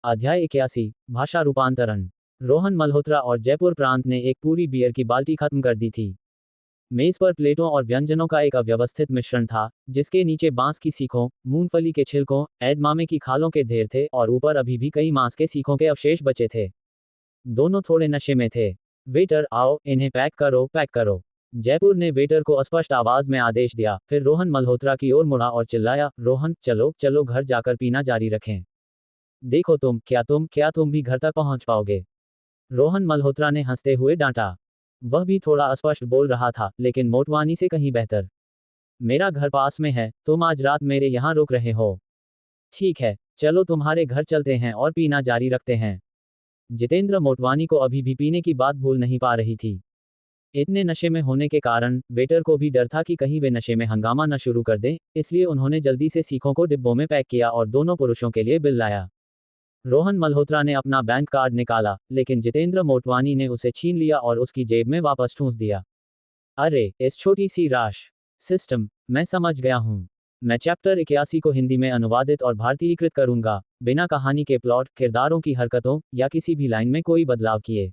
अध्याय 81 भाषा रूपांतरण। रोहन मल्होत्रा और जयपुर प्रांत ने एक पूरी बियर की बाल्टी खत्म कर दी थी। मेज पर प्लेटों और व्यंजनों का एक अव्यवस्थित मिश्रण था, जिसके नीचे बांस की सीखों, मूंगफली के छिलकों, एडमामे की खालों के ढेर थे और ऊपर अभी भी कई मांस के सीखों के अवशेष बचे थे। दोनों थोड़े नशे में थे। वेटर, आओ, इन्हें पैक करो, पैक करो। जयपुर ने वेटर को स्पष्ट आवाज में आदेश दिया, फिर रोहन मल्होत्रा की ओर मुड़ा और चिल्लाया, रोहन, चलो चलो घर जाकर पीना जारी रखें। देखो क्या तुम भी घर तक पहुंच पाओगे? रोहन मल्होत्रा ने हंसते हुए डांटा। वह भी थोड़ा अस्पष्ट बोल रहा था, लेकिन मोटवानी से कहीं बेहतर। मेरा घर पास में है, तुम आज रात मेरे यहाँ रुक रहे हो। ठीक है, चलो तुम्हारे घर चलते हैं और पीना जारी रखते हैं। जितेंद्र मोटवानी को अभी भी पीने की बात भूल नहीं पा रही थी। इतने नशे में होने के कारण वेटर को भी डर था कि कहीं वे नशे में हंगामा न शुरू कर दें, इसलिए उन्होंने जल्दी से सीखों को डिब्बों में पैक किया और दोनों पुरुषों के लिए बिल लाया। रोहन मल्होत्रा ने अपना बैंक कार्ड निकाला, लेकिन जितेंद्र मोटवानी ने उसे छीन लिया और उसकी जेब में वापस ठूंस दिया। अरे, इस छोटी सी राश सिस्टम, मैं समझ गया हूं। मैं चैप्टर 81 को हिंदी में अनुवादित और भारतीयकृत करूंगा, बिना कहानी के प्लॉट, किरदारों की हरकतों या किसी भी लाइन में कोई बदलाव किए।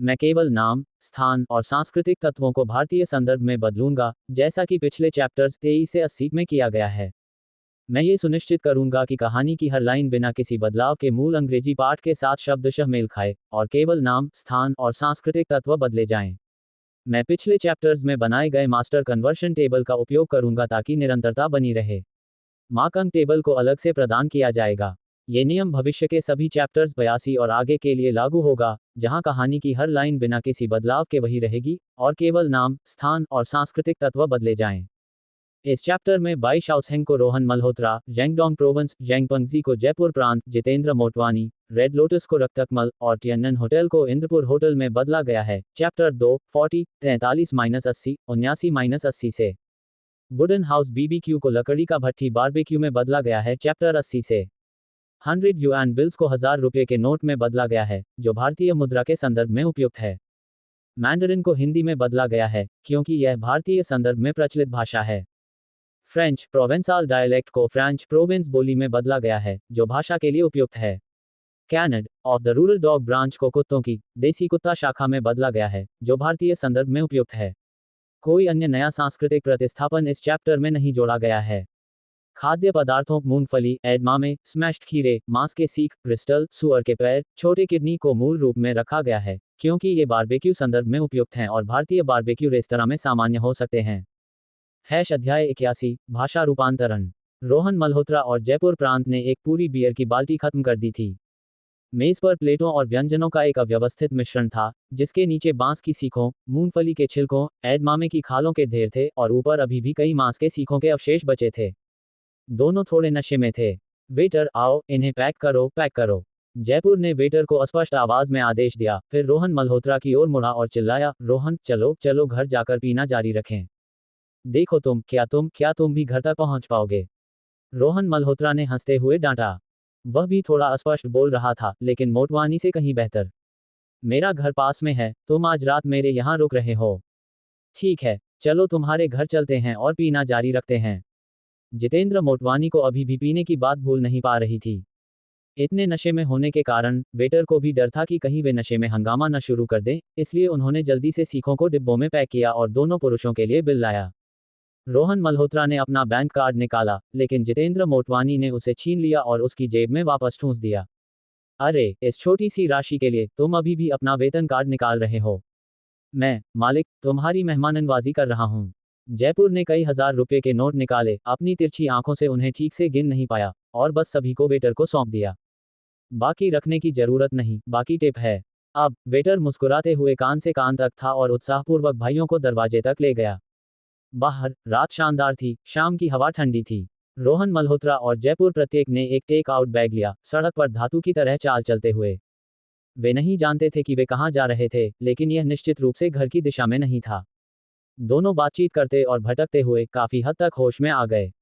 मैं केवल नाम, स्थान और सांस्कृतिक तत्वों को भारतीय संदर्भ में बदलूंगा, जैसा कि पिछले चैप्टर्स 23 से 80 में किया गया है। मैं ये सुनिश्चित करूंगा कि कहानी की हर लाइन बिना किसी बदलाव के मूल अंग्रेजी पाठ के साथ शब्दशः मेल खाए, और केवल नाम, स्थान और सांस्कृतिक तत्व बदले जाएं। मैं पिछले चैप्टर्स में बनाए गए मास्टर कन्वर्शन टेबल का उपयोग करूंगा ताकि निरंतरता बनी रहे। मार्कअप टेबल को अलग से प्रदान किया जाएगा। ये नियम भविष्य के सभी चैप्टर्स 82 और आगे के लिए लागू होगा, जहां कहानी की हर लाइन बिना किसी बदलाव के वही रहेगी, और केवल नाम, स्थान और सांस्कृतिक तत्व बदले जाएं। इस चैप्टर में बाई शाओसेंग को रोहन मल्होत्रा, जेंगडोंग प्रोविंस, जेंगपंगजी को जयपुर प्रांत, जितेंद्र मोटवानी, रेड लोटस को रक्तकमल और टियन्नन होटल को इंद्रपुर होटल में बदला गया है। चैप्टर 2, 40, 43-80, 79-80 से। वुडन हाउस बीबीक्यू को लकड़ी का भट्ठी बारबेक्यू में बदला गया है। चैप्टर 80 से। 100 युआन बिल्स को 1000 रुपये के नोट में बदला गया है, जो भारतीय मुद्रा के संदर्भ में उपयुक्त है। मैंडरिन को हिंदी में बदला गया है, क्योंकि यह भारतीय संदर्भ में प्रचलित भाषा है। फ्रेंच प्रोवेंसाल डायलेक्ट को फ्रेंच प्रोवेंस बोली में बदला गया है, जो भाषा के लिए उपयुक्त है। Canid of the rural dog branch को कुत्तों की देसी कुत्ता शाखा में बदला गया है, जो भारतीय संदर्भ में उपयुक्त है। कोई अन्य नया सांस्कृतिक प्रतिस्थापन इस चैप्टर में नहीं जोड़ा गया है। खाद्य पदार्थों, मूंगफली, एडमामे, स्मैश्ड खीरे, मांस के सीख, क्रिस्टल, सुअर के पैर, छोटे किडनी को मूल रूप में रखा गया है, क्योंकि ये बारबेक्यू संदर्भ में उपयुक्त हैं और भारतीय बारबेक्यू रेस्तरां में सामान्य हो सकते हैं। अध्याय 81 भाषा रूपांतरण। रोहन मल्होत्रा और जयपुर प्रांत ने एक पूरी बियर की बाल्टी खत्म कर दी थी। मेज पर प्लेटों और व्यंजनों का एक अव्यवस्थित मिश्रण था, जिसके नीचे बांस की सीखों, मूंगफली के छिलकों, एडमामे की खालों के ढेर थे और ऊपर अभी भी कई मांस के सीखों के अवशेष बचे थे। दोनों थोड़े नशे में थे। वेटर, आओ, इन्हें पैक करो, पैक करो। जयपुर ने वेटर को स्पष्ट आवाज में आदेश दिया, फिर रोहन मल्होत्रा की ओर मुड़ा और चिल्लाया, रोहन, चलो चलो घर जाकर पीना जारी रखें। देखो क्या तुम भी घर तक पहुंच पाओगे? रोहन मल्होत्रा ने हंसते हुए डांटा। वह भी थोड़ा अस्पष्ट बोल रहा था, लेकिन मोटवानी से कहीं बेहतर। मेरा घर पास में है, तुम आज रात मेरे यहाँ रुक रहे हो। ठीक है, चलो तुम्हारे घर चलते हैं और पीना जारी रखते हैं। जितेंद्र मोटवानी को अभी भी पीने की बात भूल नहीं पा रही थी। इतने नशे में होने के कारण वेटर को भी डर था कि कहीं वे नशे में हंगामा न शुरू कर दें, इसलिए उन्होंने जल्दी से सीखों को डिब्बों में पैक किया और दोनों पुरुषों के लिए बिल लाया। रोहन मल्होत्रा ने अपना बैंक कार्ड निकाला, लेकिन जितेंद्र मोटवानी ने उसे छीन लिया और उसकी जेब में वापस ठूंस दिया। अरे, इस छोटी सी राशि के लिए तुम अभी भी अपना वेतन कार्ड निकाल रहे हो? मैं, मालिक, तुम्हारी मेहमाननवाजी कर रहा हूँ। जयपुर ने कई 1000 रुपये के नोट निकाले, अपनी तिरछी आंखों से उन्हें ठीक से गिन नहीं पाया, और बस सभी को वेटर को सौंप दिया। बाकी रखने की जरूरत नहीं, बाकी टिप है। अब वेटर मुस्कुराते हुए कान से कान तक था और उत्साहपूर्वक भाइयों को दरवाजे तक ले गया। बाहर रात शानदार थी, शाम की हवा ठंडी थी। रोहन मल्होत्रा और जयपुर प्रत्येक ने एक टेक आउट बैग लिया, सड़क पर धातु की तरह चाल चलते हुए। वे नहीं जानते थे कि वे कहाँ जा रहे थे, लेकिन यह निश्चित रूप से घर की दिशा में नहीं था। दोनों बातचीत करते और भटकते हुए काफी हद तक होश में आ गए।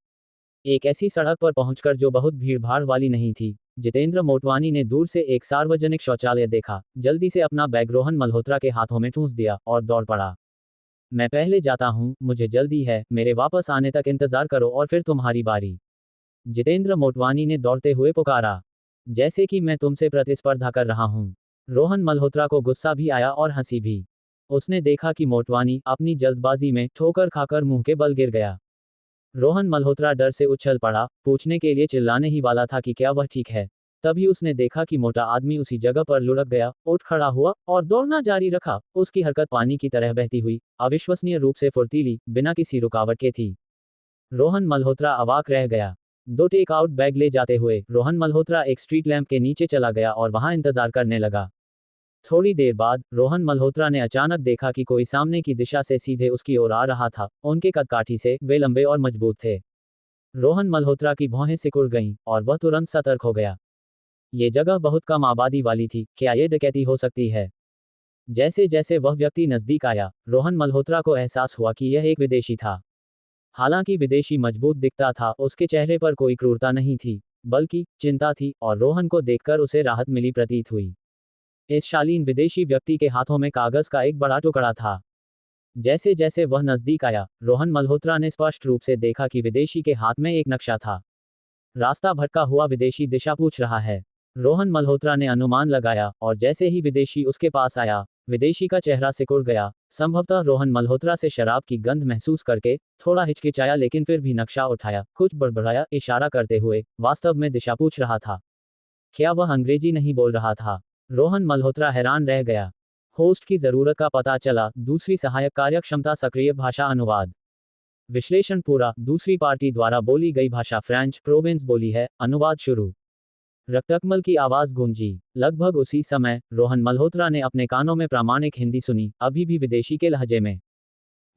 एक ऐसी सड़क पर पहुंचकर जो बहुत भीड़भाड़ वाली नहीं थी, जितेंद्र मोटवानी ने दूर से एक सार्वजनिक शौचालय देखा, जल्दी से अपना बैग रोहन मल्होत्रा के हाथों में ठूंस दिया और दौड़ पड़ा। मैं पहले जाता हूँ, मुझे जल्दी है, मेरे वापस आने तक इंतजार करो और फिर तुम्हारी बारी। जितेंद्र मोटवानी ने दौड़ते हुए पुकारा। जैसे कि मैं तुमसे प्रतिस्पर्धा कर रहा हूं। रोहन मल्होत्रा को गुस्सा भी आया और हंसी भी। उसने देखा कि मोटवानी अपनी जल्दबाजी में ठोकर खाकर मुंह के बल गिर गया। रोहन मल्होत्रा डर से उछल पड़ा, पूछने के लिए चिल्लाने ही वाला था कि क्या वह ठीक है। तभी उसने देखा कि मोटा आदमी उसी जगह पर लुढ़क गया, उठ खड़ा हुआ और दौड़ना जारी रखा। उसकी हरकत पानी की तरह बहती हुई, अविश्वसनीय रूप से फुर्तीली, बिना किसी रुकावट के थी। रोहन मल्होत्रा अवाक रह गया। दो टेक आउट बैग ले जाते हुए रोहन मल्होत्रा एक स्ट्रीट लैंप के नीचे चला गया और वहां इंतजार करने लगा। थोड़ी देर बाद रोहन मल्होत्रा ने अचानक देखा कि कोई सामने की दिशा से सीधे उसकी ओर आ रहा था। उनके कदकाठी से वे लंबे और मजबूत थे। रोहन मल्होत्रा की भौहें सिकुड़ गईं और वह तुरंत सतर्क हो गया। ये जगह बहुत कम आबादी वाली थी, क्या ये डकैती हो सकती है? जैसे जैसे वह व्यक्ति नजदीक आया, रोहन मल्होत्रा को एहसास हुआ कि यह एक विदेशी था। हालांकि विदेशी मजबूत दिखता था, उसके चेहरे पर कोई क्रूरता नहीं थी, बल्कि चिंता थी और रोहन को देखकर उसे राहत मिली प्रतीत हुई। इस शालीन विदेशी व्यक्ति के हाथों में कागज का एक बड़ा टुकड़ा था। जैसे जैसे वह नजदीक आया, रोहन मल्होत्रा ने स्पष्ट रूप से देखा कि विदेशी के हाथ में एक नक्शा था। रास्ता भटका हुआ विदेशी दिशा पूछ रहा है। रोहन मल्होत्रा ने अनुमान लगाया और जैसे ही विदेशी उसके पास आया, विदेशी का चेहरा सिकुड़ गया। संभवतः रोहन मल्होत्रा से शराब की गंध महसूस करके थोड़ा हिचकिचाया, लेकिन फिर भी नक्शा उठाया, कुछ बड़बड़ाया, इशारा करते हुए वास्तव में दिशा पूछ रहा था। क्या वह अंग्रेजी नहीं बोल रहा था? रोहन मल्होत्रा हैरान रह गया। होस्ट की जरूरत का पता चला। दूसरी सहायक कार्यक्षमता सक्रिय भाषा अनुवाद विश्लेषण पूरा। दूसरी पार्टी द्वारा बोली गई भाषा फ्रेंच प्रोवेंस बोली है। अनुवाद शुरू। रक्तकमल की आवाज गूंजी। लगभग उसी समय रोहन मल्होत्रा ने अपने कानों में प्रामाणिक हिंदी सुनी, अभी भी विदेशी के लहजे में।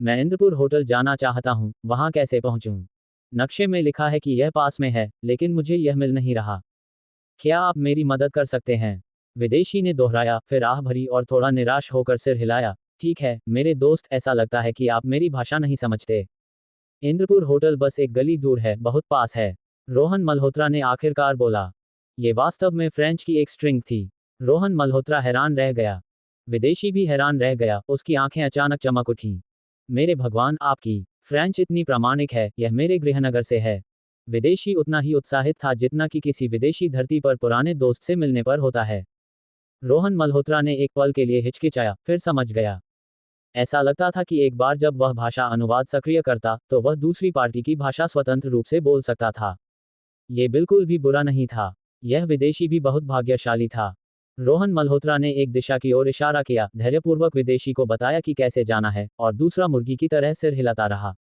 मैं इंद्रपुर होटल जाना चाहता हूँ, वहां कैसे पहुंचूं? नक्शे में लिखा है कि यह पास में है, लेकिन मुझे यह मिल नहीं रहा। क्या आप मेरी मदद कर सकते हैं? विदेशी ने दोहराया, फिर आह भरी और थोड़ा निराश होकर सिर हिलाया। ठीक है मेरे दोस्त, ऐसा लगता है कि आप मेरी भाषा नहीं समझते। इंद्रपुर होटल बस एक गली दूर है, बहुत पास है। रोहन मल्होत्रा ने आखिरकार बोला। ये वास्तव में फ्रेंच की एक स्ट्रिंग थी। रोहन मल्होत्रा हैरान रह गया। विदेशी भी हैरान रह गया, उसकी आंखें अचानक चमक उठीं। मेरे भगवान, आपकी फ्रेंच इतनी प्रामाणिक है, यह मेरे गृहनगर से है। विदेशी उतना ही उत्साहित था जितना कि किसी विदेशी धरती पर पुराने दोस्त से मिलने पर होता है। रोहन मल्होत्रा ने एक पल के लिए हिचकिचाया, फिर समझ गया। ऐसा लगता था कि एक बार जब वह भाषा अनुवाद सक्रिय करता, तो वह दूसरी पार्टी की भाषा स्वतंत्र रूप से बोल सकता था। ये बिल्कुल भी बुरा नहीं था। यह विदेशी भी बहुत भाग्यशाली था। रोहन मल्होत्रा ने एक दिशा की ओर इशारा किया, धैर्यपूर्वक विदेशी को बताया कि कैसे जाना है, और दूसरा मुर्गी की तरह सिर हिलाता रहा।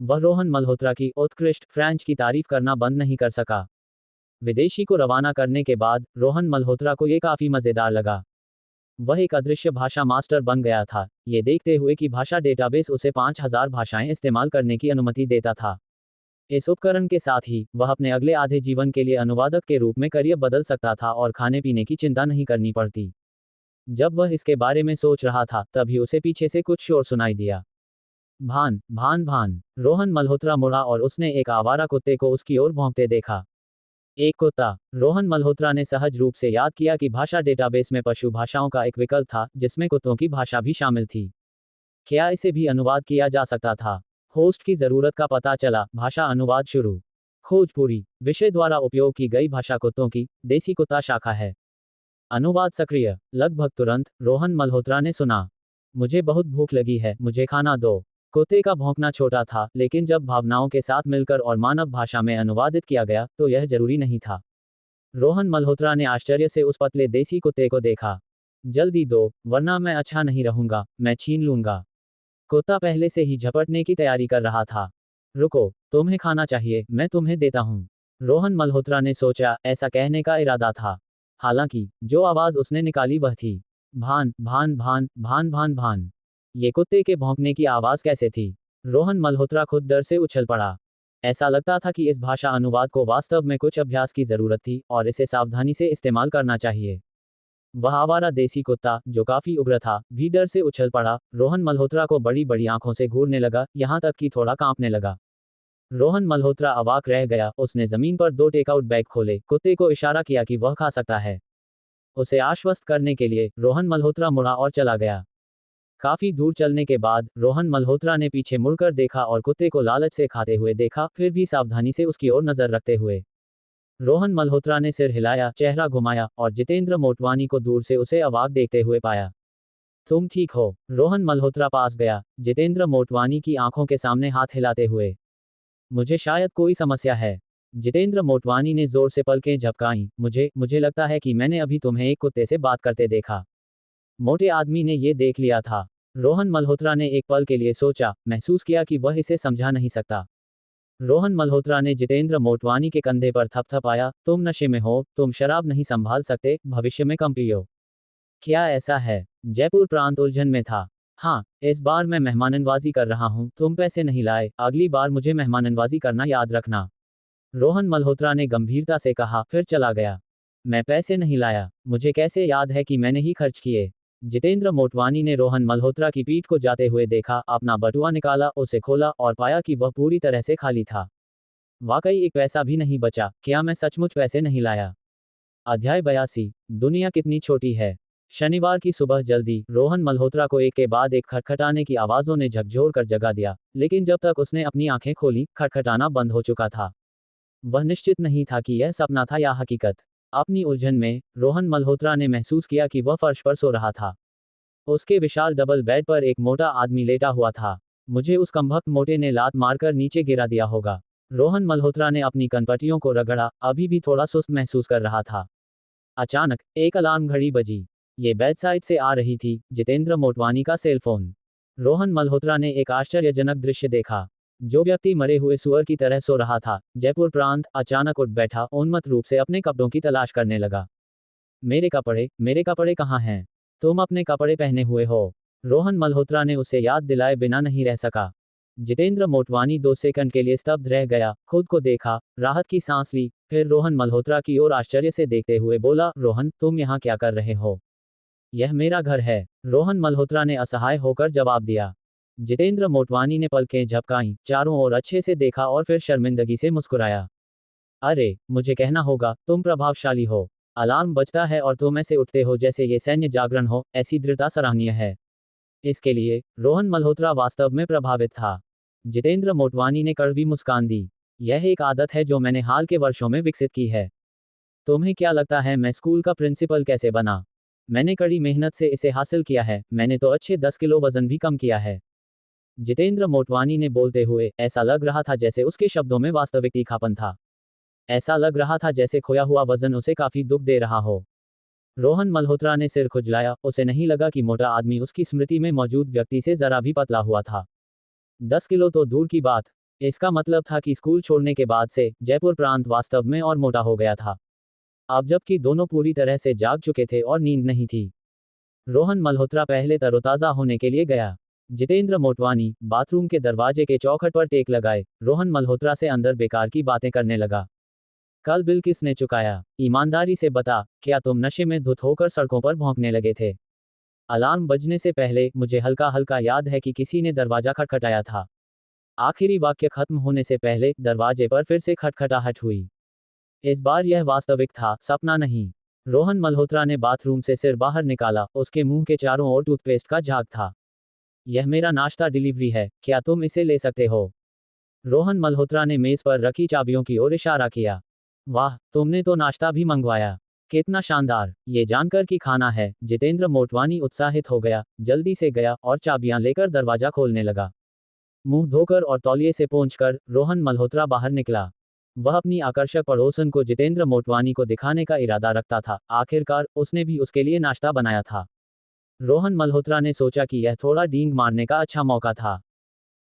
वह रोहन मल्होत्रा की उत्कृष्ट फ्रेंच की तारीफ करना बंद नहीं कर सका। विदेशी को रवाना करने के बाद रोहन मल्होत्रा को यह काफी मजेदार लगा। वह एक अदृश्य भाषा मास्टर बन गया था, ये देखते हुए कि भाषा डेटाबेस उसे 5000 भाषाएं इस्तेमाल करने की अनुमति देता था। इस उपकरण के साथ ही वह अपने अगले आधे जीवन के लिए अनुवादक के रूप में करियर बदल सकता था और खाने पीने की चिंता नहीं करनी पड़ती। जब वह इसके बारे में सोच रहा था, तभी उसे पीछे से कुछ शोर सुनाई दिया। भान भान भान। रोहन मल्होत्रा मुड़ा और उसने एक आवारा कुत्ते को उसकी ओर भौंकते देखा। एक कुत्ता। रोहन मल्होत्रा ने सहज रूप से याद किया कि भाषा डेटाबेस में पशु भाषाओं का एक विकल्प था, जिसमें कुत्तों की भाषा भी शामिल थी। क्या इसे भी अनुवाद किया जा सकता था? होस्ट की जरूरत का पता चला। भाषा अनुवाद शुरू। खोज पूरी। विषय द्वारा उपयोग की गई भाषा कुत्तों की, देसी कुत्ता शाखा है। अनुवाद सक्रिय। लगभग तुरंत रोहन मल्होत्रा ने सुना। मुझे बहुत भूख लगी है, मुझे खाना दो। कुत्ते का भौंकना छोटा था, लेकिन जब भावनाओं के साथ मिलकर और मानव भाषा में अनुवादित किया गया, तो यह जरूरी नहीं था। रोहन मल्होत्रा ने आश्चर्य से उस पतले देसी कुत्ते को देखा। जल्दी दो, वरना मैं अच्छा नहीं रहूंगा, मैं छीन लूंगा। कुत्ता पहले से ही झपटने की तैयारी कर रहा था। रुको, तुम्हें खाना चाहिए, मैं तुम्हें देता हूं। रोहन मल्होत्रा ने सोचा, ऐसा कहने का इरादा था। हालांकि जो आवाज उसने निकाली वह थी भान भान भान भान भान भान। ये कुत्ते के भौंकने की आवाज कैसे थी? रोहन मल्होत्रा खुद डर से उछल पड़ा। ऐसा लगता था कि इस भाषा अनुवाद को वास्तव में कुछ अभ्यास की जरूरत थी और इसे सावधानी से इस्तेमाल करना चाहिए। वह आवारा देसी कुत्ता, जो काफी उग्र था, भी डर से उछल पड़ा। रोहन मल्होत्रा को बड़ी बड़ी आंखों से घूरने लगा, यहां तक कि थोड़ा कांपने लगा। रोहन मल्होत्रा अवाक रह गया। उसने जमीन पर 2 टेकआउट बैग खोले, कुत्ते को इशारा किया कि वह खा सकता है। उसे आश्वस्त करने के लिए रोहन मल्होत्रा मुड़ा और चला गया। काफी दूर चलने के बाद रोहन मल्होत्रा ने पीछे मुड़कर देखा और कुत्ते को लालच से खाते हुए देखा, फिर भी सावधानी से उसकी ओर नजर रखते हुए। रोहन मल्होत्रा ने सिर हिलाया, चेहरा घुमाया और जितेंद्र मोटवानी को दूर से उसे अवाक देखते हुए पाया। तुम ठीक हो? रोहन मल्होत्रा पास गया, जितेंद्र मोटवानी की आंखों के सामने हाथ हिलाते हुए। मुझे शायद कोई समस्या है। जितेंद्र मोटवानी ने जोर से पलकें झपकाईं। मुझे लगता है कि मैंने अभी तुम्हें एक कुत्ते से बात करते देखा। मोटे आदमी ने ये देख लिया था। रोहन मल्होत्रा ने एक पल के लिए सोचा, महसूस किया कि वह इसे समझा नहीं सकता। रोहन मल्होत्रा ने जितेंद्र मोटवानी के कंधे पर थपथपाया। तुम नशे में हो, तुम शराब नहीं संभाल सकते, भविष्य में कम पियो। क्या ऐसा है? जयपुर प्रांत उलझन में था। हाँ, इस बार मैं मेहमाननवाजी कर रहा हूँ, तुम पैसे नहीं लाए, अगली बार मुझे मेहमाननवाजी करना याद रखना। रोहन मल्होत्रा ने गंभीरता से कहा, फिर चला गया। मैं पैसे नहीं लाया, मुझे कैसे याद है कि मैंने ही खर्च किए। जितेंद्र मोटवानी ने रोहन मल्होत्रा की पीठ को जाते हुए देखा, अपना बटुआ निकाला, उसे खोला और पाया कि वह पूरी तरह से खाली था। वाकई एक पैसा भी नहीं बचा। क्या मैं सचमुच पैसे नहीं लाया? अध्याय 82। दुनिया कितनी छोटी है। शनिवार की सुबह जल्दी रोहन मल्होत्रा को एक के बाद एक खटखटाने की आवाजों ने झकझोर कर जगा दिया, लेकिन जब तक उसने अपनी आंखें खोली, खटखटाना बंद हो चुका था। वह निश्चित नहीं था कि यह सपना था या हकीकत। अपनी उलझन में रोहन मल्होत्रा ने महसूस किया कि वह फर्श पर सो रहा था। उसके विशाल डबल बेड पर एक मोटा आदमी लेटा हुआ था। मुझे उस कमबख्त मोटे ने लात मारकर नीचे गिरा दिया होगा। रोहन मल्होत्रा ने अपनी कनपटियों को रगड़ा, अभी भी थोड़ा सुस्त महसूस कर रहा था। अचानक एक अलार्म घड़ी बजी। ये बेडसाइड से आ रही थी, जितेंद्र मोटवानी का सेल फोन। रोहन मल्होत्रा ने एक आश्चर्यजनक दृश्य देखा। जो व्यक्ति मरे हुए सुअर की तरह सो रहा था, जयपुर प्रांत, अचानक उठ बैठा, उन्मत्त रूप से अपने कपड़ों की तलाश करने लगा। मेरे कपड़े कहाँ हैं? तुम अपने कपड़े पहने हुए हो। रोहन मल्होत्रा ने उसे याद दिलाए बिना नहीं रह सका। जितेंद्र मोटवानी 2 सेकंड के लिए स्तब्ध रह गया, खुद को देखा, राहत की सांस ली, फिर रोहन मल्होत्रा की ओर आश्चर्य से देखते हुए बोला, रोहन, तुम यहाँ क्या कर रहे हो? यह मेरा घर है। रोहन मल्होत्रा ने असहाय होकर जवाब दिया। जितेंद्र मोटवानी ने पलकें झपकाईं, चारों ओर अच्छे से देखा और फिर शर्मिंदगी से मुस्कुराया। अरे, मुझे कहना होगा, तुम प्रभावशाली हो। अलार्म बजता है और तुम ऐसे उठते हो जैसे ये सैन्य जागरण हो, ऐसी दृढ़ता सराहनीय है। इसके लिए रोहन मल्होत्रा वास्तव में प्रभावित था। जितेंद्र मोटवानी ने कड़वी मुस्कान दी। यह एक आदत है जो मैंने हाल के वर्षों में विकसित की है। तुम्हें क्या लगता है मैं स्कूल का प्रिंसिपल कैसे बना? मैंने कड़ी मेहनत से इसे हासिल किया है। मैंने तो अच्छे 10 किलो वजन भी कम किया है। जितेंद्र मोटवानी ने बोलते हुए ऐसा लग रहा था जैसे उसके शब्दों में वास्तविक तीखापन था। ऐसा लग रहा था जैसे खोया हुआ वजन उसे काफी दुख दे रहा हो। रोहन मल्होत्रा ने सिर खुजलाया, उसे नहीं लगा कि मोटा आदमी उसकी स्मृति में मौजूद व्यक्ति से जरा भी पतला हुआ था। 10 किलो तो दूर की बात। इसका मतलब था कि स्कूल छोड़ने के बाद से जयपुर प्रांत वास्तव में और मोटा हो गया था। अब जबकि दोनों पूरी तरह से जाग चुके थे और नींद नहीं थी। रोहन मल्होत्रा पहले तरोताजा होने के लिए गया। जितेंद्र मोटवानी बाथरूम के दरवाजे के चौखट पर टेक लगाए, रोहन मल्होत्रा से अंदर बेकार की बातें करने लगा। कल बिल किसने चुकाया? ईमानदारी से बता, क्या तुम नशे में धुत होकर सड़कों पर भौंकने लगे थे? अलार्म बजने से पहले मुझे हल्का हल्का याद है कि किसी ने दरवाजा खटखटाया था। आखिरी वाक्य खत्म होने से पहले दरवाजे पर फिर से खटखटाहट हुई। इस बार यह वास्तविक था, सपना नहीं। रोहन मल्होत्रा ने बाथरूम से सिर बाहर निकाला, उसके मुंह के चारों ओर टूथपेस्ट का झाग था। यह मेरा नाश्ता डिलीवरी है, क्या तुम इसे ले सकते हो? रोहन मल्होत्रा ने मेज पर रखी चाबियों की ओर इशारा किया। वाह, तुमने तो नाश्ता भी मंगवाया। कितना शानदार, ये जानकर कि खाना है। जितेंद्र मोटवानी उत्साहित हो गया, जल्दी से गया और चाबियां लेकर दरवाजा खोलने लगा। मुंह धोकर और तौलिए से पोंछकर रोहन मल्होत्रा बाहर निकला। वह अपनी आकर्षक पड़ोसन को जितेंद्र मोटवानी को दिखाने का इरादा रखता था। आखिरकार उसने भी उसके लिए नाश्ता बनाया था। रोहन मल्होत्रा ने सोचा कि यह थोड़ा डींग मारने का अच्छा मौका था।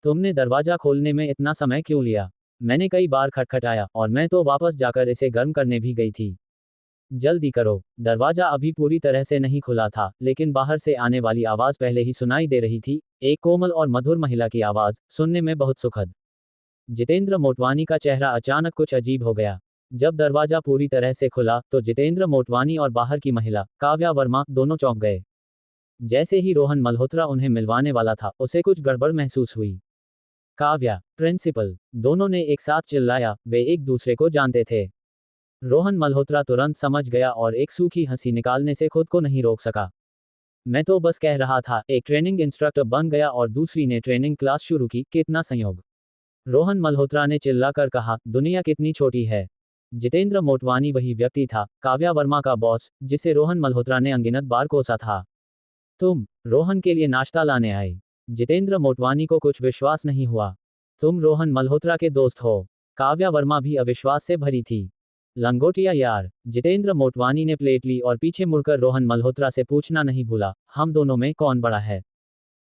तुमने दरवाजा खोलने में इतना समय क्यों लिया? मैंने कई बार खटखटाया और मैं तो वापस जाकर इसे गर्म करने भी गई थी। जल्दी करो। दरवाजा अभी पूरी तरह से नहीं खुला था, लेकिन बाहर से आने वाली आवाज पहले ही सुनाई दे रही थी, एक कोमल और मधुर महिला की आवाज, सुनने में बहुत सुखद। जितेंद्र मोटवानी का चेहरा अचानक कुछ अजीब हो गया। जब दरवाजा पूरी तरह से खुला तो जितेंद्र मोटवानी और बाहर की महिला, काव्या वर्मा, दोनों चौंक गए। जैसे ही रोहन मल्होत्रा उन्हें मिलवाने वाला था, उसे कुछ गड़बड़ महसूस हुई। काव्या, प्रिंसिपल, दोनों ने एक साथ चिल्लाया। वे एक दूसरे को जानते थे। रोहन मल्होत्रा तुरंत समझ गया और एक सूखी हंसी निकालने से खुद को नहीं रोक सका। मैं तो बस कह रहा था, एक ट्रेनिंग इंस्ट्रक्टर बन गया और दूसरी ने ट्रेनिंग क्लास शुरू की, कितना संयोग। रोहन मल्होत्रा ने चिल्लाकर कहा, दुनिया कितनी छोटी है। जितेंद्र मोटवानी वही व्यक्ति था, काव्या वर्मा का बॉस, जिसे रोहन मल्होत्रा ने अनगिनत बार कोसा था। तुम रोहन के लिए नाश्ता लाने आए। जितेंद्र मोटवानी को कुछ विश्वास नहीं हुआ। तुम रोहन मल्होत्रा के दोस्त हो। काव्या वर्मा भी अविश्वास से भरी थी। लंगोटिया यार। जितेंद्र मोटवानी ने प्लेट ली और पीछे मुड़कर रोहन मल्होत्रा से पूछना नहीं भूला, हम दोनों में कौन बड़ा है?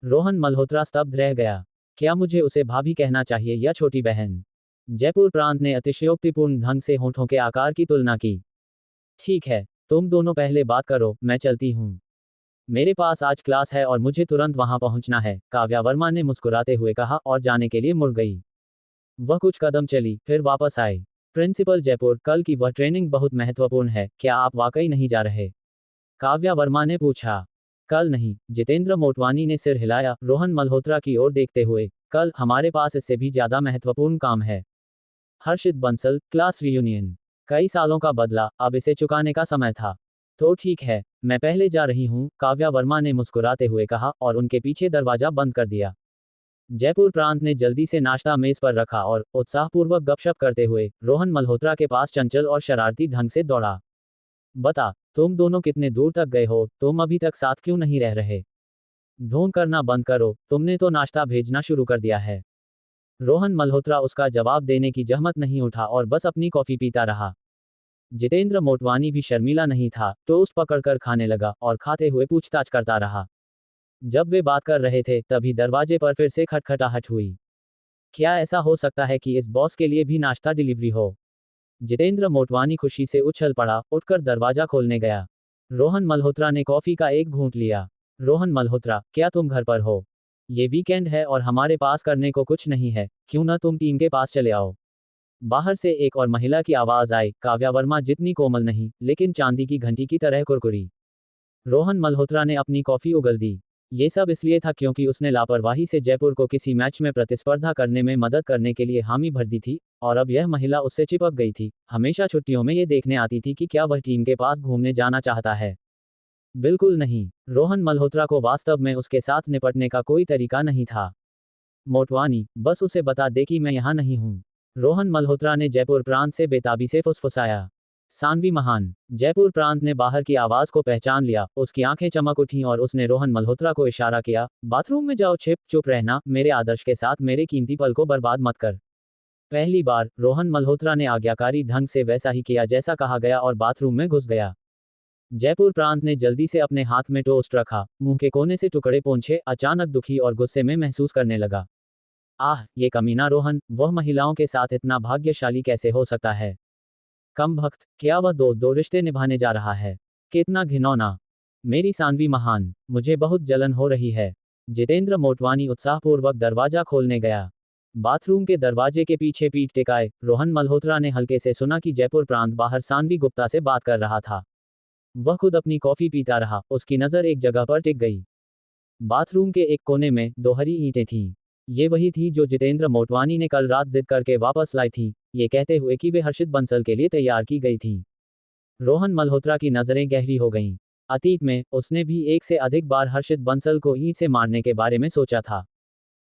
रोहन मल्होत्रा स्तब्ध रह गया। क्या मुझे उसे भाभी कहना चाहिए या छोटी बहन? जयपुर प्रांत ने अतिशयोक्तिपूर्ण ढंग से होठों के आकार की तुलना की। ठीक है, तुम दोनों पहले बात करो, मैं चलती हूँ। मेरे पास आज क्लास है और मुझे तुरंत वहां पहुंचना है, काव्या वर्मा ने मुस्कुराते हुए कहा और जाने के लिए मुड़ गई। वह कुछ कदम चली, फिर वापस आई। प्रिंसिपल जयपुर, कल की वह ट्रेनिंग बहुत महत्वपूर्ण है, क्या आप वाकई नहीं जा रहे? काव्या वर्मा ने पूछा। कल नहीं, जितेंद्र मोटवानी ने सिर हिलाया, रोहन मल्होत्रा की ओर देखते हुए। कल हमारे पास इससे भी ज्यादा महत्वपूर्ण काम है। हर्षित बंसल, क्लास रियूनियन। कई सालों का बदला, अब इसे चुकाने का समय था। तो ठीक है, मैं पहले जा रही हूँ, काव्या वर्मा ने मुस्कुराते हुए कहा और उनके पीछे दरवाजा बंद कर दिया। जयपुर प्रांत ने जल्दी से नाश्ता मेज पर रखा और उत्साहपूर्वक गपशप करते हुए रोहन मल्होत्रा के पास चंचल और शरारती ढंग से दौड़ा। बता, तुम दोनों कितने दूर तक गए हो? तुम अभी तक साथ क्यों नहीं रह रहे? ढोंग करना बंद करो, तुमने तो नाश्ता भेजना शुरू कर दिया है। रोहन मल्होत्रा उसका जवाब देने की जहमत नहीं उठा और बस अपनी कॉफी पीता रहा। जितेंद्र मोटवानी भी शर्मीला नहीं था, टोस्ट पकड़कर खाने लगा और खाते हुए पूछताछ करता रहा। जब वे बात कर रहे थे तभी दरवाजे पर फिर से खटखटाहट हुई। क्या ऐसा हो सकता है कि इस बॉस के लिए भी नाश्ता डिलीवरी हो? जितेंद्र मोटवानी खुशी से उछल पड़ा, उठकर दरवाजा खोलने गया। रोहन मल्होत्रा ने कॉफी का एक घूंट लिया। रोहन मल्होत्रा, क्या तुम घर पर हो? ये वीकेंड है और हमारे पास करने को कुछ नहीं है, क्यों ना तुम टीम के पास चले आओ? बाहर से एक और महिला की आवाज आई, काव्या वर्मा जितनी कोमल नहीं, लेकिन चांदी की घंटी की तरह कुरकुरी। रोहन मल्होत्रा ने अपनी कॉफी उगल दी। ये सब इसलिए था क्योंकि उसने लापरवाही से जयपुर को किसी मैच में प्रतिस्पर्धा करने में मदद करने के लिए हामी भर दी थी, और अब यह महिला उससे चिपक गई थी। हमेशा छुट्टियों में ये देखने आती थी कि क्या वह टीम के पास घूमने जाना चाहता है। बिल्कुल नहीं, रोहन मल्होत्रा को वास्तव में उसके साथ निपटने का कोई तरीका नहीं था। मोटवानी, बस उसे बता दे कि मैं यहाँ नहीं हूँ। रोहन मल्होत्रा ने जयपुर प्रांत से बेताबी से फुसफुसाया। सानवी महान। जयपुर प्रांत ने बाहर की आवाज को पहचान लिया, उसकी आंखें चमक उठीं और उसने रोहन मल्होत्रा को इशारा किया, बाथरूम में जाओ चुप रहना, मेरे आदर्श के साथ मेरे कीमती पल को बर्बाद मत कर। पहली बार रोहन मल्होत्रा ने आज्ञाकारी ढंग से वैसा ही किया जैसा कहा गया और बाथरूम में घुस गया। जयपुर प्रांत ने जल्दी से अपने हाथ में टोस्ट रखा, मुंह के कोने से टुकड़े पोंछे, अचानक दुखी और गुस्से में महसूस करने लगा। आह, ये कमीना रोहन, वह महिलाओं के साथ इतना भाग्यशाली कैसे हो सकता है? कम भक्त, क्या वह दो रिश्ते निभाने जा रहा है? कितना घिनौना। मेरी सानवी महान, मुझे बहुत जलन हो रही है। जितेंद्र मोटवानी उत्साहपूर्वक दरवाजा खोलने गया। बाथरूम के दरवाजे के पीछे पीठ टिकाए रोहन मल्होत्रा ने हल्के से सुना कि जयपुर प्रांत बाहर सानवी गुप्ता से बात कर रहा था। वह खुद अपनी कॉफी पीता रहा, उसकी नजर एक जगह पर टिक गई। बाथरूम के एक कोने में दो हरी ईंटें थीं। ये वही थी जो जितेंद्र मोटवानी ने कल रात जिद करके वापस लाई थी, ये कहते हुए कि वे हर्षित बंसल के लिए तैयार की गई थीं। रोहन मल्होत्रा की नजरें गहरी हो गईं। अतीत में उसने भी एक से अधिक बार हर्षित बंसल को ईंट से मारने के बारे में सोचा था,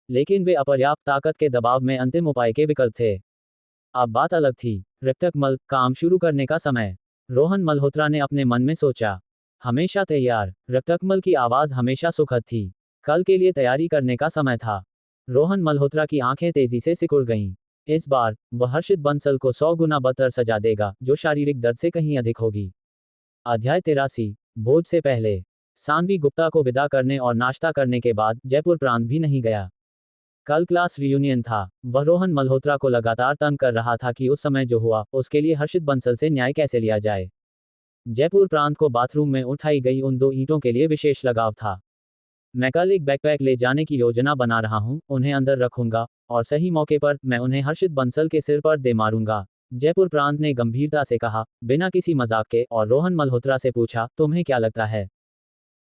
लेकिन वे अपर्याप्त ताकत के दबाव में अंतिम उपाय के विकल्प थे। अब बात अलग थी। रक्तकमल, काम शुरू करने का समय। रोहन मल्होत्रा ने अपने मन में सोचा। हमेशा तैयार। रक्तकमल की आवाज हमेशा सुखद थी। कल के लिए तैयारी करने का समय था। रोहन मल्होत्रा की आंखें तेजी से सिकुड़ गईं। इस बार वह हर्षित बंसल को 100 गुना बदतर सजा देगा, जो शारीरिक दर्द से कहीं अधिक होगी। अध्याय 83। भोज से पहले। सानवी गुप्ता को विदा करने और नाश्ता करने के बाद जयपुर प्रांत भी नहीं गया। कल क्लास रियूनियन था। वह रोहन मल्होत्रा को लगातार तंग कर रहा था कि उस समय जो हुआ उसके लिए हर्षित बंसल से न्याय कैसे लिया जाए। जयपुर प्रांत को बाथरूम में उठाई गई उन दो ईंटों के लिए विशेष लगाव था। मैं कल एक बैकपैक ले जाने की योजना बना रहा हूं, उन्हें अंदर रखूंगा और सही मौके पर मैं उन्हें हर्षित बंसल के सिर पर दे मारूंगा, जयपुर प्रांत ने गंभीरता से कहा, बिना किसी मजाक के, और रोहन मल्होत्रा से पूछा, तुम्हें क्या लगता है?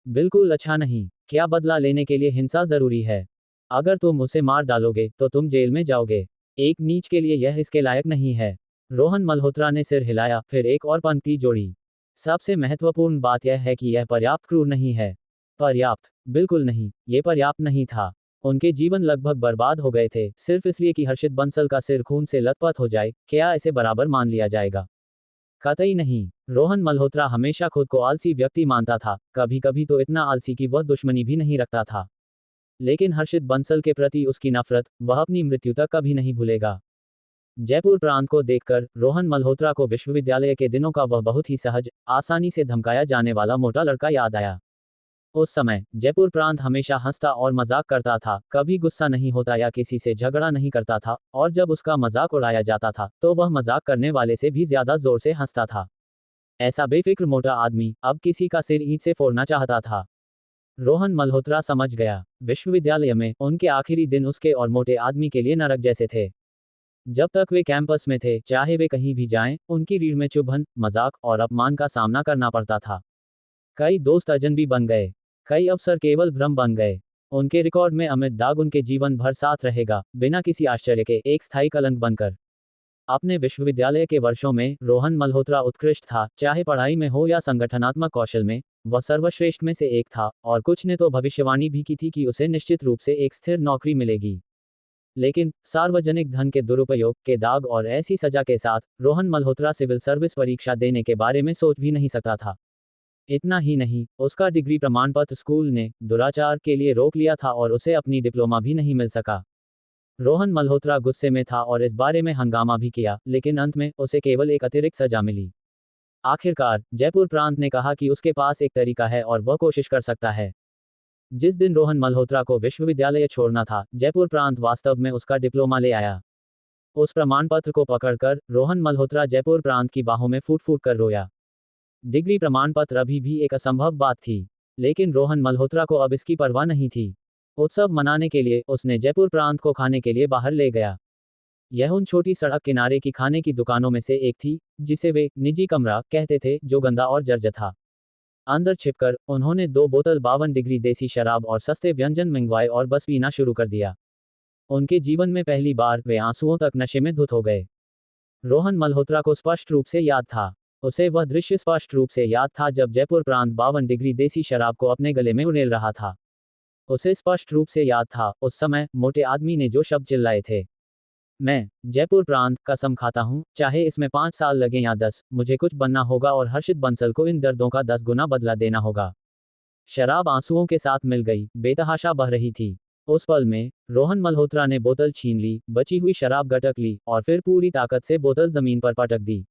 बिल्कुल अच्छा नहीं। क्या बदला लेने के लिए हिंसा जरूरी है? अगर तुम उसे मार डालोगे तो तुम जेल में जाओगे। एक नीच के लिए यह इसके लायक नहीं है। रोहन मल्होत्रा ने सिर हिलाया, फिर एक और पंक्ति जोड़ी। सबसे महत्वपूर्ण बात यह है कि यह पर्याप्त क्रूर नहीं है। पर्याप्त? बिल्कुल नहीं, ये पर्याप्त नहीं था। उनके जीवन लगभग बर्बाद हो गए थे, सिर्फ इसलिए कि हर्षित बंसल का सिर खून से लथपथ हो जाए। क्या इसे बराबर मान लिया जाएगा? कतई नहीं। रोहन मल्होत्रा हमेशा खुद को आलसी व्यक्ति मानता था, कभी कभी तो इतना आलसी कि वह दुश्मनी भी नहीं रखता था। लेकिन हर्षित बंसल के प्रति उसकी नफरत वह अपनी मृत्यु तक कभी नहीं भूलेगा। जयपुर प्रांत को देखकर रोहन मल्होत्रा को विश्वविद्यालय के दिनों का वह बहुत ही सहज, आसानी से धमकाया जाने वाला मोटा लड़का याद आया। उस समय जयपुर प्रांत हमेशा हंसता और मजाक करता था, कभी गुस्सा नहीं होता या किसी से झगड़ा नहीं करता था, और जब उसका मजाक उड़ाया जाता था तो वह मजाक करने वाले से भी ज्यादा जोर से हंसता था। ऐसा बेफिक्र मोटा आदमी अब किसी का सिर ईंट से फोड़ना चाहता था। रोहन मल्होत्रा समझ गया, विश्वविद्यालय में उनके आखिरी दिन उसके और मोटे आदमी के लिए नरक जैसे थे। जब तक वे कैंपस में थे, चाहे वे कहीं भी जाएं, उनकी रीढ़ में चुभन, मजाक और अपमान का सामना करना पड़ता था। कई दोस्त अजनबी बन गए, कई अवसर केवल भ्रम बन गए। उनके रिकॉर्ड में अमित दाग उनके जीवन भर साथ रहेगा, बिना किसी आश्चर्य के एक स्थायी कलंक बनकर। अपने विश्वविद्यालय के वर्षों में रोहन मल्होत्रा उत्कृष्ट था, चाहे पढ़ाई में हो या संगठनात्मक कौशल में, वह सर्वश्रेष्ठ में से एक था, और कुछ ने तो भविष्यवाणी भी की थी कि उसे निश्चित रूप से एक स्थिर नौकरी मिलेगी। लेकिन सार्वजनिक धन के दुरुपयोग के दाग और ऐसी सजा के साथ रोहन मल्होत्रा सिविल सर्विस परीक्षा देने के बारे में सोच भी नहीं सकता था। इतना ही नहीं, उसका डिग्री प्रमाण पत्र स्कूल ने दुराचार के लिए रोक लिया था और उसे अपनी डिप्लोमा भी नहीं मिल सका। रोहन मल्होत्रा गुस्से में था और इस बारे में हंगामा भी किया, लेकिन अंत में उसे केवल एक अतिरिक्त सजा मिली। आखिरकार जयपुर प्रांत ने कहा कि उसके पास एक तरीका है और वह कोशिश कर सकता है। जिस दिन रोहन मल्होत्रा को विश्वविद्यालय छोड़ना था, जयपुर प्रांत वास्तव में उसका डिप्लोमा ले आया। उस प्रमाण पत्र को पकड़कर रोहन मल्होत्रा जयपुर प्रांत की बाहों में फूट फूट कर रोया। डिग्री प्रमाण पत्र अभी भी एक असंभव बात थी, लेकिन रोहन मल्होत्रा को अब इसकी परवाह नहीं थी। उत्सव मनाने के लिए उसने जयपुर प्रांत को खाने के लिए बाहर ले गया। यह उन छोटी सड़क किनारे की खाने की दुकानों में से एक थी, जिसे वे निजी कमरा कहते थे, जो गंदा और जर्जर था। अंदर छिपकर उन्होंने 2 बोतल 52 डिग्री देसी शराब और सस्ते व्यंजन मंगवाए और बस पीना शुरू कर दिया। उनके जीवन में पहली बार वे आंसुओं तक नशे में धुत हो गए। रोहन मल्होत्रा को स्पष्ट रूप से याद था, उसे वह दृश्य स्पष्ट रूप से याद था जब जयपुर प्रांत 52 डिग्री देसी शराब को अपने गले में उड़ेल रहा था। उसे स्पष्ट रूप से याद था उस समय मोटे आदमी ने जो शब्द चिल्लाए थे, मैं जयपुर प्रांत कसम खाता हूं, चाहे इसमें 5 साल लगे या 10, मुझे कुछ बनना होगा और हर्षित बंसल को इन दर्दों का 10 गुना बदला देना होगा। शराब आंसुओं के साथ मिल गई, बेतहाशा बह रही थी। उस पल में रोहन मल्होत्रा ने बोतल छीन ली, बची हुई शराब गटक ली और फिर पूरी ताकत से बोतल जमीन पर पटक दी।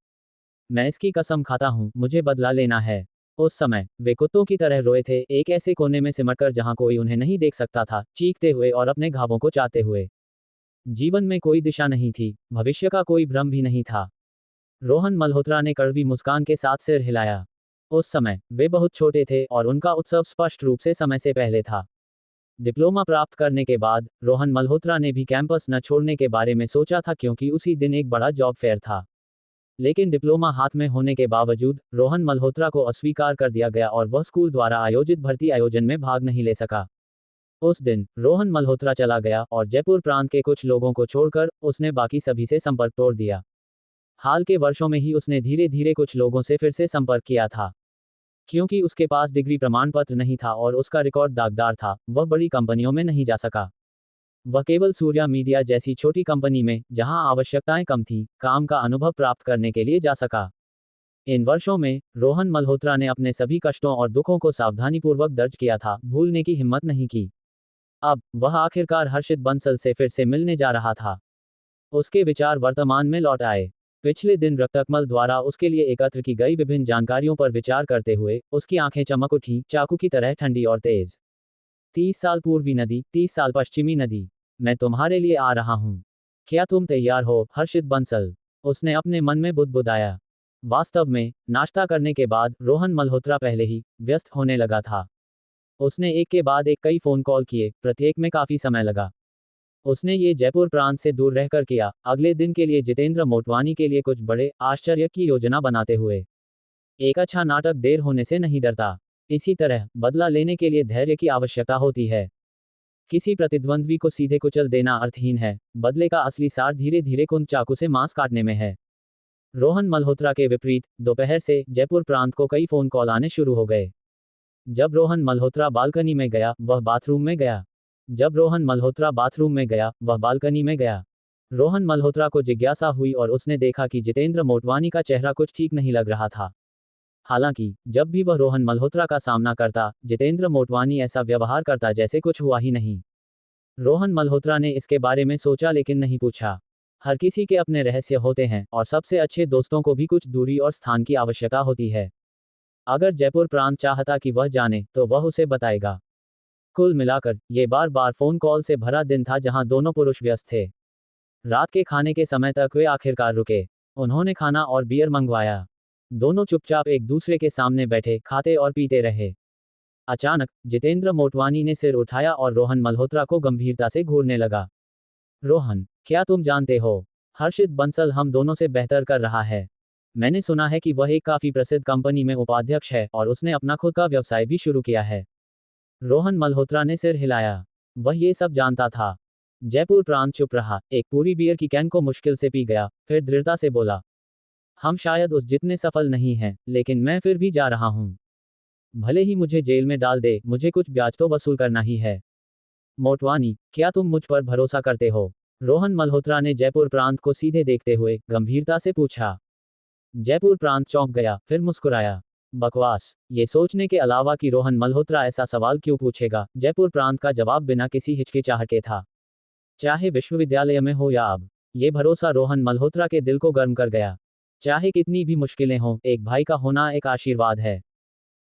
मैं इसकी कसम खाता हूं, मुझे बदला लेना है। उस समय वे कुत्तों की तरह रोए थे, एक ऐसे कोने में सिमटकर जहां कोई उन्हें नहीं देख सकता था, चीखते हुए और अपने घावों को चाहते हुए। जीवन में कोई दिशा नहीं थी, भविष्य का कोई भ्रम भी नहीं था। रोहन मल्होत्रा ने कड़वी मुस्कान के साथ सिर हिलाया। उस समय वे बहुत छोटे थे और उनका उत्सव स्पष्ट रूप से समय से पहले था। डिप्लोमा प्राप्त करने के बाद रोहन मल्होत्रा ने भी कैंपस न छोड़ने के बारे में सोचा था, क्योंकि उसी दिन एक बड़ा जॉब फेयर था। लेकिन डिप्लोमा हाथ में होने के बावजूद रोहन मल्होत्रा को अस्वीकार कर दिया गया और वह स्कूल द्वारा आयोजित भर्ती आयोजन में भाग नहीं ले सका। उस दिन रोहन मल्होत्रा चला गया और जयपुर प्रांत के कुछ लोगों को छोड़कर उसने बाकी सभी से संपर्क तोड़ दिया। हाल के वर्षों में ही उसने धीरे धीरे कुछ लोगों से फिर से संपर्क किया था। क्योंकि उसके पास डिग्री प्रमाण पत्र नहीं था और उसका रिकॉर्ड दागदार था, वह बड़ी कंपनियों में नहीं जा सका। वह केवल सूर्या मीडिया जैसी छोटी कंपनी में, जहां आवश्यकताएं कम थीं, काम का अनुभव प्राप्त करने के लिए जा सका। इन वर्षों में रोहन मल्होत्रा ने अपने सभी कष्टों और दुखों को सावधानीपूर्वक दर्ज किया था, भूलने की हिम्मत नहीं की। अब वह आखिरकार हर्षित बंसल से फिर से मिलने जा रहा था। उसके विचार वर्तमान में लौट आए। पिछले दिन रक्तकमल द्वारा उसके लिए एकत्र की गई विभिन्न जानकारियों पर विचार करते हुए उसकी आंखें चमक उठी, चाकू की तरह ठंडी और तेज। 30 साल पूर्वी नदी, 30 साल पश्चिमी नदी, मैं तुम्हारे लिए आ रहा हूं। क्या तुम तैयार हो, हर्षित बंसल? उसने अपने मन में बुदबुदाया। वास्तव में नाश्ता करने के बाद रोहन मल्होत्रा पहले ही व्यस्त होने लगा था। उसने एक के बाद एक कई फोन कॉल किए, प्रत्येक में काफी समय लगा। उसने ये जयपुर प्रांत से दूर रहकर किया, अगले दिन के लिए जितेंद्र मोटवानी के लिए कुछ बड़े आश्चर्य की योजना बनाते हुए। एक अच्छा नाटक देर होने से नहीं डरता। इसी तरह बदला लेने के लिए धैर्य की आवश्यकता होती है। किसी प्रतिद्वंद्वी को सीधे कुचल देना अर्थहीन है, बदले का असली सार धीरे धीरे कुंद चाकू से मांस काटने में है। रोहन मल्होत्रा के विपरीत दोपहर से जयपुर प्रांत को कई फोन कॉल आने शुरू हो गए। जब रोहन मल्होत्रा बालकनी में गया, वह बाथरूम में गया। जब रोहन मल्होत्रा बाथरूम में गया, वह बालकनी में गया। रोहन मल्होत्रा को जिज्ञासा हुई और उसने देखा कि जितेंद्र मोटवानी का चेहरा कुछ ठीक नहीं लग रहा था। हालांकि जब भी वह रोहन मल्होत्रा का सामना करता, जितेंद्र मोटवानी ऐसा व्यवहार करता जैसे कुछ हुआ ही नहीं। रोहन मल्होत्रा ने इसके बारे में सोचा लेकिन नहीं पूछा। हर किसी के अपने रहस्य होते हैं और सबसे अच्छे दोस्तों को भी कुछ दूरी और स्थान की आवश्यकता होती है। अगर जयपुर प्रांत चाहता कि वह जाने तो वह उसे बताएगा। कुल मिलाकर ये बार बार फोन कॉल से भरा दिन था जहां दोनों पुरुष व्यस्त थे। रात के खाने के समय तक वे आखिरकार रुके। उन्होंने खाना और बियर मंगवाया। दोनों चुपचाप एक दूसरे के सामने बैठे खाते और पीते रहे। अचानक जितेंद्र मोटवानी ने सिर उठाया और रोहन मल्होत्रा को गंभीरता से घूरने लगा। रोहन, क्या तुम जानते हो, हर्षित बंसल हम दोनों से बेहतर कर रहा है। मैंने सुना है कि वह एक काफी प्रसिद्ध कंपनी में उपाध्यक्ष है और उसने अपना खुद का व्यवसाय भी शुरू किया है। रोहन मल्होत्रा ने सिर हिलाया। वह ये सब जानता था। जयपुर प्रांत चुप रहा, एक पूरी बियर की कैन को मुश्किल से पी गया, फिर दृढ़ता से बोला, हम शायद उस जितने सफल नहीं हैं, लेकिन मैं फिर भी जा रहा हूं। भले ही मुझे जेल में डाल दे, मुझे कुछ ब्याज तो वसूल करना ही है। मोटवानी, क्या तुम मुझ पर भरोसा करते हो? रोहन मल्होत्रा ने जयपुर प्रांत को सीधे देखते हुए गंभीरता से पूछा। जयपुर प्रांत चौंक गया, फिर मुस्कुराया। बकवास, ये सोचने के अलावा कि रोहन मल्होत्रा ऐसा सवाल क्यों पूछेगा, जयपुर प्रांत का जवाब बिना किसी हिचकिचाहट के था। चाहे विश्वविद्यालय में हो या अब, ये भरोसा रोहन मल्होत्रा के दिल को गर्म कर गया। चाहे कितनी भी मुश्किलें हों, एक भाई का होना एक आशीर्वाद है।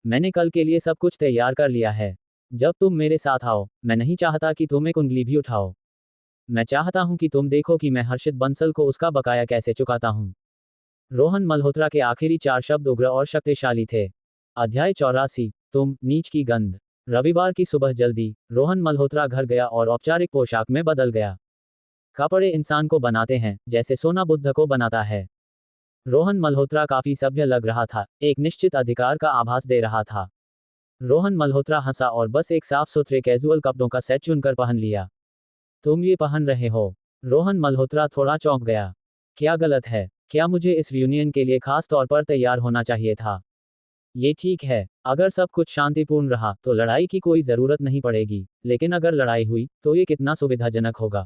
मैंने कल के लिए सब कुछ तैयार कर लिया है। जब तुम मेरे साथ आओ, मैं नहीं चाहता कि तुम एक उंगली भी उठाओ। मैं चाहता हूं कि तुम देखो कि मैं हर्षित बंसल को उसका बकाया कैसे चुकाता हूं। रोहन मल्होत्रा के आखिरी 4 शब्द उग्र और शक्तिशाली थे। अध्याय 84, तुम, नीच की गंध। रविवार की सुबह जल्दी, रोहन मल्होत्रा घर गया और औपचारिक पोशाक में बदल गया। कपड़े इंसान को बनाते हैं, जैसे सोना बुद्ध को बनाता है। रोहन मल्होत्रा काफी सभ्य लग रहा था, एक निश्चित अधिकार का आभास दे रहा था। रोहन मल्होत्रा हंसा और बस एक साफ सुथरे कैजुअल कपड़ों का सेट चुनकर पहन लिया। तुम ये पहन रहे हो? रोहन मल्होत्रा थोड़ा चौंक गया। क्या गलत है? क्या मुझे इस रियूनियन के लिए खास तौर पर तैयार होना चाहिए था? ये ठीक है, अगर सब कुछ शांतिपूर्ण रहा तो लड़ाई की कोई जरूरत नहीं पड़ेगी, लेकिन अगर लड़ाई हुई तो ये कितना सुविधाजनक होगा।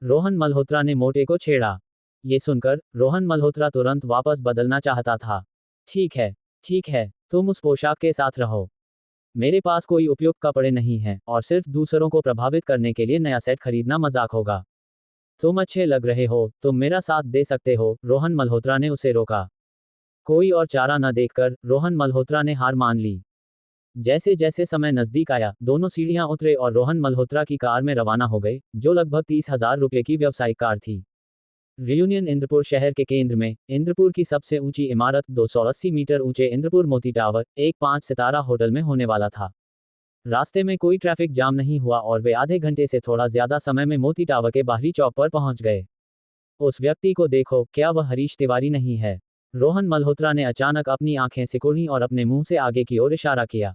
रोहन मल्होत्रा ने मोटे को छेड़ा। ये सुनकर रोहन मल्होत्रा तुरंत वापस बदलना चाहता था। ठीक है, तुम उस पोशाक के साथ रहो। मेरे पास कोई उपयुक्त कपड़े नहीं हैं और सिर्फ दूसरों को प्रभावित करने के लिए नया सेट खरीदना मजाक होगा। तुम अच्छे लग रहे हो, तुम मेरा साथ दे सकते हो, रोहन मल्होत्रा ने उसे रोका। कोई और चारा न देखकर रोहन मल्होत्रा ने हार मान ली। जैसे जैसे समय नजदीक आया, दोनों सीढ़ियां उतरे और रोहन मल्होत्रा की कार में रवाना हो गए, जो लगभग 30,000 रुपये की व्यावसायिक कार थी। रियूनियन इंद्रपुर शहर के केंद्र में, इंद्रपुर की सबसे ऊंची इमारत 280 मीटर ऊंचे इंद्रपुर मोती टावर, एक 5 सितारा होटल में होने वाला था। रास्ते में कोई ट्रैफिक जाम नहीं हुआ और वे आधे घंटे से थोड़ा ज्यादा समय में मोती टावर के बाहरी चौक पर पहुंच गए। उस व्यक्ति को देखो, क्या वह हरीश तिवारी नहीं है? रोहन मल्होत्रा ने अचानक अपनी आंखें सिकुड़ी और अपने मुंह से आगे की ओर इशारा किया।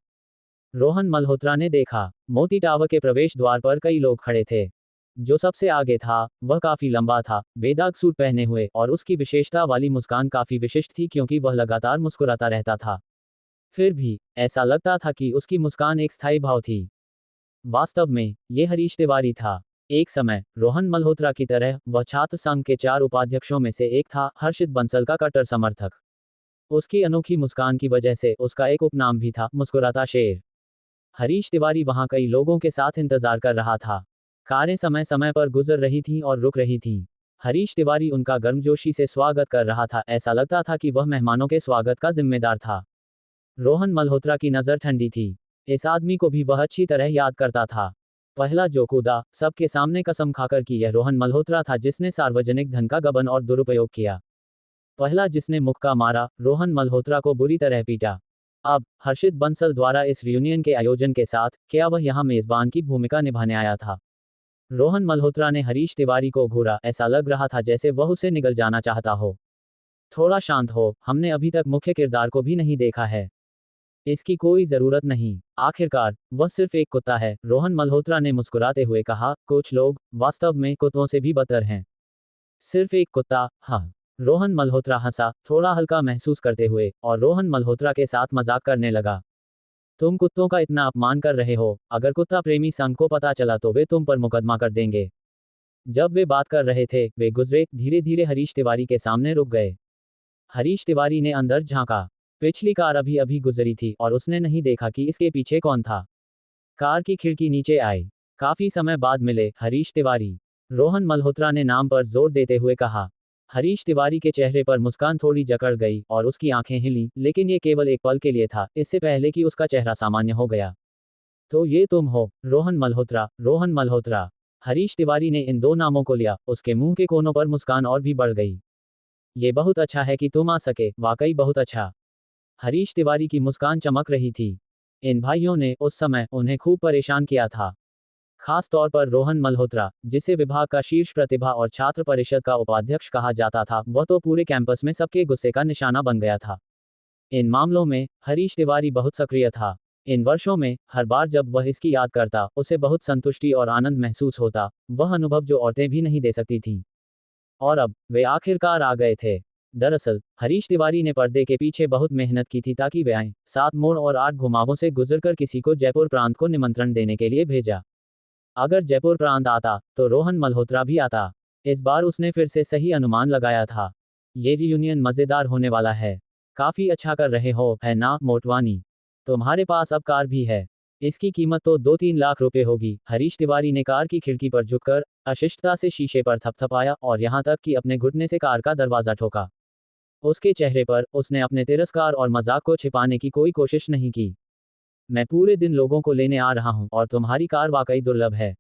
रोहन मल्होत्रा ने देखा, मोती टावर के प्रवेश द्वार पर कई लोग खड़े थे। जो सबसे आगे था, वह काफी लंबा था, बेदाग सूट पहने हुए, और उसकी विशेषता वाली मुस्कान काफी विशिष्ट थी क्योंकि वह लगातार मुस्कुराता रहता था। फिर भी ऐसा लगता था कि उसकी मुस्कान एक स्थायी भाव थी। वास्तव में ये हरीश तिवारी था। एक समय रोहन मल्होत्रा की तरह वह छात्र संघ के 4 उपाध्यक्षों में से एक था, हर्षित बंसल का कट्टर समर्थक। उसकी अनोखी मुस्कान की वजह से उसका एक उपनाम भी था, मुस्कुराता शेर। हरीश तिवारी वहां कई लोगों के साथ इंतजार कर रहा था। कारें समय समय पर गुजर रही थीं और रुक रही थीं। हरीश तिवारी उनका गर्मजोशी से स्वागत कर रहा था, ऐसा लगता था कि वह मेहमानों के स्वागत का जिम्मेदार था। रोहन मल्होत्रा की नजर ठंडी थी। इस आदमी को भी वह अच्छी तरह याद करता था। पहला जो कूदा, सबके सामने कसम खाकर कि यह रोहन मल्होत्रा था जिसने सार्वजनिक धन का गबन और दुरुपयोग किया। पहला जिसने मुक्का मारा, रोहन मल्होत्रा को बुरी तरह पीटा। अब हर्षित बंसल द्वारा इस रियूनियन के आयोजन के साथ, क्या वह यहां मेजबान की भूमिका निभाने आया था? रोहन मल्होत्रा ने हरीश तिवारी को घूरा, ऐसा लग रहा था जैसे वह उसे निगल जाना चाहता हो। थोड़ा शांत हो, हमने अभी तक मुख्य किरदार को भी नहीं देखा है। इसकी कोई जरूरत नहीं, आखिरकार वह सिर्फ एक कुत्ता है, रोहन मल्होत्रा ने मुस्कुराते हुए कहा। कुछ लोग वास्तव में कुत्तों से भी बदतर हैं। सिर्फ एक कुत्ता? हाँ। रोहन मल्होत्रा हंसा, थोड़ा हल्का महसूस करते हुए, और रोहन मल्होत्रा के साथ मजाक करने लगा। तुम कुत्तों का इतना अपमान कर रहे हो, अगर कुत्ता प्रेमी संघ को पता चला तो वे तुम पर मुकदमा कर देंगे। जब वे बात कर रहे थे, वे गुजरे, धीरे धीरे हरीश तिवारी के सामने रुक गए। हरीश तिवारी ने अंदर झांका। पिछली कार अभी अभी गुजरी थी और उसने नहीं देखा कि इसके पीछे कौन था। कार की खिड़की नीचे आई। काफी समय बाद मिले, हरीश तिवारी। रोहन मल्होत्रा ने नाम पर जोर देते हुए कहा। हरीश तिवारी के चेहरे पर मुस्कान थोड़ी जकड़ गई और उसकी आंखें हिलीं, लेकिन ये केवल एक पल के लिए था, इससे पहले कि उसका चेहरा सामान्य हो गया। तो ये तुम हो, रोहन मल्होत्रा, रोहन मल्होत्रा। हरीश तिवारी ने इन दो नामों को लिया, उसके मुंह के कोनों पर मुस्कान और भी बढ़ गई। ये बहुत अच्छा है कि तुम आ सके, वाकई बहुत अच्छा। हरीश तिवारी की मुस्कान चमक रही थी। इन भाइयों ने उस समय उन्हें खूब परेशान किया था। खास तौर पर रोहन मल्होत्रा, जिसे विभाग का शीर्ष प्रतिभा और छात्र परिषद का उपाध्यक्ष कहा जाता था, वह तो पूरे कैंपस में सबके गुस्से का निशाना बन गया था। इन मामलों में हरीश तिवारी बहुत सक्रिय था। इन वर्षों में हर बार जब वह इसकी याद करता, उसे बहुत संतुष्टि और आनंद महसूस होता, वह अनुभव जो औरतें भी नहीं दे सकती थीं। और अब वे आखिरकार आ गए थे। दरअसल हरीश तिवारी ने पर्दे के पीछे बहुत मेहनत की थी ताकि वे आएं, 7 मोड़ और 8 घुमावों से गुजरकर किसी को जयपुर प्रांत को निमंत्रण देने के लिए भेजा। अगर जयपुर प्रांत आता तो रोहन मल्होत्रा भी आता। इस बार उसने फिर से सही अनुमान लगाया था। ये रियूनियन मजेदार होने वाला है। काफी अच्छा कर रहे हो, है ना मोटवानी? तुम्हारे पास अब कार भी है। इसकी कीमत तो 2-3 लाख रुपए होगी। हरीश तिवारी ने कार की खिड़की पर झुककर अशिष्टता से शीशे पर थपथपाया और यहां तक कि अपने घुटने से कार का दरवाजा ठोका। उसके चेहरे पर उसने अपने तिरस्कार और मजाक को छिपाने की कोई कोशिश नहीं की। मैं पूरे दिन लोगों को लेने आ रहा हूं और तुम्हारी कार वाकई दुर्लभ है।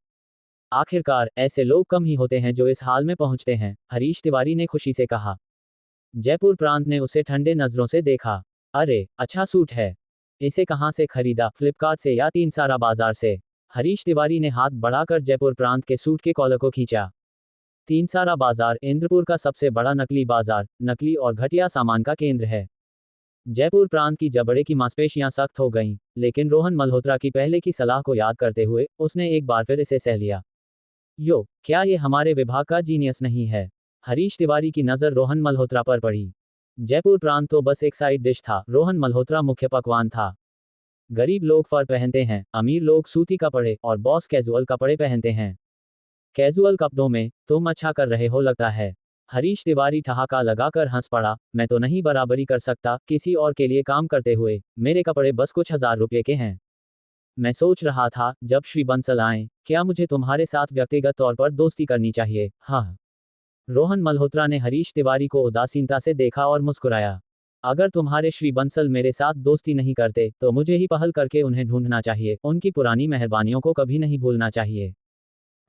आखिरकार ऐसे लोग कम ही होते हैं जो इस हाल में पहुंचते हैं, हरीश तिवारी ने खुशी से कहा। जयपुर प्रांत ने उसे ठंडे नजरों से देखा। अरे, अच्छा सूट है। इसे कहाँ से खरीदा, फ्लिपकार्ट से या तीन सारा बाजार से? हरीश तिवारी ने हाथ बढ़ाकर जयपुर प्रांत के सूट के कॉलर को खींचा। तीन सारा बाजार इंद्रपुर का सबसे बड़ा नकली बाजार, नकली और घटिया सामान का केंद्र है। जयपुर प्रांत की जबड़े की मांसपेशियां सख्त हो गईं, लेकिन रोहन मल्होत्रा की पहले की सलाह को याद करते हुए उसने एक बार फिर इसे सह लिया। यो, क्या ये हमारे विभाग का जीनियस नहीं है? हरीश तिवारी की नज़र रोहन मल्होत्रा पर पड़ी। जयपुर प्रांत तो बस एक साइड डिश था, रोहन मल्होत्रा मुख्य पकवान था। गरीब लोग फर पहनते हैं, अमीर लोग सूती कपड़े और बॉस कैजुअल कपड़े पहनते हैं। कैजुअल कपड़ों में तुम अच्छा कर रहे हो लगता है। हरीश तिवारी ठहाका लगाकर हंस पड़ा। मैं तो नहीं बराबरी कर सकता किसी और के लिए काम करते हुए, मेरे कपड़े बस कुछ हजार रुपये के हैं। मैं सोच रहा था जब श्री बंसल आए, क्या मुझे तुम्हारे साथ व्यक्तिगत तौर पर दोस्ती करनी चाहिए? हाँ। रोहन मल्होत्रा ने हरीश तिवारी को उदासीनता से देखा और मुस्कुराया। अगर तुम्हारे श्री बंसल मेरे साथ दोस्ती नहीं करते तो मुझे ही पहल करके उन्हें ढूंढना चाहिए, उनकी पुरानी मेहरबानियों को कभी नहीं भूलना चाहिए।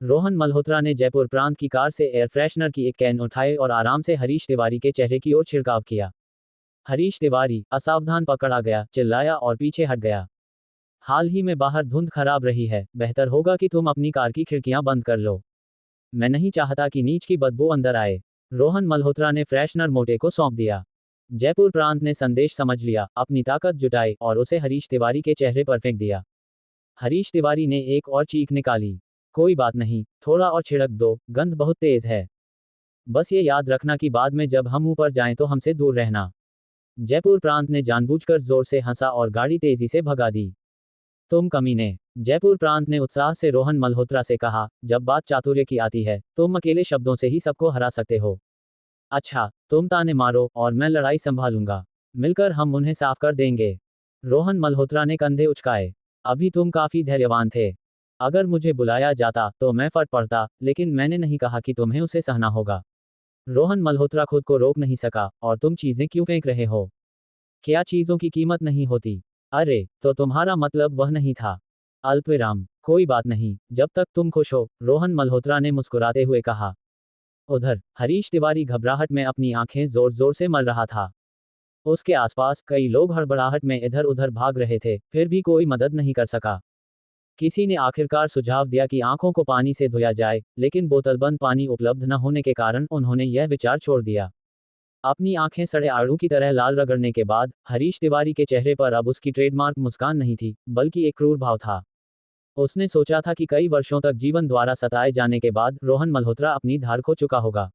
रोहन मल्होत्रा ने जयपुर प्रांत की कार से एयर फ्रेशनर की एक कैन उठाई और आराम से हरीश तिवारी के चेहरे की ओर छिड़काव किया। हरीश तिवारी असावधान पकड़ा गया, चिल्लाया और पीछे हट गया। हाल ही में बाहर धुंध खराब रही है, बेहतर होगा कि तुम अपनी कार की खिड़कियां बंद कर लो। मैं नहीं चाहता कि नीच की बदबू अंदर आए। रोहन मल्होत्रा ने फ्रेशनर मोटे को सौंप दिया। जयपुर प्रांत ने संदेश समझ लिया, अपनी ताकत जुटाई और उसे हरीश तिवारी के चेहरे पर फेंक दिया। हरीश तिवारी ने एक और चीख निकाली। कोई बात नहीं, थोड़ा और छिड़क दो, गंध बहुत तेज है। बस ये याद रखना कि बाद में जब हम ऊपर जाएं तो हमसे दूर रहना। जयपुर प्रांत ने जानबूझकर जोर से हंसा और गाड़ी तेजी से भगा दी। तुम कमीने, जयपुर प्रांत ने उत्साह से रोहन मल्होत्रा से कहा, जब बात चातुर्य की आती है, तुम अकेले शब्दों से ही सबको हरा सकते हो। अच्छा, तुम ताने मारो और मैं लड़ाई संभालूंगा। मिलकर हम उन्हें साफ कर देंगे। रोहन मल्होत्रा ने कंधे उचकाए। अभी तुम काफी धैर्यवान थे। अगर मुझे बुलाया जाता तो मैं फट पड़ता, लेकिन मैंने नहीं कहा कि तुम्हें उसे सहना होगा। रोहन मल्होत्रा खुद को रोक नहीं सका। और तुम चीजें क्यों फेंक रहे हो? क्या चीजों की कीमत नहीं होती? अरे, तो तुम्हारा मतलब वह नहीं था? अल्पविराम, कोई बात नहीं, जब तक तुम खुश हो, रोहन मल्होत्रा ने मुस्कुराते हुए कहा। उधर हरीश तिवारी घबराहट में अपनी आंखें जोर जोर से मल रहा था। उसके आसपास कई लोग हड़बड़ाहट में इधर उधर भाग रहे थे, फिर भी कोई मदद नहीं कर सका। किसी ने आखिरकार सुझाव दिया कि आंखों को पानी से धोया जाए, लेकिन बोतलबंद पानी उपलब्ध न होने के कारण उन्होंने यह विचार छोड़ दिया। अपनी आंखें सड़े आड़ू की तरह लाल रगड़ने के बाद हरीश तिवारी के चेहरे पर अब उसकी ट्रेडमार्क मुस्कान नहीं थी, बल्कि एक क्रूर भाव था। उसने सोचा था कि कई वर्षों तक जीवन द्वारा सताए जाने के बाद रोहन मल्होत्रा अपनी धार खो चुका होगा।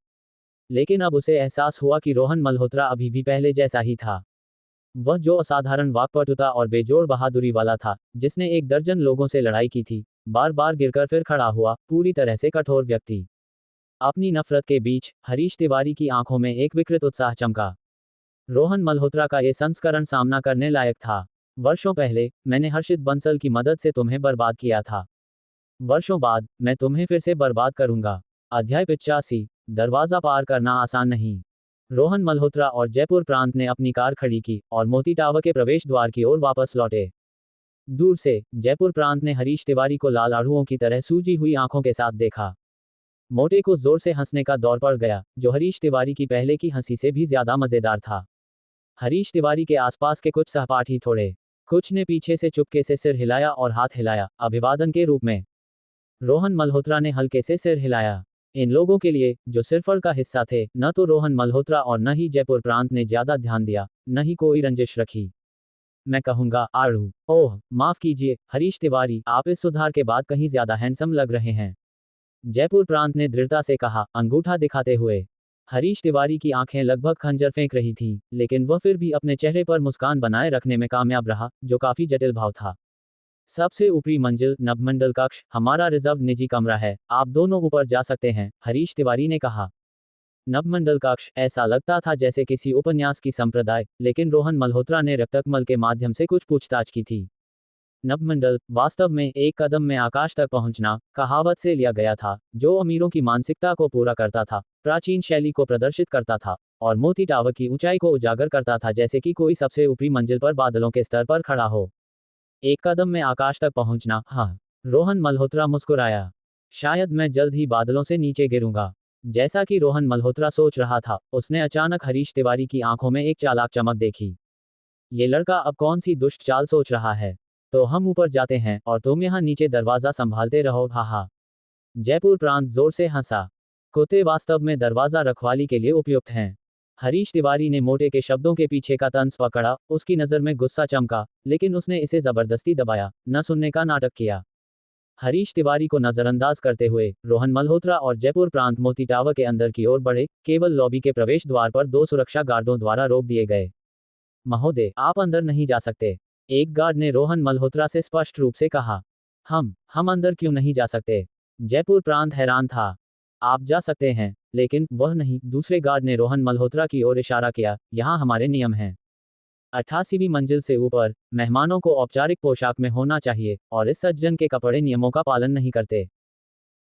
लेकिन अब उसे एहसास हुआ कि रोहन मल्होत्रा अभी भी पहले जैसा ही था। वह जो असाधारण वाक्पटुता और बेजोड़ बहादुरी वाला था, जिसने 1 दर्जन लोगों से लड़ाई की थी, बार बार गिरकर फिर खड़ा हुआ, पूरी तरह से कठोर व्यक्ति। अपनी नफरत के बीच हरीश तिवारी की आंखों में एक विकृत उत्साह चमका। रोहन मल्होत्रा का ये संस्करण सामना करने लायक था। वर्षों पहले मैंने हर्षित बंसल की मदद से तुम्हें बर्बाद किया था। वर्षों बाद मैं तुम्हें फिर से बर्बाद करूंगा। अध्याय 85। दरवाजा पार करना आसान नहीं। रोहन मल्होत्रा और जयपुर प्रांत ने अपनी कार खड़ी की और मोती टावर के प्रवेश द्वार की ओर वापस लौटे। दूर से जयपुर प्रांत ने हरीश तिवारी को लाल आढ़ुओं की तरह सूजी हुई आंखों के साथ देखा। मोटे को जोर से हंसने का दौर पड़ गया, जो हरीश तिवारी की पहले की हंसी से भी ज्यादा मजेदार था। हरीश तिवारी के आसपास के कुछ सहपाठी थोड़े कुछ ने पीछे से चुपके से सिर हिलाया और हाथ हिलाया, अभिवादन के रूप में। रोहन मल्होत्रा ने हल्के से सिर हिलाया। इन लोगों के लिए, जो सिरफल का हिस्सा थे, न तो रोहन मल्होत्रा और न ही जयपुर प्रांत ने ज्यादा ध्यान दिया, न ही कोई रंजिश रखी। मैं कहूंगा, आड़ू। ओह, माफ कीजिए हरीश तिवारी, आप इस सुधार के बाद कहीं ज्यादा हैंडसम लग रहे हैं। जयपुर प्रांत ने दृढ़ता से कहा, अंगूठा दिखाते हुए। हरीश तिवारी की आंखें लगभग खंजर फेंक रही थीं, लेकिन वह फिर भी अपने चेहरे पर मुस्कान बनाए रखने में कामयाब रहा, जो काफी जटिल भाव था। सबसे ऊपरी मंजिल, नभमंडल कक्ष, हमारा रिजर्व निजी कमरा है, आप दोनों ऊपर जा सकते हैं, हरीश तिवारी ने कहा। नभमंडल कक्ष, ऐसा लगता था जैसे किसी उपन्यास की संप्रदाय, लेकिन रोहन मल्होत्रा ने रक्तकमल के माध्यम से कुछ पूछताछ की थी। नभमंडल वास्तव में एक कदम में आकाश तक पहुंचना कहावत से लिया गया था, जो अमीरों की मानसिकता को पूरा करता था, प्राचीन शैली को प्रदर्शित करता था और मोती टावर की ऊंचाई को उजागर करता था, जैसे कि कोई सबसे ऊपरी मंजिल पर बादलों के स्तर पर खड़ा हो। एक कदम में आकाश तक पहुंचना, हाँ। रोहन मल्होत्रा मुस्कुराया। शायद मैं जल्द ही बादलों से नीचे गिरूंगा। जैसा कि रोहन मल्होत्रा सोच रहा था, उसने अचानक हरीश तिवारी की आंखों में एक चालाक चमक देखी। ये लड़का अब कौन सी दुष्ट चाल सोच रहा है? तो हम ऊपर जाते हैं और तुम यहाँ नीचे दरवाजा संभालते रहो, हाहा। जयपुर प्रांत जोर से हंसा। कुत्ते वास्तव में दरवाजा रखवाली के लिए उपयुक्त हैं। हरीश तिवारी ने मोटे के शब्दों के पीछे का तंज पकड़ा, उसकी नजर में गुस्सा चमका, लेकिन उसने इसे जबरदस्ती दबाया, न सुनने का नाटक किया। हरीश तिवारी को नजरअंदाज करते हुए रोहन मल्होत्रा और जयपुर प्रांत मोती टावर के अंदर की ओर बढ़े। केवल लॉबी के प्रवेश द्वार पर 2 सुरक्षा गार्डों द्वारा रोक दिए गए। महोदय, आप अंदर नहीं जा सकते, एक गार्ड ने रोहन मल्होत्रा से स्पष्ट रूप से कहा। हम अंदर क्यों नहीं जा सकते? जयपुर प्रांत हैरान था। आप जा सकते हैं, लेकिन वह नहीं, दूसरे गार्ड ने रोहन मल्होत्रा की ओर इशारा किया। यहाँ हमारे नियम हैं। 88वीं मंजिल से ऊपर मेहमानों को औपचारिक पोशाक में होना चाहिए, और इस सज्जन के कपड़े नियमों का पालन नहीं करते।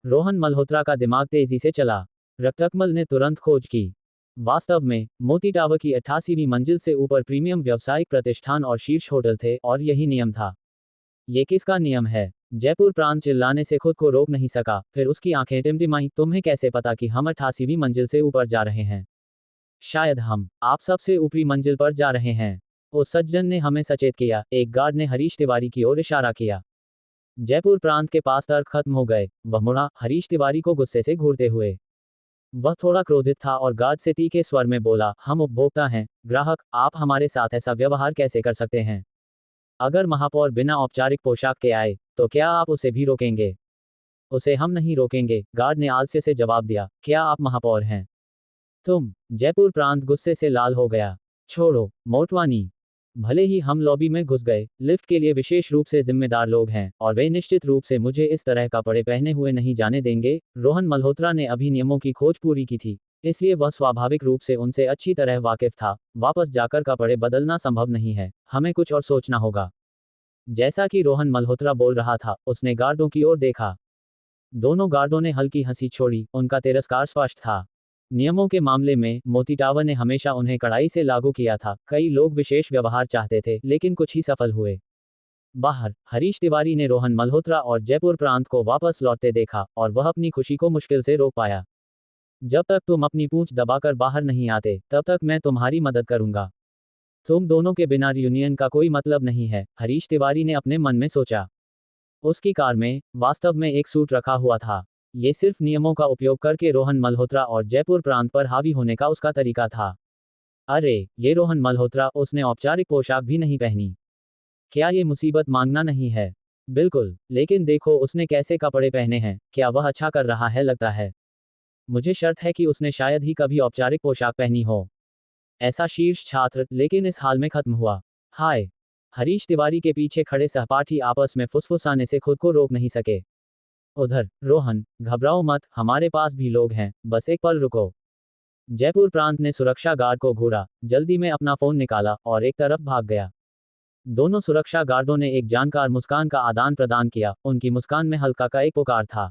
रोहन मल्होत्रा का दिमाग तेजी से चला। रक्तकमल ने तुरंत खोज की। वास्तव में मोती टावर की 88वीं मंजिल से ऊपर प्रीमियम व्यावसायिक प्रतिष्ठान और शीर्ष होटल थे, और यही नियम था। ये किसका नियम है? जयपुर प्रांत चिल्लाने से खुद को रोक नहीं सका, फिर उसकी आंखें टिमटिमाई। तुम्हें कैसे पता कि हम 88वीं मंजिल से ऊपर जा रहे हैं? शायद आप सबसे ऊपरी मंजिल पर जा रहे हैं। उस सज्जन ने हमें सचेत किया, एक गार्ड ने हरीश तिवारी की ओर इशारा किया। जयपुर प्रांत के पास तर्क खत्म हो गए। वह मुड़ा, हरीश तिवारी को गुस्से से घूरते हुए। वह थोड़ा क्रोधित था और गार्ड से तीखे स्वर में बोला, हम उपभोक्ता हैं, ग्राहक, आप हमारे साथ ऐसा व्यवहार कैसे कर सकते हैं? अगर महापौर बिना औपचारिक पोशाक के आए, तो क्या आप उसे भी रोकेंगे? उसे हम नहीं रोकेंगे, गार्ड ने आलस्य से जवाब दिया। क्या आप महापौर हैं? तुम? जयपुर प्रांत गुस्से से लाल हो गया। छोड़ो, मोटवानी। भले ही हम लॉबी में घुस गए, लिफ्ट के लिए विशेष रूप से जिम्मेदार लोग हैं, और वे निश्चित रूप से मुझे इस तरह कपड़े पहने हुए नहीं जाने देंगे। रोहन मल्होत्रा ने अभी नियमों की खोज पूरी की थी, इसलिए वह स्वाभाविक रूप से उनसे अच्छी तरह वाकिफ था। वापस जाकर कपड़े बदलना संभव नहीं है, हमें कुछ और सोचना होगा। जैसा कि रोहन मल्होत्रा बोल रहा था, उसने गार्डों की ओर देखा। दोनों गार्डों ने हल्की हंसी छोड़ी, उनका तिरस्कार स्पष्ट था। नियमों के मामले में मोती टावर ने हमेशा उन्हें कड़ाई से लागू किया था। कई लोग विशेष व्यवहार चाहते थे, लेकिन कुछ ही सफल हुए। बाहर हरीश तिवारी ने रोहन मल्होत्रा और जयपुर प्रांत को वापस लौटते देखा, और वह अपनी खुशी को मुश्किल से रोक पाया। जब तक तुम अपनी पूंछ दबाकर बाहर नहीं आते, तब तक मैं तुम्हारी मदद करूंगा। तुम दोनों के बिना रियूनियन का कोई मतलब नहीं है, हरीश तिवारी ने अपने मन में सोचा। उसकी कार में वास्तव में एक सूट रखा हुआ था। ये सिर्फ नियमों का उपयोग करके रोहन मल्होत्रा और जयपुर प्रांत पर हावी होने का उसका तरीका था। अरे, ये रोहन मल्होत्रा, उसने औपचारिक पोशाक भी नहीं पहनी। क्या ये मुसीबत मांगना नहीं है? बिल्कुल, लेकिन देखो उसने कैसे कपड़े पहने हैं, क्या वह अच्छा कर रहा है? लगता है मुझे शर्त है कि उसने शायद ही कभी औपचारिक पोशाक पहनी हो। ऐसा शीर्ष छात्र, लेकिन इस हाल में खत्म हुआ। हाय। हरीश तिवारी के पीछे खड़े सहपाठी आपस में फुसफुसाने से खुद को रोक नहीं सके। उधर रोहन, घबराओ मत, हमारे पास भी लोग हैं, बस एक पल रुको। जयपुर प्रांत ने सुरक्षा गार्ड को घूरा, जल्दी में अपना फोन निकाला और एक तरफ भाग गया। दोनों सुरक्षा गार्डों ने एक जानकार मुस्कान का आदान प्रदान किया, उनकी मुस्कान में हल्का का एक पुकार था।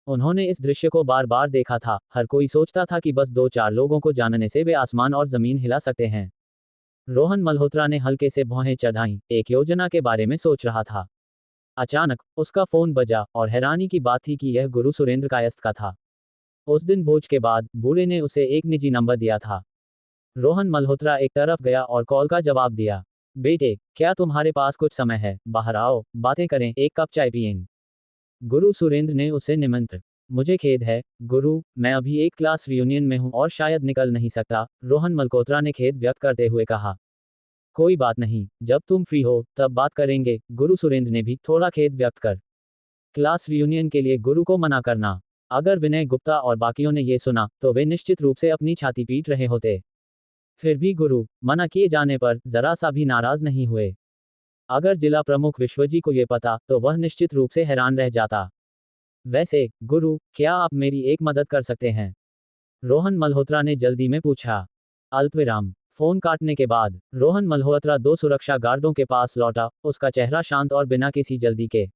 उन्होंने इस दृश्य को बार बार देखा था, हर कोई सोचता था कि बस दो चार लोगों को जानने से वे आसमान और जमीन हिला सकते हैं। रोहन मल्होत्रा ने हल्के से भौहें चढ़ाईं, एक योजना के बारे में सोच रहा था। अचानक उसका फोन बजा और हैरानी की बात थी कि यह गुरु सुरेंद्र कायस्थ का था। उस दिन भोज के बाद बूढ़े ने उसे एक निजी नंबर दिया था। रोहन मल्होत्रा एक तरफ गया और कॉल का जवाब दिया। बेटे, क्या तुम्हारे पास कुछ समय है? बाहर आओ, बातें करें, एक कप चाय पिएं। गुरु सुरेंद्र ने उसे निमंत्रण। मुझे खेद है गुरु, मैं अभी एक क्लास रियूनियन में हूं और शायद निकल नहीं सकता, रोहन मल्होत्रा ने खेद व्यक्त करते हुए कहा। कोई बात नहीं, जब तुम फ्री हो तब बात करेंगे, गुरु सुरेंद्र ने भी थोड़ा खेद व्यक्त कर। क्लास रियूनियन के लिए गुरु को मना करना। अगर विनय गुप्ता और बाकियों ने ये सुना तो वे निश्चित रूप से अपनी छाती पीट रहे होते। फिर भी गुरु मना किए जाने पर जरा सा भी नाराज नहीं हुए। अगर जिला प्रमुख विश्वजी को ये पता तो वह निश्चित रूप से हैरान रह जाता। वैसे गुरु, क्या आप मेरी एक मदद कर सकते हैं? रोहन मल्होत्रा ने जल्दी में पूछा। अल्पविराम। फोन काटने के बाद रोहन मल्होत्रा दो सुरक्षा गार्डों के पास लौटा, उसका चेहरा शांत और बिना किसी जल्दी के।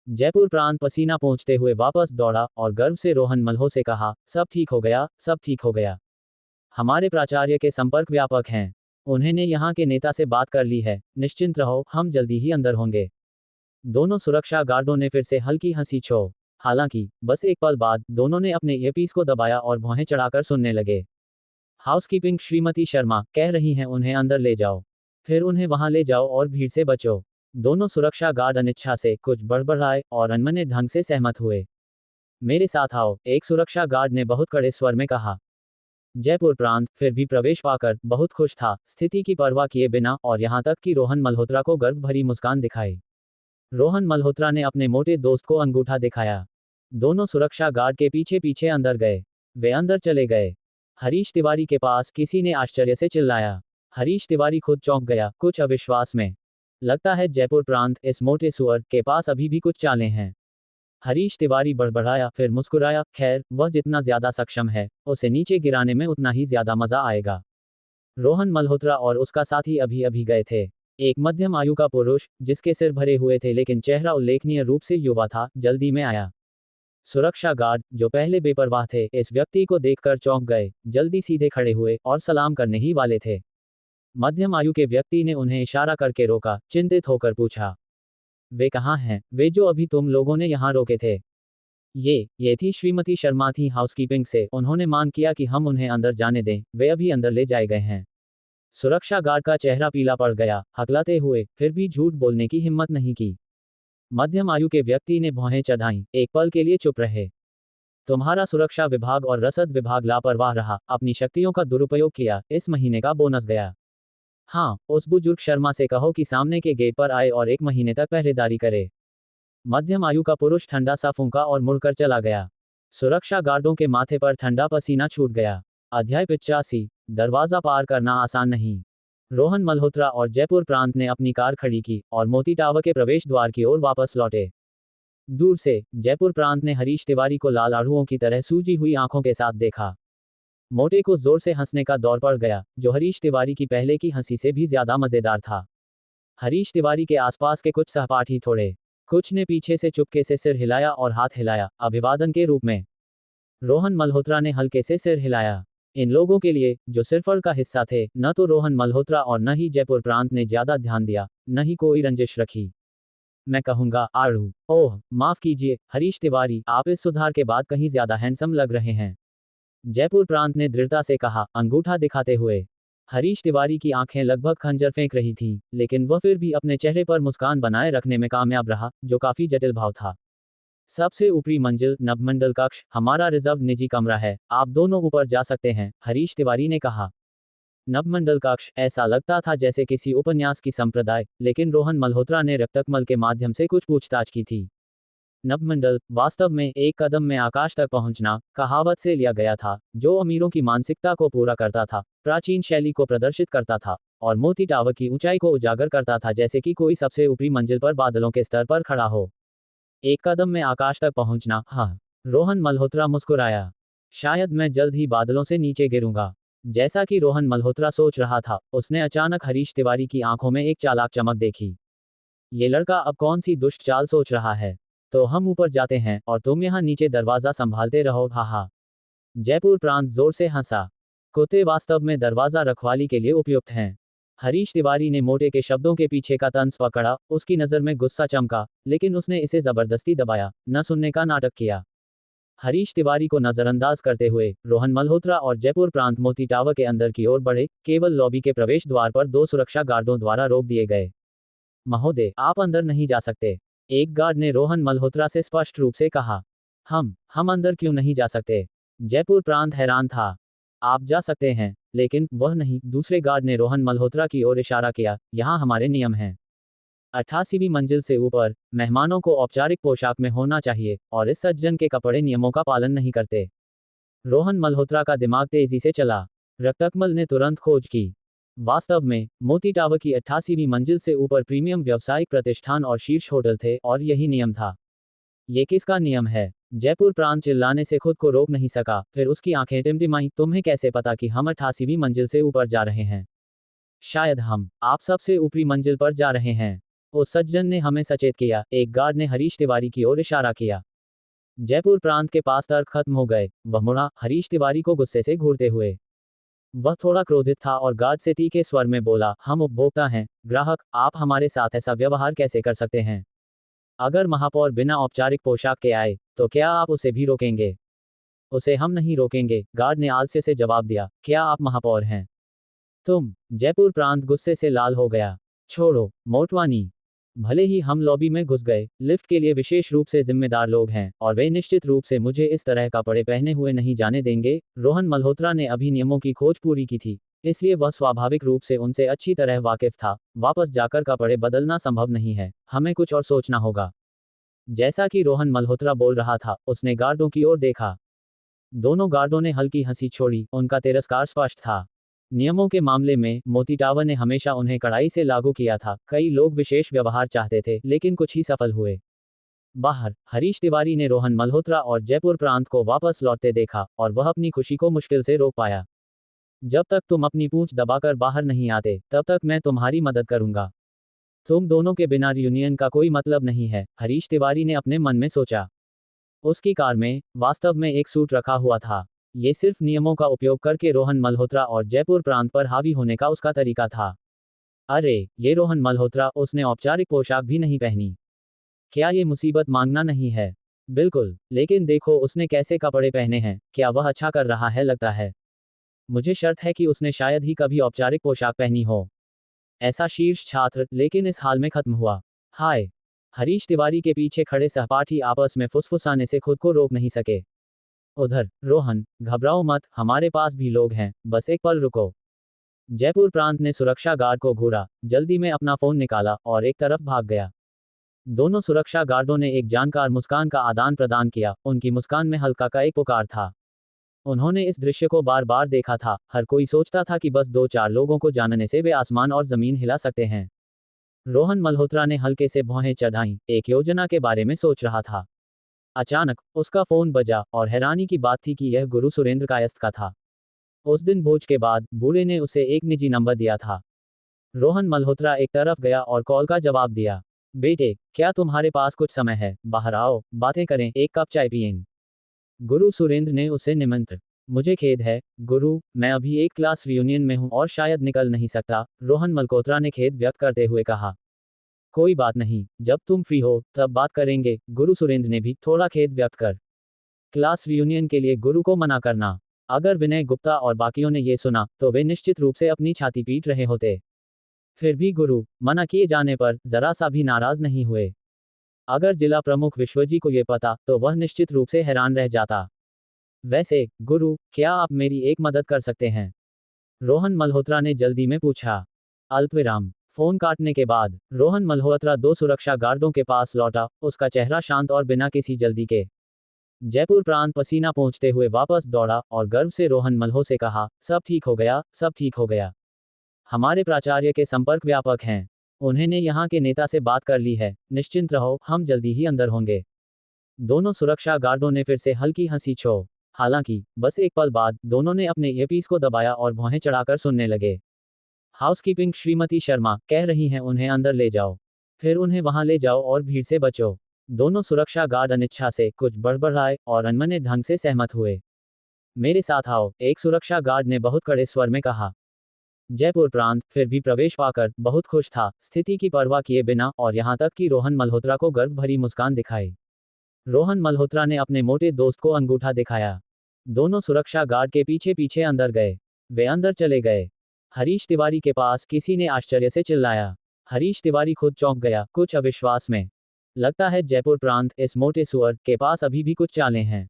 जयपुर प्रांत पसीना पोंछते हुए वापस दौड़ा और गर्व से रोहन मल्हो से कहा, सब ठीक हो गया, सब ठीक हो गया। हमारे प्राचार्य के संपर्क व्यापक हैं, उन्होंने यहाँ के नेता से बात कर ली है, निश्चिंत रहो, हम जल्दी ही अंदर होंगे। दोनों सुरक्षा गार्डों ने फिर से हल्की हंसी छो। हालांकि बस एक पल बाद दोनों ने अपने ईयरपीस को दबाया और भौहें चढ़ाकर सुनने लगे। हाउसकीपिंग श्रीमती शर्मा कह रही हैं उन्हें अंदर ले जाओ, फिर उन्हें वहां ले जाओ और भीड़ से बचो। दोनों सुरक्षा गार्ड अनिच्छा से कुछ बड़बड़ाए और अनमने ढंग से सहमत हुए। मेरे साथ आओ, एक सुरक्षा गार्ड ने बहुत कड़े स्वर में कहा। जयपुर प्रांत फिर भी प्रवेश पाकर बहुत खुश था, स्थिति की परवाह किए बिना, और यहां तक कि रोहन मल्होत्रा को गर्व भरी मुस्कान दिखाई। रोहन मल्होत्रा ने अपने मोटे दोस्त को अंगूठा दिखाया। दोनों सुरक्षा गार्ड के पीछे पीछे अंदर गए। वे अंदर चले गए। हरीश तिवारी के पास किसी ने आश्चर्य से चिल्लाया। हरीश तिवारी खुद चौंक गया, कुछ अविश्वास में। लगता है जयपुर प्रांत, इस मोटे सुअर के पास अभी भी कुछ चालें हैं। हरीश तिवारी बड़बड़ाया, फिर मुस्कुराया, खैर, वह जितना ज्यादा सक्षम है, उसे नीचे गिराने में उतना ही ज्यादा मजा आएगा। रोहन मल्होत्रा और उसका साथी अभी अभी गए थे। एक मध्यम आयु का पुरुष, जिसके सिर भरे हुए थे लेकिन चेहरा उल्लेखनीय रूप से युवा था, जल्दी में आया। सुरक्षा गार्ड, जो पहले बेपरवाह थे, इस व्यक्ति को देखकर चौंक गए, जल्दी सीधे खड़े हुए और सलाम करने ही वाले थे। मध्यम आयु के व्यक्ति ने उन्हें इशारा करके रोका, चिंतित होकर पूछा, वे कहाँ हैं, वे जो अभी तुम लोगों ने यहाँ रोके थे? ये थी श्रीमती शर्मा, थी हाउसकीपिंग से, उन्होंने मांग किया कि हम उन्हें अंदर जाने दें, वे अभी अंदर ले जाए गए हैं। सुरक्षा गार्ड का चेहरा पीला पड़ गया, हकलाते हुए, फिर भी झूठ बोलने की हिम्मत नहीं की। मध्यम आयु के व्यक्ति ने भौहें चढ़ाईं, एक पल के लिए चुप रहे। तुम्हारा सुरक्षा विभाग और रसद विभाग लापरवाह रहा, अपनी शक्तियों का दुरुपयोग किया, इस महीने का बोनस गया। हाँ, उस बुजुर्ग शर्मा से कहो कि सामने के गेट पर आए और 1 महीने तक पहरेदारी करे। मध्यम आयु का पुरुष ठंडा सा फूंका और मुड़कर चला गया। सुरक्षा गार्डों के माथे पर ठंडा पसीना छूट गया। अध्याय 85। दरवाजा पार करना आसान नहीं। रोहन मल्होत्रा और जयपुर प्रांत ने अपनी कार खड़ी की और मोती टावर के प्रवेश द्वार की ओर वापस लौटे। दूर से जयपुर प्रांत ने हरीश तिवारी को लाल आड़ुओं की तरह सूजी हुई आंखों के साथ देखा। मोटे को जोर से हंसने का दौर पड़ गया, जो हरीश तिवारी की पहले की हंसी से भी ज्यादा मजेदार था। हरीश तिवारी के आसपास के कुछ सहपाठी थोड़े कुछ ने पीछे से चुपके से सिर हिलाया और हाथ हिलाया, अभिवादन के रूप में। रोहन मल्होत्रा ने हल्के से सिर हिलाया। इन लोगों के लिए, जो सिरफल का हिस्सा थे, न तो रोहन मल्होत्रा और न ही जयपुर प्रांत ने ज्यादा ध्यान दिया, न ही कोई रंजिश रखी। मैं कहूंगा, आड़ू। ओह, माफ कीजिए हरीश तिवारी, आप इस सुधार के बाद कहीं ज्यादा हैंडसम लग रहे हैं, जयपुर प्रांत ने दृढ़ता से कहा, अंगूठा दिखाते हुए। हरीश तिवारी की आंखें लगभग खंजर फेंक रही थीं, लेकिन वह फिर भी अपने चेहरे पर मुस्कान बनाए रखने में कामयाब रहा, जो काफी जटिल भाव था। सबसे ऊपरी मंजिल, नभमंडल कक्ष, हमारा रिजर्व निजी कमरा है, आप दोनों ऊपर जा सकते हैं, हरीश तिवारी ने कहा। नभमंडल कक्ष, ऐसा लगता था जैसे किसी उपन्यास की संप्रदाय, लेकिन रोहन मल्होत्रा ने रक्तकमल के माध्यम से कुछ पूछताछ की थी। नभमंडल वास्तव में एक कदम में आकाश तक पहुंचना कहावत से लिया गया था, जो अमीरों की मानसिकता को पूरा करता था, प्राचीन शैली को प्रदर्शित करता था और मोती टावर की ऊंचाई को उजागर करता था, जैसे कि कोई सबसे ऊपरी मंजिल पर बादलों के स्तर पर खड़ा हो। एक कदम में आकाश तक पहुंचना। हाँ, रोहन मल्होत्रा मुस्कुराया। शायद मैं जल्द ही बादलों से नीचे गिरूंगा। जैसा कि रोहन मल्होत्रा सोच रहा था, उसने अचानक हरीश तिवारी की आंखों में एक चालाक चमक देखी। ये लड़का अब कौन सी दुष्ट चाल सोच रहा है? तो हम ऊपर जाते हैं और तुम यहाँ नीचे दरवाजा संभालते रहो। हाहा। जयपुर प्रांत जोर से हंसा। कुत्ते वास्तव में दरवाजा रखवाली के लिए उपयुक्त हैं। हरीश तिवारी ने मोटे के शब्दों के पीछे का तंज पकड़ा, उसकी नजर में गुस्सा चमका, लेकिन उसने इसे जबरदस्ती दबाया, न सुनने का नाटक किया। हरीश तिवारी को नजरअंदाज करते हुए रोहन मल्होत्रा और जयपुर प्रांत मोती टावर के अंदर की ओर बढ़े। केवल लॉबी के प्रवेश द्वार पर 2 सुरक्षा गार्डों द्वारा रोक दिए गए। महोदय, आप अंदर नहीं जा सकते, एक गार्ड ने रोहन मल्होत्रा से स्पष्ट रूप से कहा। हम अंदर क्यों नहीं जा सकते? जयपुर प्रांत हैरान था। आप जा सकते हैं, लेकिन वह नहीं, दूसरे गार्ड ने रोहन मल्होत्रा की ओर इशारा किया। यहाँ हमारे नियम हैं। 88वीं मंजिल से ऊपर मेहमानों को औपचारिक पोशाक में होना चाहिए, और इस सज्जन के कपड़े नियमों का पालन नहीं करते। रोहन मल्होत्रा का दिमाग तेजी से चला। रक्तकमल ने तुरंत खोज की। वास्तव में मोती टावर की 88वीं मंजिल से ऊपर प्रीमियम व्यावसायिक प्रतिष्ठान और शीर्ष होटल थे, और यही नियम था। ये किसका नियम है? जयपुर प्रांत चिल्लाने से खुद को रोक नहीं सका, फिर उसकी आंखें टिमटिमाईं। तुम्हें कैसे पता कि हम 88वीं मंजिल से ऊपर जा रहे हैं? शायद आप सबसे ऊपरी मंजिल पर जा रहे हैं। उस सज्जन ने हमें सचेत किया। एक गार्ड ने हरीश तिवारी की ओर इशारा किया। जयपुर प्रांत के पास तर्क खत्म हो गए। वह मुड़ा, हरीश तिवारी को गुस्से से घूरते हुए। वह थोड़ा क्रोधित था और गार्ड से तीखे स्वर में बोला, हम उपभोक्ता हैं, ग्राहक, आप हमारे साथ ऐसा व्यवहार कैसे कर सकते हैं? अगर महापौर बिना औपचारिक पोशाक के आए, तो क्या आप उसे भी रोकेंगे? उसे हम नहीं रोकेंगे, गार्ड ने आलस्य से जवाब दिया। क्या आप महापौर हैं? तुम? जयपुर प्रांत गुस्से से लाल हो गया। छोड़ो, मोटवानी। भले ही हम लॉबी में घुस गए, लिफ्ट के लिए विशेष रूप से जिम्मेदार लोग हैं, और वे निश्चित रूप से मुझे इस तरह कपड़े पहने हुए नहीं जाने देंगे। रोहन मल्होत्रा ने अभी नियमों की खोज पूरी की थी, इसलिए वह स्वाभाविक रूप से उनसे अच्छी तरह वाकिफ था। वापस जाकर कपड़े बदलना संभव नहीं है, हमें कुछ और सोचना होगा। जैसा कि रोहन मल्होत्रा बोल रहा था, उसने गार्डों की ओर देखा। दोनों गार्डों ने हल्की हंसी छोड़ी, उनका तिरस्कार स्पष्ट था। नियमों के मामले में मोती टावर ने हमेशा उन्हें कड़ाई से लागू किया था। कई लोग विशेष व्यवहार चाहते थे, लेकिन कुछ ही सफल हुए। बाहर हरीश तिवारी ने रोहन मल्होत्रा और जयपुर प्रांत को वापस लौटते देखा, और वह अपनी खुशी को मुश्किल से रोक पाया। जब तक तुम अपनी पूंछ दबाकर बाहर नहीं आते, तब तक मैं तुम्हारी मदद करूंगा। तुम दोनों के बिना रियूनियन का कोई मतलब नहीं है, हरीश तिवारी ने अपने मन में सोचा। उसकी कार में वास्तव में एक सूट रखा हुआ था। ये सिर्फ नियमों का उपयोग करके रोहन मल्होत्रा और जयपुर प्रांत पर हावी होने का उसका तरीका था। अरे, ये रोहन मल्होत्रा, उसने औपचारिक पोशाक भी नहीं पहनी। क्या ये मुसीबत मांगना नहीं है? बिल्कुल, लेकिन देखो उसने कैसे कपड़े पहने हैं, क्या वह अच्छा कर रहा है? लगता है मुझे शर्त है कि उसने शायद ही कभी औपचारिक पोशाक पहनी हो। ऐसा शीर्ष छात्र, लेकिन इस हाल में खत्म हुआ। हाय। हरीश तिवारी के पीछे खड़े सहपाठी आपस में फुसफुसाने से खुद को रोक नहीं सके। उधर, रोहन, घबराओ मत, हमारे पास भी लोग हैं, बस एक पल रुको। जयपुर प्रांत ने सुरक्षा गार्ड को घूरा, जल्दी में अपना फोन निकाला और एक तरफ भाग गया। दोनों सुरक्षा गार्डों ने एक जानकार मुस्कान का आदान प्रदान किया। उनकी मुस्कान में हल्का का एक पुकार था। उन्होंने इस दृश्य को बार बार देखा था। हर कोई सोचता था कि बस 2-4 लोगों को जानने से वे आसमान और जमीन हिला सकते हैं। रोहन मल्होत्रा ने हल्के से भौहें चढ़ाईं, एक योजना के बारे में सोच रहा था। अचानक उसका फोन बजा, और हैरानी की बात थी कि यह गुरु सुरेंद्र कायस्थ का था। उस दिन भोज के बाद बूढ़े ने उसे एक निजी नंबर दिया था। रोहन मल्होत्रा एक तरफ गया और कॉल का जवाब दिया। बेटे, क्या तुम्हारे पास कुछ समय है? बाहर आओ, बातें करें, एक कप चाय पिएं। गुरु सुरेंद्र ने उसे निमंत्रित। मुझे खेद है गुरु, मैं अभी एक क्लास रियूनियन में हूं और शायद निकल नहीं सकता, रोहन मल्होत्रा ने खेद व्यक्त करते हुए कहा। कोई बात नहीं, जब तुम फ्री हो तब बात करेंगे, गुरु सुरेंद्र ने भी थोड़ा खेद व्यक्त कर। क्लास रियूनियन के लिए गुरु को मना करना। अगर विनय गुप्ता और बाकियों ने ये सुना, तो वे निश्चित रूप से अपनी छाती पीट रहे होते। फिर भी गुरु, मना किए जाने पर जरा सा भी नाराज नहीं हुए। अगर जिला प्रमुख विश्वजी को ये पता, तो वह निश्चित रूप से हैरान रह जाता। वैसे गुरु, क्या आप मेरी एक मदद कर सकते हैं? रोहन मल्होत्रा ने जल्दी में पूछा। अल्पविराम। फोन काटने के बाद रोहन मल्होत्रा 2 सुरक्षा गार्डों के पास लौटा, उसका चेहरा शांत और बिना किसी जल्दी के। जयपुर प्रांत पसीना पोंछते हुए वापस दौड़ा और गर्व से रोहन मल्हो से कहा, सब ठीक हो गया, सब ठीक हो गया। हमारे प्राचार्य के संपर्क व्यापक हैं। उन्होंने यहाँ के नेता से बात कर ली है, निश्चिंत रहो, हम जल्दी ही अंदर होंगे। दोनों सुरक्षा गार्डों ने फिर से हल्की हंसी छो। हालांकि बस एक पल बाद दोनों ने अपने ईयरपीस को दबाया और भौहें चढ़ाकर सुनने लगे। हाउसकीपिंग श्रीमती शर्मा कह रही हैं उन्हें अंदर ले जाओ। फिर उन्हें वहां ले जाओ और भीड़ से बचो। दोनों सुरक्षा गार्ड अनिच्छा से कुछ बड़बड़ाए और अनमने ढंग से सहमत हुए। मेरे साथ आओ, एक सुरक्षा गार्ड ने बहुत कड़े स्वर में कहा। जयपुर प्रांत फिर भी प्रवेश पाकर बहुत खुश था, स्थिति की परवाह किए बिना, और यहां तक कि रोहन मल्होत्रा को गर्व भरी मुस्कान दिखाई। रोहन मल्होत्रा ने अपने मोटे दोस्त को अंगूठा दिखाया। दोनों सुरक्षा गार्ड के पीछे पीछे अंदर गए। वे अंदर चले गए। हरीश तिवारी के पास किसी ने आश्चर्य से चिल्लाया। हरीश तिवारी खुद चौंक गया, कुछ अविश्वास में। लगता है जयपुर प्रांत, इस मोटे सुअर के पास अभी भी कुछ चालें हैं।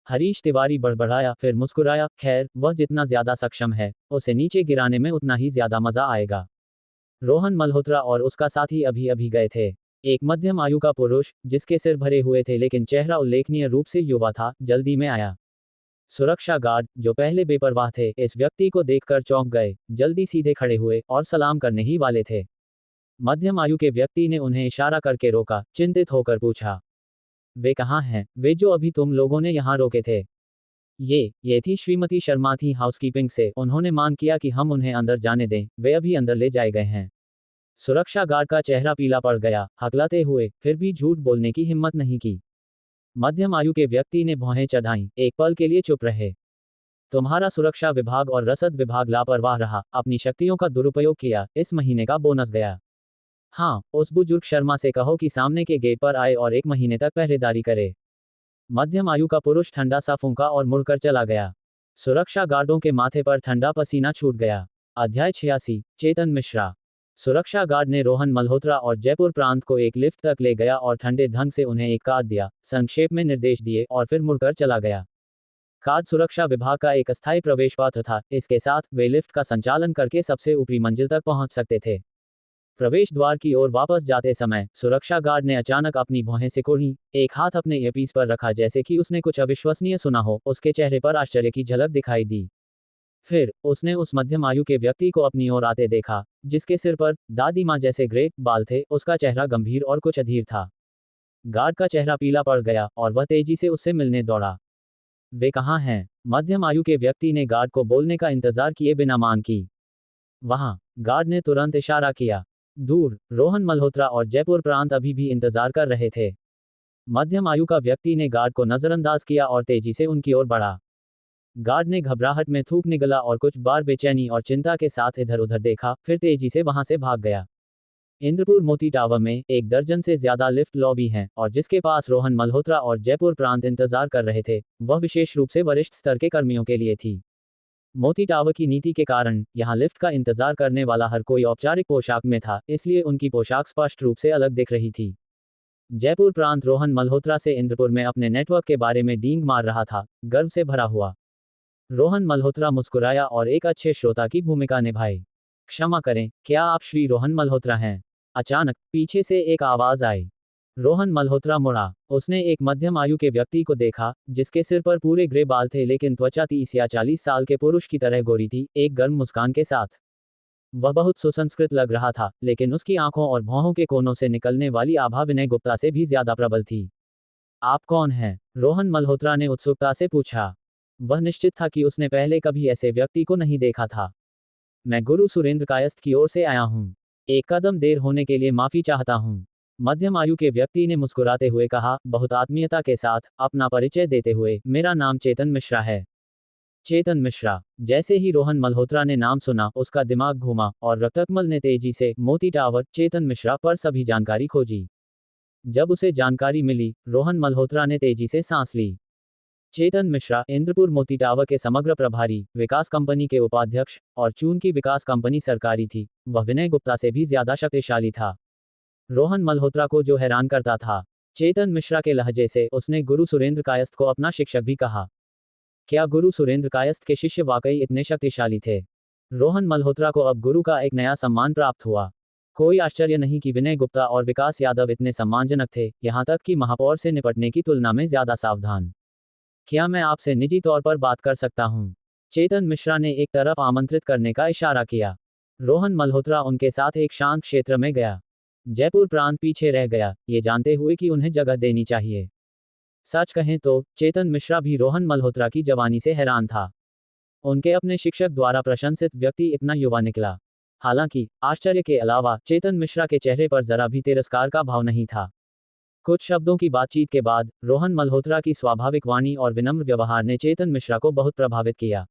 हरीश तिवारी बड़बड़ाया, फिर मुस्कुराया। खैर, वह जितना ज्यादा सक्षम है, उसे नीचे गिराने में उतना ही ज्यादा मजा आएगा। रोहन मल्होत्रा और उसका साथी अभी अभी गए थे। एक मध्यम आयु का पुरुष, जिसके सिर भरे हुए थे लेकिन चेहरा उल्लेखनीय रूप से युवा था, जल्दी में आया। सुरक्षा गार्ड, जो पहले बेपरवाह थे, इस व्यक्ति को देखकर चौंक गए, जल्दी सीधे खड़े हुए और सलाम करने ही वाले थे। मध्यम आयु के व्यक्ति ने उन्हें इशारा करके रोका, चिंतित होकर पूछा, वे कहाँ हैं? वे जो अभी तुम लोगों ने यहाँ रोके थे। ये थी श्रीमती शर्मा, थी हाउसकीपिंग से। उन्होंने मांग किया कि हम उन्हें अंदर जाने दें, वे अभी अंदर ले जाए गए हैं। सुरक्षा गार्ड का चेहरा पीला पड़ गया, हकलाते हुए, फिर भी झूठ बोलने की हिम्मत नहीं की। मध्यम आयु के व्यक्ति ने भौहें चढ़ाईं, एक पल के लिए चुप रहे। तुम्हारा सुरक्षा विभाग और रसद विभाग लापरवाह रहा, अपनी शक्तियों का दुरुपयोग किया, इस महीने का बोनस गया। हाँ, उस बुजुर्ग शर्मा से कहो कि सामने के गेट पर आए और 1 महीने तक पहरेदारी करे। मध्यम आयु का पुरुष ठंडा सा फूंका और मुड़कर चला गया। सुरक्षा गार्डों के माथे पर ठंडा पसीना छूट गया। अध्याय 86, चेतन मिश्रा। सुरक्षा गार्ड ने रोहन मल्होत्रा और जयपुर प्रांत को एक लिफ्ट तक ले गया और ठंडे ढंग से उन्हें एक कार्ड दिया, संक्षेप में निर्देश दिए और फिर मुड़कर चला गया। कार्ड सुरक्षा विभाग का एक अस्थायी प्रवेश पत्र था, इसके साथ वे लिफ्ट का संचालन करके सबसे ऊपरी मंजिल तक पहुंच सकते थे। प्रवेश द्वार की ओर वापस जाते समय सुरक्षा गार्ड ने अचानक अपनी भौहें सिकोड़ी, एक हाथ अपने ईयरपीस पर रखा जैसे कि उसने कुछ अविश्वसनीय सुना हो। उसके चेहरे पर आश्चर्य की झलक दिखाई दी। फिर उसने उस मध्यम आयु के व्यक्ति को अपनी ओर आते देखा, जिसके सिर पर दादी माँ जैसे ग्रे बाल थे। उसका चेहरा गंभीर और कुछ अधीर था। गार्ड का चेहरा पीला पड़ गया और वह तेजी से उससे मिलने दौड़ा। वे कहाँ हैं? मध्यम आयु के व्यक्ति ने गार्ड को बोलने का इंतजार किए बिना मांग की। वहां, गार्ड ने तुरंत इशारा किया। दूर, रोहन मल्होत्रा और जयपुर प्रांत अभी भी इंतजार कर रहे थे। मध्यम आयु का व्यक्ति ने गार्ड को नजरअंदाज किया और तेजी से उनकी ओर बढ़ा। गार्ड ने घबराहट में थूक निगला और कुछ बार बेचैनी और चिंता के साथ इधर उधर देखा, फिर तेजी से वहां से भाग गया। इंद्रपुर मोती टावर में 1 दर्जन से ज्यादा लिफ्ट लॉबी हैं, और जिसके पास रोहन मल्होत्रा और जयपुर प्रांत इंतजार कर रहे थे, वह विशेष रूप से वरिष्ठ स्तर के कर्मियों के लिए थी। मोती टावर की नीति के कारण यहां लिफ्ट का इंतजार करने वाला हर कोई औपचारिक पोशाक में था, इसलिए उनकी पोशाक स्पष्ट रूप से अलग दिख रही थी। जयपुर प्रांत रोहन मल्होत्रा से इंद्रपुर में अपने नेटवर्क के बारे में डींग मार रहा था, गर्व से भरा हुआ। रोहन मल्होत्रा मुस्कुराया और एक अच्छे श्रोता की भूमिका निभाई। क्षमा करें, क्या आप श्री रोहन मल्होत्रा हैं? अचानक पीछे से एक आवाज आई। रोहन मल्होत्रा मुड़ा। उसने एक मध्यम आयु के व्यक्ति को देखा, जिसके सिर पर पूरे ग्रे बाल थे लेकिन त्वचा 30 या 40 साल के पुरुष की तरह गोरी थी, एक गर्म मुस्कान के साथ। वह बहुत सुसंस्कृत लग रहा था, लेकिन उसकी आंखों और भौहों के कोनों से निकलने वाली आभा विनय गुप्ता से भी ज्यादा प्रबल थी। आप कौन हैं? रोहन मल्होत्रा ने उत्सुकता से पूछा। वह निश्चित था कि उसने पहले कभी ऐसे व्यक्ति को नहीं देखा था। मैं गुरु सुरेंद्र कायस्थ की ओर से आया हूँ। एक कदम देर होने के लिए माफी चाहता हूँ। मध्यम आयु के व्यक्ति ने मुस्कुराते हुए कहा, बहुत आत्मीयता के साथ अपना परिचय देते हुए, मेरा नाम चेतन मिश्रा है। चेतन मिश्रा। जैसे ही रोहन मल्होत्रा ने नाम सुना, उसका दिमाग घूमा और रक्तकमल ने तेजी से मोती टावर, चेतन मिश्रा पर सभी जानकारी खोजी। जब उसे जानकारी मिली, रोहन मल्होत्रा ने तेजी से सांस ली। चेतन मिश्रा इंद्रपुर मोती टावर के समग्र प्रभारी, विकास कंपनी के उपाध्यक्ष, और चून की विकास कंपनी सरकारी थी। वह विनय गुप्ता से भी ज्यादा शक्तिशाली था। रोहन मल्होत्रा को जो हैरान करता था, चेतन मिश्रा के लहजे से उसने गुरु सुरेंद्र कायस्थ को अपना शिक्षक भी कहा। क्या गुरु सुरेंद्र कायस्थ के शिष्य वाकई इतने शक्तिशाली थे? रोहन मल्होत्रा को अब गुरु का एक नया सम्मान प्राप्त हुआ। कोई आश्चर्य नहीं कि विनय गुप्ता और विकास यादव इतने सम्मानजनक थे, यहां तक कि महापौर से निपटने की तुलना में ज्यादा सावधान। क्या मैं आपसे निजी तौर पर बात कर सकता हूं? चेतन मिश्रा ने एक तरफ आमंत्रित करने का इशारा किया। रोहन मल्होत्रा उनके साथ एक शांत क्षेत्र में गया। जयपुर प्रांत पीछे रह गया, ये जानते हुए कि उन्हें जगह देनी चाहिए। सच कहें तो चेतन मिश्रा भी रोहन मल्होत्रा की जवानी से हैरान था। उनके अपने शिक्षक द्वारा प्रशंसित व्यक्ति इतना युवा निकला। हालांकि आश्चर्य के अलावा चेतन मिश्रा के चेहरे पर जरा भी तिरस्कार का भाव नहीं था। कुछ शब्दों की बातचीत के बाद रोहन मल्होत्रा की स्वाभाविक वाणी और विनम्र व्यवहार ने चेतन मिश्रा को बहुत प्रभावित किया।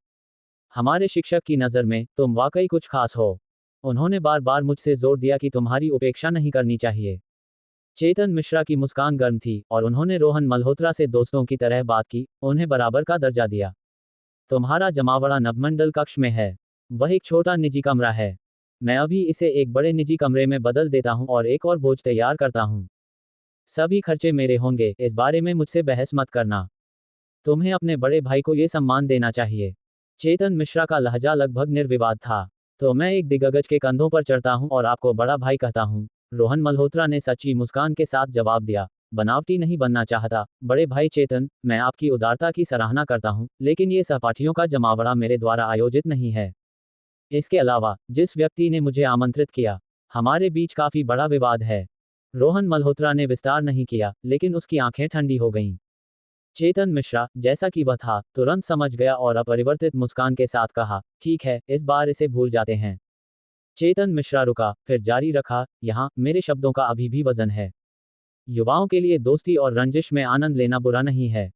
हमारे शिक्षक की नज़र में तुम वाकई कुछ खास हो। उन्होंने बार बार मुझसे जोर दिया कि तुम्हारी उपेक्षा नहीं करनी चाहिए। चेतन मिश्रा की मुस्कान गर्म थी और उन्होंने रोहन मल्होत्रा से दोस्तों की तरह बात की, उन्हें बराबर का दर्जा दिया। तुम्हारा जमावड़ा नवमंडल कक्ष में है। वह एक छोटा निजी कमरा है। मैं अभी इसे एक बड़े निजी कमरे में बदल देता हूं और एक और भोज तैयार करता हूं। सभी खर्चे मेरे होंगे, इस बारे में मुझसे बहस मत करना। तुम्हें अपने बड़े भाई को ये सम्मान देना चाहिए। चेतन मिश्रा का लहजा लगभग निर्विवाद था। तो मैं एक दिग्गज के कंधों पर चढ़ता हूं और आपको बड़ा भाई कहता हूं, रोहन मल्होत्रा ने सच्ची मुस्कान के साथ जवाब दिया। बनावटी नहीं बनना चाहता, बड़े भाई चेतन, मैं आपकी उदारता की सराहना करता हूं, लेकिन ये सहपाठियों का जमावड़ा मेरे द्वारा आयोजित नहीं है। इसके अलावा जिस व्यक्ति ने मुझे आमंत्रित किया, हमारे बीच काफी बड़ा विवाद है। रोहन मल्होत्रा ने विस्तार नहीं किया, लेकिन उसकी आंखें ठंडी हो गईं। चेतन मिश्रा, जैसा कि वह था, तुरंत समझ गया और अपरिवर्तित मुस्कान के साथ कहा, ठीक है, इस बार इसे भूल जाते हैं। चेतन मिश्रा रुका, फिर जारी रखा, यहाँ मेरे शब्दों का अभी भी वजन है। युवाओं के लिए दोस्ती और रंजिश में आनंद लेना बुरा नहीं है।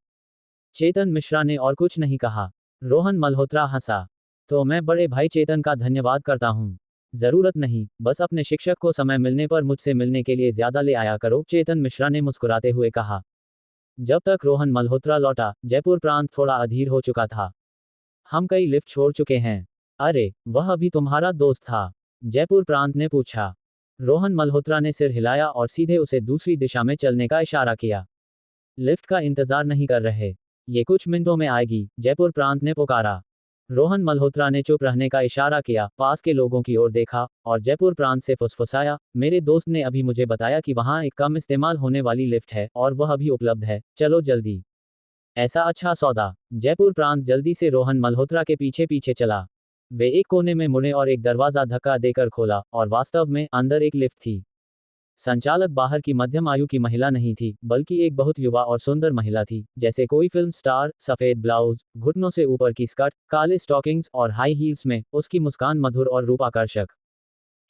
चेतन मिश्रा ने और कुछ नहीं कहा। रोहन मल्होत्रा हंसा। तो मैं बड़े भाई चेतन का धन्यवाद करता हूँ। जरूरत नहीं, बस अपने शिक्षक को समय मिलने पर मुझसे मिलने के लिए ज्यादा ले आया करो, चेतन मिश्रा ने मुस्कुराते हुए कहा। जब तक रोहन मल्होत्रा लौटा, जयपुर प्रांत थोड़ा अधीर हो चुका था। हम कई लिफ्ट छोड़ चुके हैं। अरे, वह अभी तुम्हारा दोस्त था? जयपुर प्रांत ने पूछा। रोहन मल्होत्रा ने सिर हिलाया और सीधे उसे दूसरी दिशा में चलने का इशारा किया। लिफ्ट का इंतजार नहीं कर रहे? ये कुछ मिनटों में आएगी, जयपुर प्रांत ने पुकारा। रोहन मल्होत्रा ने चुप रहने का इशारा किया, पास के लोगों की ओर देखा और जयपुर प्रांत से फुसफुसाया, मेरे दोस्त ने अभी मुझे बताया कि वहां एक कम इस्तेमाल होने वाली लिफ्ट है और वह अभी उपलब्ध है, चलो जल्दी। ऐसा अच्छा सौदा। जयपुर प्रांत जल्दी से रोहन मल्होत्रा के पीछे पीछे चला। वे एक कोने में मुड़े और एक दरवाजा धक्का देकर खोला और वास्तव में अंदर एक लिफ्ट थी। संचालक बाहर की मध्यम आयु की महिला नहीं थी, बल्कि एक बहुत युवा और सुंदर महिला थी, जैसे कोई फिल्म स्टार। सफेद ब्लाउज, घुटनों से ऊपर की स्कर्ट, काले स्टॉकिंग्स और हाई हील्स में उसकी मुस्कान मधुर और रूपाकर्षक।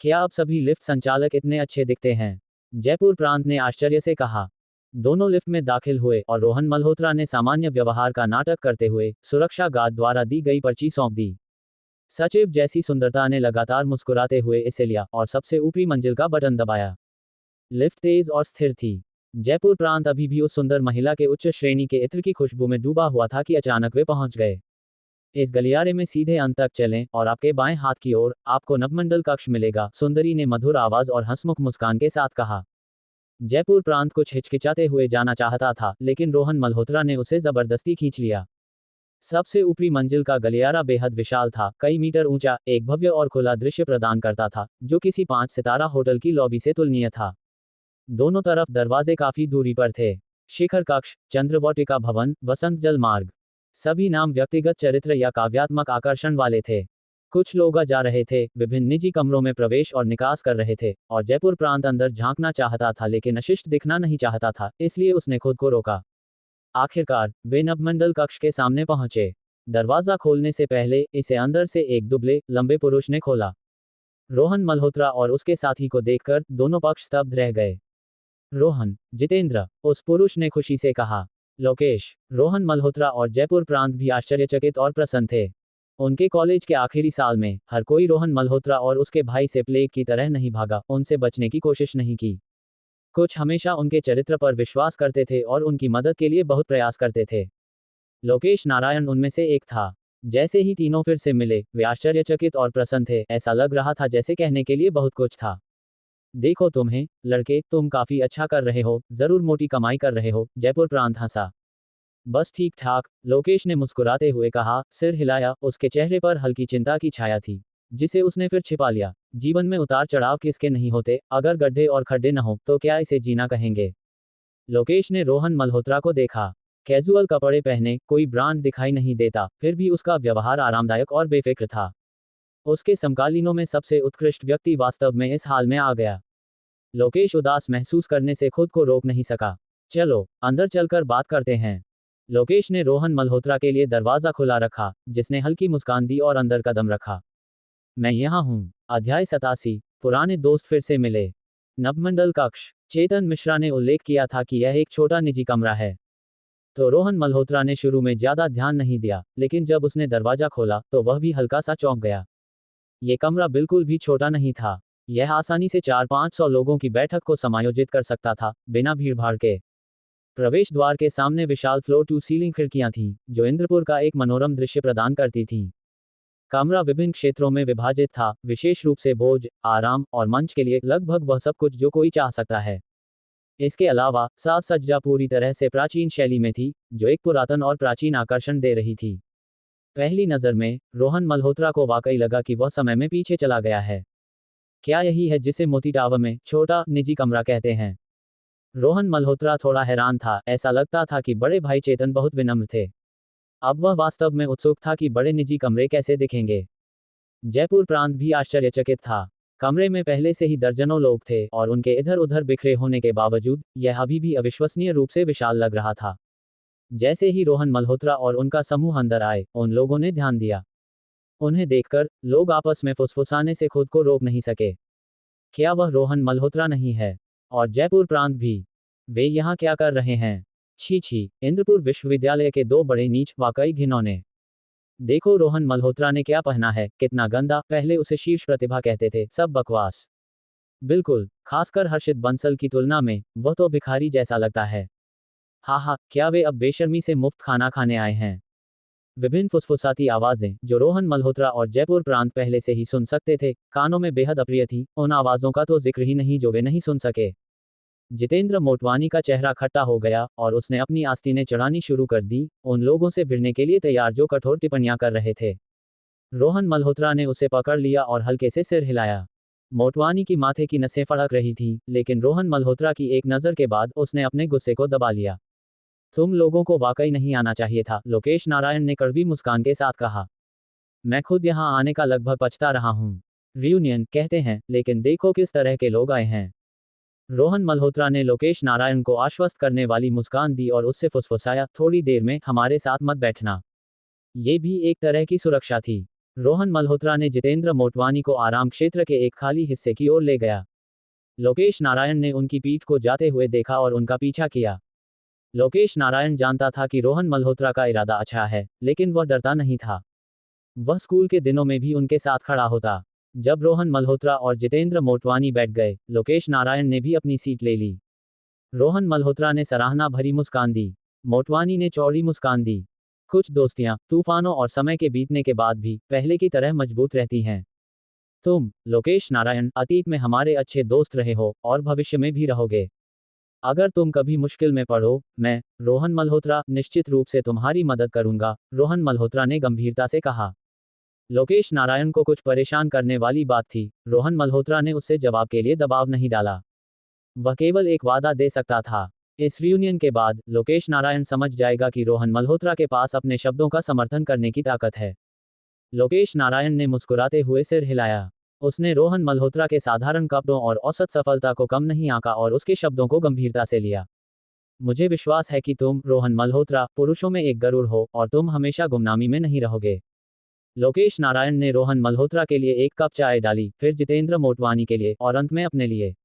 क्या अब सभी लिफ्ट संचालक इतने अच्छे दिखते हैं? जयपुर प्रांत ने आश्चर्य से कहा। दोनों लिफ्ट में दाखिल हुए और रोहन मल्होत्रा ने सामान्य व्यवहार का नाटक करते हुए सुरक्षा गार्ड द्वारा दी गई पर्ची सौंप दी। सचिव जैसी सुंदरता ने लगातार मुस्कुराते हुए इसे लिया और सबसे ऊपरी मंजिल का बटन दबाया। लिफ्ट तेज और स्थिर थी। जयपुर प्रांत अभी भी उस सुंदर महिला के उच्च श्रेणी के इत्र की खुशबू में डूबा हुआ था कि अचानक वे पहुंच गए। इस गलियारे में सीधे अंत तक चलें और आपके बाएं हाथ की ओर आपको नवमंडल कक्ष मिलेगा, सुंदरी ने मधुर आवाज और हंसमुख मुस्कान के साथ कहा। जयपुर प्रांत कुछ हिचकिचाते हुए जाना चाहता था, लेकिन रोहन मल्होत्रा ने उसे जबरदस्ती खींच लिया। सबसे ऊपरी मंजिल का गलियारा बेहद विशाल था, कई मीटर ऊंचा, एक भव्य और खुला दृश्य प्रदान करता था, जो किसी 5 सितारा होटल की लॉबी से तुलनीय था। दोनों तरफ दरवाजे काफी दूरी पर थे। शिखर कक्ष, चंद्रवाटिका भवन, वसंत जल मार्ग, सभी नाम व्यक्तिगत चरित्र या काव्यात्मक आकर्षण वाले थे। कुछ लोग आ जा रहे थे, विभिन्न निजी कमरों में प्रवेश और निकास कर रहे थे, और जयपुर प्रांत अंदर झांकना चाहता था लेकिन अशिष्ट दिखना नहीं चाहता था, इसलिए उसने खुद को रोका। आखिरकार वे नवमंडल कक्ष के सामने पहुंचे। दरवाजा खोलने से पहले इसे अंदर से एक दुबले, लंबे पुरुष ने खोला। रोहन मल्होत्रा और उसके साथी को देखकर दोनों पक्ष स्तब्ध रह गए। रोहन, जितेंद्र, उस पुरुष ने खुशी से कहा। लोकेश। रोहन मल्होत्रा और जयपुर प्रांत भी आश्चर्यचकित और प्रसन्न थे। उनके कॉलेज के आखिरी साल में हर कोई रोहन मल्होत्रा और उसके भाई से प्लेग की तरह नहीं भागा, उनसे बचने की कोशिश नहीं की। कुछ हमेशा उनके चरित्र पर विश्वास करते थे और उनकी मदद के लिए बहुत प्रयास करते थे। लोकेश नारायण उनमें से एक था। जैसे ही तीनों फिर से मिले, वे आश्चर्यचकित और प्रसन्न थे, ऐसा लग रहा था जैसे कहने के लिए बहुत कुछ था। देखो तुम्हें, लड़के, तुम काफी अच्छा कर रहे हो, जरूर मोटी कमाई कर रहे हो, जयपुर प्रांत हंसा। बस ठीक ठाक, लोकेश ने मुस्कुराते हुए कहा, सिर हिलाया, उसके चेहरे पर हल्की चिंता की छाया थी, जिसे उसने फिर छिपा लिया। जीवन में उतार चढ़ाव किसके नहीं होते, अगर गड्ढे और खड्डे न हो तो क्या इसे जीना कहेंगे? लोकेश ने रोहन मल्होत्रा को देखा। कैजुअल कपड़े पहने, कोई ब्रांड दिखाई नहीं देता, फिर भी उसका व्यवहार आरामदायक और बेफिक्र था। उसके समकालीनों में सबसे उत्कृष्ट व्यक्ति वास्तव में इस हाल में आ गया। लोकेश उदास महसूस करने से खुद को रोक नहीं सका। चलो अंदर चलकर बात करते हैं। लोकेश ने रोहन मल्होत्रा के लिए दरवाजा खुला रखा, जिसने हल्की मुस्कान दी और अंदर कदम रखा। मैं यहाँ हूँ। अध्याय 87। पुराने दोस्त फिर से मिले। नवमंडल कक्ष। चेतन मिश्रा ने उल्लेख किया था कि यह एक छोटा निजी कमरा है। तो रोहन मल्होत्रा ने शुरू में ज्यादा ध्यान नहीं दिया, लेकिन जब उसने दरवाजा खोला तो वह भी हल्का सा चौंक गया। ये कमरा बिल्कुल भी छोटा नहीं था। यह आसानी से 400-500 लोगों की बैठक को समायोजित कर सकता था, बिना भीड़भाड़ के। प्रवेश द्वार के सामने विशाल फ्लोर टू सीलिंग खिड़कियां थीं, जो इंद्रपुर का एक मनोरम दृश्य प्रदान करती थीं। कमरा विभिन्न क्षेत्रों में विभाजित था, विशेष रूप से भोज, आराम और मंच के लिए लगभग वह सब कुछ जो कोई चाह सकता है। इसके अलावा साज सज्जा पूरी तरह से प्राचीन शैली में थी, जो एक पुरातन और प्राचीन आकर्षण दे रही थी। पहली नज़र में रोहन मल्होत्रा को वाकई लगा कि वह समय में पीछे चला गया है। क्या यही है जिसे मोती टावर में छोटा निजी कमरा कहते हैं? रोहन मल्होत्रा थोड़ा हैरान था। ऐसा लगता था कि बड़े भाई चेतन बहुत विनम्र थे। अब वह वास्तव में उत्सुक था कि बड़े निजी कमरे कैसे दिखेंगे। जयपुर प्रांत भी आश्चर्यचकित था। कमरे में पहले से ही दर्जनों लोग थे और उनके इधर उधर बिखरे होने के बावजूद यह अभी भी अविश्वसनीय रूप से विशाल लग रहा था। जैसे ही रोहन मल्होत्रा और उनका समूह अंदर आए, उन लोगों ने ध्यान दिया। उन्हें देखकर लोग आपस में फुसफुसाने से खुद को रोक नहीं सके। क्या वह रोहन मल्होत्रा नहीं है? और जयपुर प्रांत भी? वे यहाँ क्या कर रहे हैं? छी छी, इंद्रपुर विश्वविद्यालय के दो बड़े नीच, वाकई घिनौने। देखो रोहन मल्होत्रा ने क्या पहना है, कितना गंदा। पहले उसे शीर्ष प्रतिभा कहते थे, सब बकवास। बिल्कुल, खासकर हर्षित बंसल की तुलना में, वह तो भिखारी जैसा लगता है। हा, क्या वे अब बेशर्मी से मुफ्त खाना खाने आए हैं? विभिन्न फुसफुसाती आवाजें, जो रोहन मल्होत्रा और जयपुर प्रांत पहले से ही सुन सकते थे, कानों में बेहद अप्रिय थी। उन आवाजों का तो जिक्र ही नहीं जो वे नहीं सुन सके। जितेंद्र मोटवानी का चेहरा खट्टा हो गया और उसने अपनी आस्तीनें चढ़ानी शुरू कर दी, उन लोगों से भिड़ने के लिए तैयार जो कठोर टिप्पणियां कर रहे थे। रोहन मल्होत्रा ने उसे पकड़ लिया और हल्के से सिर हिलाया। मोटवानी की माथे की नसें फड़क रही थीं, लेकिन रोहन मल्होत्रा की एक नज़र के बाद उसने अपने गुस्से को दबा लिया। तुम लोगों को वाकई नहीं आना चाहिए था, लोकेश नारायण ने कड़वी मुस्कान के साथ कहा। मैं खुद यहाँ आने का लगभग पछता रहा हूँ। रियूनियन कहते हैं, लेकिन देखो किस तरह के लोग आए हैं। रोहन मल्होत्रा ने लोकेश नारायण को आश्वस्त करने वाली मुस्कान दी और उससे फुसफुसाया, थोड़ी देर में हमारे साथ मत बैठना। ये भी एक तरह की सुरक्षा थी। रोहन मल्होत्रा ने जितेंद्र मोटवानी को आराम क्षेत्र के एक खाली हिस्से की ओर ले गया। लोकेश नारायण ने उनकी पीठ को जाते हुए देखा और उनका पीछा किया। लोकेश नारायण जानता था कि रोहन मल्होत्रा का इरादा अच्छा है, लेकिन वह डरता नहीं था। वह स्कूल के दिनों में भी उनके साथ खड़ा होता। जब रोहन मल्होत्रा और जितेंद्र मोटवानी बैठ गए, लोकेश नारायण ने भी अपनी सीट ले ली। रोहन मल्होत्रा ने सराहना भरी मुस्कान दी। मोटवानी ने चौड़ी मुस्कान दी। कुछ दोस्तियां तूफानों और समय के बीतने के बाद भी पहले की तरह मजबूत रहती हैं। तुम, लोकेश नारायण, अतीत में हमारे अच्छे दोस्त रहे हो और भविष्य में भी रहोगे। अगर तुम कभी मुश्किल में पड़ो, मैं, रोहन मल्होत्रा, निश्चित रूप से तुम्हारी मदद करूंगा, रोहन मल्होत्रा ने गंभीरता से कहा। लोकेश नारायण को कुछ परेशान करने वाली बात थी। रोहन मल्होत्रा ने उससे जवाब के लिए दबाव नहीं डाला। वह केवल एक वादा दे सकता था। इस रियूनियन के बाद लोकेश नारायण समझ जाएगा कि रोहन मल्होत्रा के पास अपने शब्दों का समर्थन करने की ताकत है। लोकेश नारायण ने मुस्कुराते हुए सिर हिलाया। उसने रोहन मल्होत्रा के साधारण कपड़ों और औसत सफलता को कम नहीं आंका और उसके शब्दों को गंभीरता से लिया। मुझे विश्वास है कि तुम, रोहन मल्होत्रा, पुरुषों में एक गरुड़ हो और तुम हमेशा गुमनामी में नहीं रहोगे। लोकेश नारायण ने रोहन मल्होत्रा के लिए एक कप चाय डाली, फिर जितेंद्र मोटवानी के लिए और अंत में अपने लिए।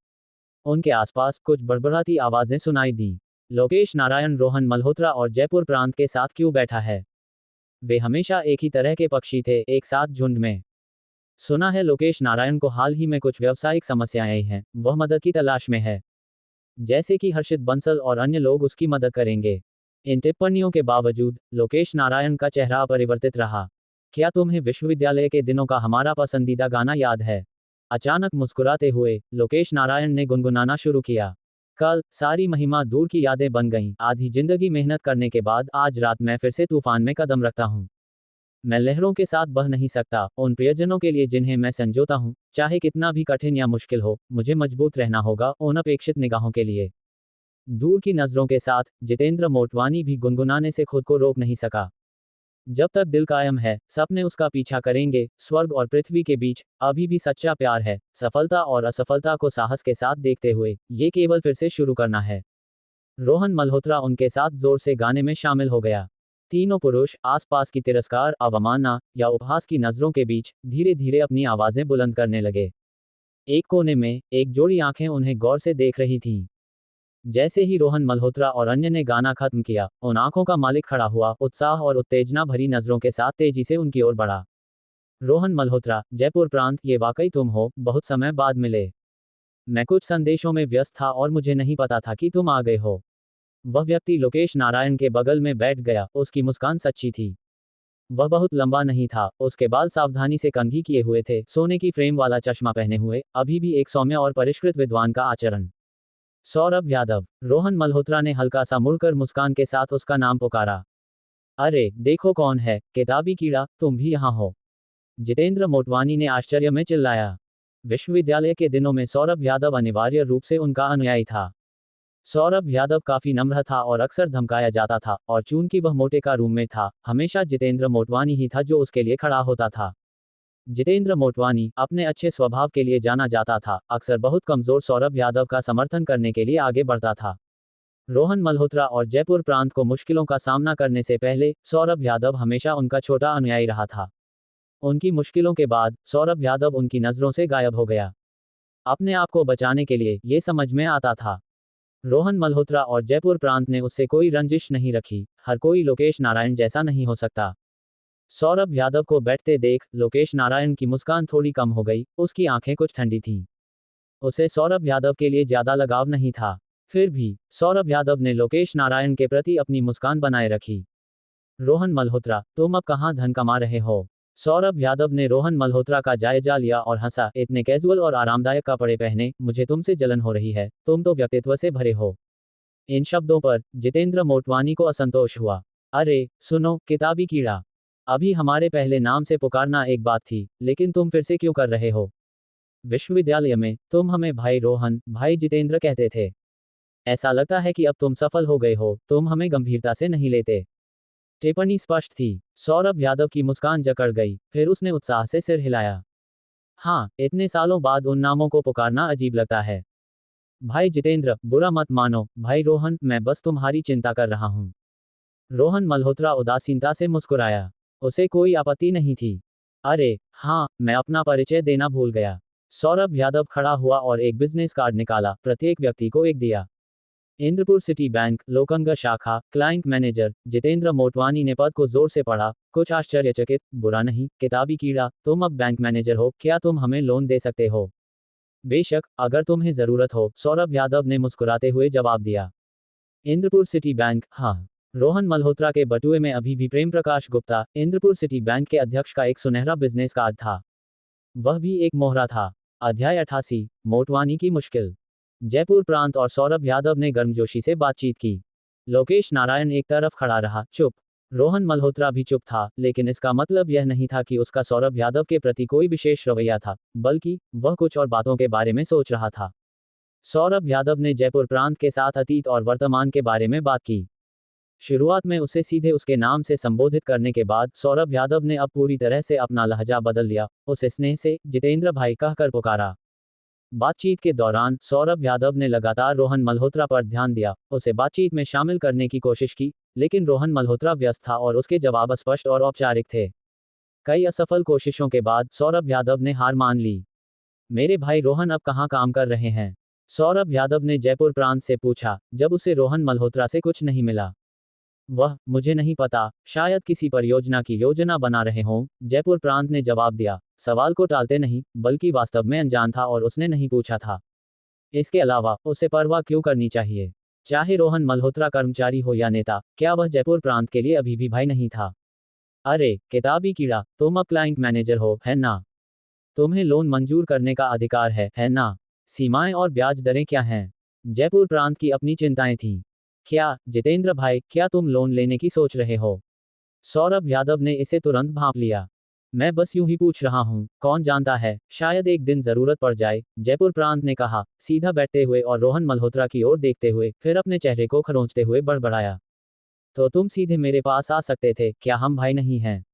उनके आसपास कुछ बड़बड़ाती आवाजें सुनाई दीं। लोकेश नारायण रोहन मल्होत्रा और जयपुर प्रांत के साथ क्यों बैठा है? वे हमेशा एक ही तरह के पक्षी थे, एक साथ झुंड में। सुना है लोकेश नारायण को हाल ही में कुछ व्यावसायिक समस्याएं आई हैं, वह मदद की तलाश में है। जैसे कि हर्षित बंसल और अन्य लोग उसकी मदद करेंगे। इन टिप्पणियों के बावजूद लोकेश नारायण का चेहरा अपरिवर्तित रहा। क्या तुम्हें विश्वविद्यालय के दिनों का हमारा पसंदीदा गाना याद है? अचानक मुस्कुराते हुए लोकेश नारायण ने गुनगुनाना शुरू किया। कल सारी महिमा दूर की यादें बन गईं। आधी जिंदगी मेहनत करने के बाद आज रात मैं फिर से तूफान में कदम रखता हूँ। मैं लहरों के साथ बह नहीं सकता। उन प्रियजनों के लिए जिन्हें मैं संजोता हूँ, चाहे कितना भी कठिन या मुश्किल हो, मुझे मजबूत रहना होगा। उन अपेक्षित निगाहों के लिए। दूर की नजरों के साथ जितेंद्र मोटवानी भी गुनगुनाने से खुद को रोक नहीं सका। जब तक दिल कायम है, सपने उसका पीछा करेंगे। स्वर्ग और पृथ्वी के बीच अभी भी सच्चा प्यार है। सफलता और असफलता को साहस के साथ देखते हुए ये केवल फिर से शुरू करना है। रोहन मल्होत्रा उनके साथ जोर से गाने में शामिल हो गया। तीनों पुरुष आसपास की तिरस्कार, अवमानना या उपहास की नजरों के बीच धीरे धीरे अपनी आवाजें बुलंद करने लगे। एक कोने में एक जोड़ी आंखें उन्हें गौर से देख रही थीं। जैसे ही रोहन मल्होत्रा और अन्य ने गाना खत्म किया, उन आंखों का मालिक खड़ा हुआ, उत्साह और उत्तेजना भरी नजरों के साथ तेजी से उनकी ओर बढ़ा। रोहन मल्होत्रा, जयपुर प्रांत, ये वाकई तुम हो, बहुत समय बाद मिले। मैं कुछ संदेशों में व्यस्त था और मुझे नहीं पता था कि तुम आ गए हो। वह व्यक्ति लोकेश नारायण के बगल में बैठ गया, उसकी मुस्कान सच्ची थी। वह बहुत लंबा नहीं था, उसके बाल सावधानी से कंघी किए हुए थे, सोने की फ्रेम वाला चश्मा पहने हुए, अभी भी एक सौम्य और परिष्कृत विद्वान का आचरण। सौरभ यादव। रोहन मल्होत्रा ने हल्का सा मुड़कर मुस्कान के साथ उसका नाम पुकारा। अरे देखो कौन है, किताबी कीड़ा, तुम भी यहाँ हो। जितेंद्र मोटवानी ने आश्चर्य में चिल्लाया। विश्वविद्यालय के दिनों में सौरभ यादव अनिवार्य रूप से उनका अनुयायी था। सौरभ यादव काफी नम्र था और अक्सर धमकाया जाता था, और चूंकि वह मोटे का रूम में था, हमेशा जितेंद्र मोटवानी ही था जो उसके लिए खड़ा होता था। जितेंद्र मोटवानी अपने अच्छे स्वभाव के लिए जाना जाता था, अक्सर बहुत कमजोर सौरभ यादव का समर्थन करने के लिए आगे बढ़ता था। रोहन मल्होत्रा और जयपुर प्रांत को मुश्किलों का सामना करने से पहले सौरभ यादव हमेशा उनका छोटा अनुयायी रहा था। उनकी मुश्किलों के बाद सौरभ यादव उनकी नजरों से गायब हो गया। अपने आप को बचाने के लिए ये समझ में आता था। रोहन मल्होत्रा और जयपुर प्रांत ने उससे कोई रंजिश नहीं रखी, हर कोई लोकेश नारायण जैसा नहीं हो सकता। सौरभ यादव को बैठते देख लोकेश नारायण की मुस्कान थोड़ी कम हो गई, उसकी आंखें कुछ ठंडी थीं। उसे सौरभ यादव के लिए ज्यादा लगाव नहीं था। फिर भी सौरभ यादव ने लोकेश नारायण के प्रति अपनी मुस्कान बनाए रखी। रोहन मल्होत्रा, तुम अब कहाँ धन कमा रहे हो? सौरभ यादव ने रोहन मल्होत्रा का जायजा लिया और हंसा। इतने कैजुअल और आरामदायक कपड़े पहने, मुझे तुमसे जलन हो रही है, तुम तो व्यक्तित्व से भरे हो। इन शब्दों पर जितेंद्र मोटवानी को असंतोष हुआ। अरे सुनो, किताबी कीड़ा, अभी हमारे पहले नाम से पुकारना एक बात थी, लेकिन तुम फिर से क्यों कर रहे हो? विश्वविद्यालय में तुम हमें भाई रोहन, भाई जितेंद्र कहते थे। ऐसा लगता है कि अब तुम सफल हो गए हो, तुम हमें गंभीरता से नहीं लेते। टिप्पणी स्पष्ट थी। सौरभ यादव की मुस्कान जकड़ गई, फिर उसने उत्साह से सिर हिलाया। हाँ, इतने सालों बाद उन नामों को पुकारना अजीब लगता है। भाई जितेंद्र, बुरा मत मानो, भाई रोहन, मैं बस तुम्हारी चिंता कर रहा हूँ। रोहन मल्होत्रा उदासीनता से मुस्कुराया। उसे कोई आपत्ति नहीं थी। अरे हाँ, मैं अपना परिचय देना भूल गया। सौरभ यादव खड़ा हुआ और एक बिजनेस कार्ड निकाला, प्रत्येक व्यक्ति को एक दिया। इंद्रपुर सिटी बैंक, लोकंग शाखा, क्लाइंट मैनेजर। जितेंद्र मोटवानी ने पद को जोर से पढ़ा, कुछ आश्चर्यचकित। बुरा नहीं, किताबी कीड़ा, तुम अब बैंक मैनेजर हो, क्या तुम हमें लोन दे सकते हो? बेशक, अगर तुम्हें जरूरत हो, सौरभ यादव ने मुस्कुराते हुए जवाब दिया। इंद्रपुर सिटी बैंक, हाँ। रोहन मल्होत्रा के बटुए में अभी भी प्रेम प्रकाश गुप्ता, इंद्रपुर सिटी बैंक के अध्यक्ष का एक सुनहरा बिजनेस कार्ड था। वह भी एक मोहरा था। अध्याय 88, मोटवानी की मुश्किल। जयपुर प्रांत और सौरभ यादव ने गर्मजोशी से बातचीत की। लोकेश नारायण एक तरफ खड़ा रहा, चुप। रोहन मल्होत्रा भी चुप था, लेकिन इसका मतलब यह नहीं था कि उसका सौरभ यादव के प्रति कोई विशेष रवैया था, बल्कि वह कुछ और बातों के बारे में सोच रहा था। सौरभ यादव ने जयपुर प्रांत के साथ अतीत और वर्तमान के बारे में बात की। शुरुआत में उसे सीधे उसके नाम से संबोधित करने के बाद सौरभ यादव ने अब पूरी तरह से अपना लहजा बदल लिया, उसे स्नेह से जितेंद्र भाई कहकर पुकारा। बातचीत के दौरान सौरभ यादव ने लगातार रोहन मल्होत्रा पर ध्यान दिया, उसे बातचीत में शामिल करने की कोशिश की, लेकिन रोहन मल्होत्रा व्यस्त था और उसके जवाब अस्पष्ट और औपचारिक थे। कई असफल कोशिशों के बाद सौरभ यादव ने हार मान ली। मेरे भाई रोहन अब कहाँ काम कर रहे हैं? सौरभ यादव ने जयपुर प्रांत से पूछा, जब उसे रोहन मल्होत्रा से कुछ नहीं मिला। वह, मुझे नहीं पता, शायद किसी परियोजना की योजना बना रहे हों, जयपुर प्रांत ने जवाब दिया, सवाल को टालते नहीं, बल्कि वास्तव में अनजान था और उसने नहीं पूछा था। इसके अलावा उसे परवाह क्यों करनी चाहिए? चाहे रोहन मल्होत्रा कर्मचारी हो या नेता, क्या वह जयपुर प्रांत के लिए अभी भी भाई नहीं था? अरे किताबी कीड़ा, तुम अब क्लाइंट मैनेजर हो, है ना? तुम्हें लोन मंजूर करने का अधिकार है ना? सीमाएं और ब्याज दरें क्या हैं? जयपुर प्रांत की अपनी चिंताएं थीं। क्या जितेंद्र भाई, क्या तुम लोन लेने की सोच रहे हो? सौरभ यादव ने इसे तुरंत भांप लिया। मैं बस यूं ही पूछ रहा हूं, कौन जानता है, शायद एक दिन जरूरत पड़ जाए, जयपुर प्रांत ने कहा, सीधा बैठते हुए और रोहन मल्होत्रा की ओर देखते हुए, फिर अपने चेहरे को खरोंचते हुए बड़बड़ाया। तो तुम सीधे मेरे पास आ सकते थे, क्या हम भाई नहीं हैं?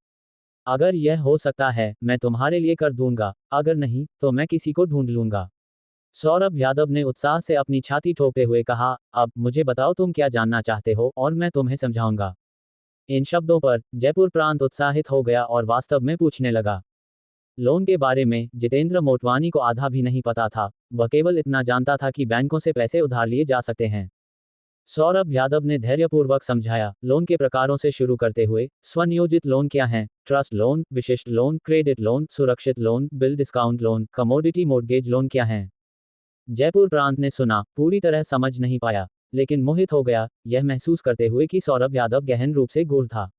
अगर यह हो सकता है, मैं तुम्हारे लिए कर दूंगा, अगर नहीं, तो मैं किसी को ढूंढ लूंगा। सौरभ यादव ने उत्साह से अपनी छाती ठोकते हुए कहा, अब मुझे बताओ तुम क्या जानना चाहते हो और मैं तुम्हें समझाऊंगा। इन शब्दों पर जयपुर प्रांत उत्साहित हो गया और वास्तव में पूछने लगा। लोन के बारे में जितेंद्र मोटवानी को आधा भी नहीं पता था। वह केवल इतना जानता था कि बैंकों से पैसे उधार लिए जा सकते हैं। सौरभ यादव ने धैर्यपूर्वक समझाया, लोन के प्रकारों से शुरू करते हुए, स्वनियोजित लोन क्या हैं, ट्रस्ट लोन, विशिष्ट लोन, क्रेडिट लोन, सुरक्षित loan, bill discount loan, commodity mortgage loan क्या हैं। जयपुर प्रांत ने सुना, पूरी तरह समझ नहीं पाया, लेकिन मोहित हो गया, यह महसूस करते हुए कि सौरभ यादव गहन रूप से गूढ़ था।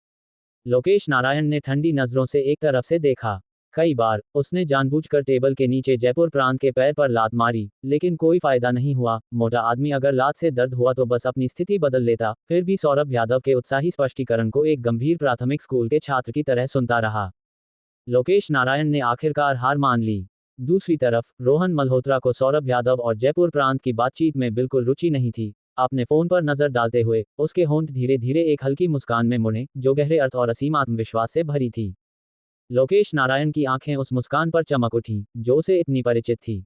लोकेश नारायण ने ठंडी नजरों से एक तरफ से देखा। कई बार उसने जानबूझकर टेबल के नीचे जयपुर प्रांत के पैर पर लात मारी, लेकिन कोई फायदा नहीं हुआ। मोटा आदमी अगर लात से दर्द हुआ तो बस अपनी स्थिति बदल लेता। फिर भी सौरभ यादव के उत्साही स्पष्टीकरण को एक गंभीर प्राथमिक स्कूल के छात्र की तरह सुनता रहा। लोकेश नारायण ने आखिरकार हार मान ली। दूसरी तरफ रोहन मल्होत्रा को सौरभ यादव और जयपुर प्रांत की बातचीत में बिल्कुल रुचि नहीं थी। अपने फोन पर नजर डालते हुए उसके होंठ धीरे धीरे एक हल्की मुस्कान में मुड़े, जो गहरे अर्थ और असीम आत्मविश्वास से भरी थी। लोकेश नारायण की आंखें उस मुस्कान पर चमक उठी, जो उसे इतनी परिचित थी।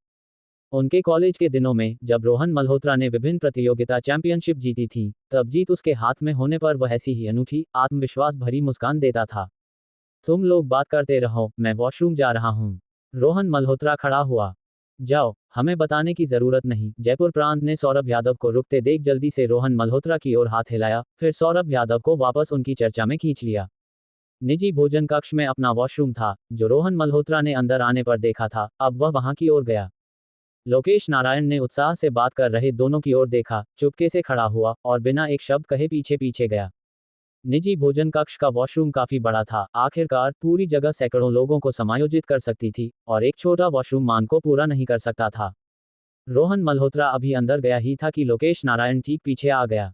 उनके कॉलेज के दिनों में जब रोहन मल्होत्रा ने विभिन्न प्रतियोगिता चैंपियनशिप जीती थी, तब जीत उसके हाथ में होने पर वह ऐसी ही अनूठी, आत्मविश्वास भरी मुस्कान देता था। तुम लोग बात करते रहो, मैं वॉशरूम जा रहा हूँ। रोहन मल्होत्रा खड़ा हुआ। जाओ, हमें बताने की जरूरत नहीं। जयपुर प्रांत ने सौरभ यादव को रुकते देख जल्दी से रोहन मल्होत्रा की ओर हाथ हिलाया, फिर सौरभ यादव को वापस उनकी चर्चा में खींच लिया। निजी भोजन कक्ष में अपना वॉशरूम था, जो रोहन मल्होत्रा ने अंदर आने पर देखा था। अब वह वहां की ओर गया। लोकेश नारायण ने उत्साह से बात कर रहे दोनों की ओर देखा, चुपके से खड़ा हुआ और बिना एक शब्द कहे पीछे पीछे गया। निजी भोजन कक्ष का वॉशरूम काफी बड़ा था। आखिरकार पूरी जगह सैकड़ों लोगों को समायोजित कर सकती थी, और एक छोटा वॉशरूम मान को पूरा नहीं कर सकता था। रोहन मल्होत्रा अभी अंदर गया ही था कि लोकेश नारायण ठीक पीछे आ गया।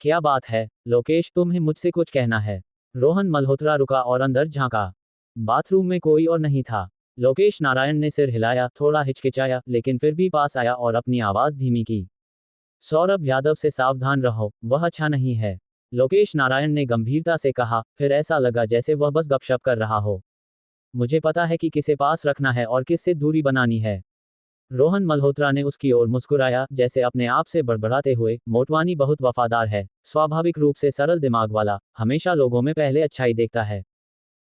क्या बात है लोकेश, तुम्हें मुझसे कुछ कहना है। रोहन मल्होत्रा रुका और अंदर झांका। बाथरूम में कोई और नहीं था। लोकेश नारायण ने सिर हिलाया, थोड़ा हिचकिचाया, लेकिन फिर भी पास आया और अपनी आवाज धीमी की। सौरभ यादव से सावधान रहो, वह अच्छा नहीं है। लोकेश नारायण ने गंभीरता से कहा, फिर ऐसा लगा जैसे वह बस गपशप कर रहा हो। मुझे पता है कि किसे पास रखना है और किससे दूरी बनानी है। रोहन मल्होत्रा ने उसकी ओर मुस्कुराया, जैसे अपने आप से बड़बड़ाते हुए, मोटवानी बहुत वफादार है, स्वाभाविक रूप से सरल दिमाग वाला, हमेशा लोगों में पहले अच्छाई देखता है।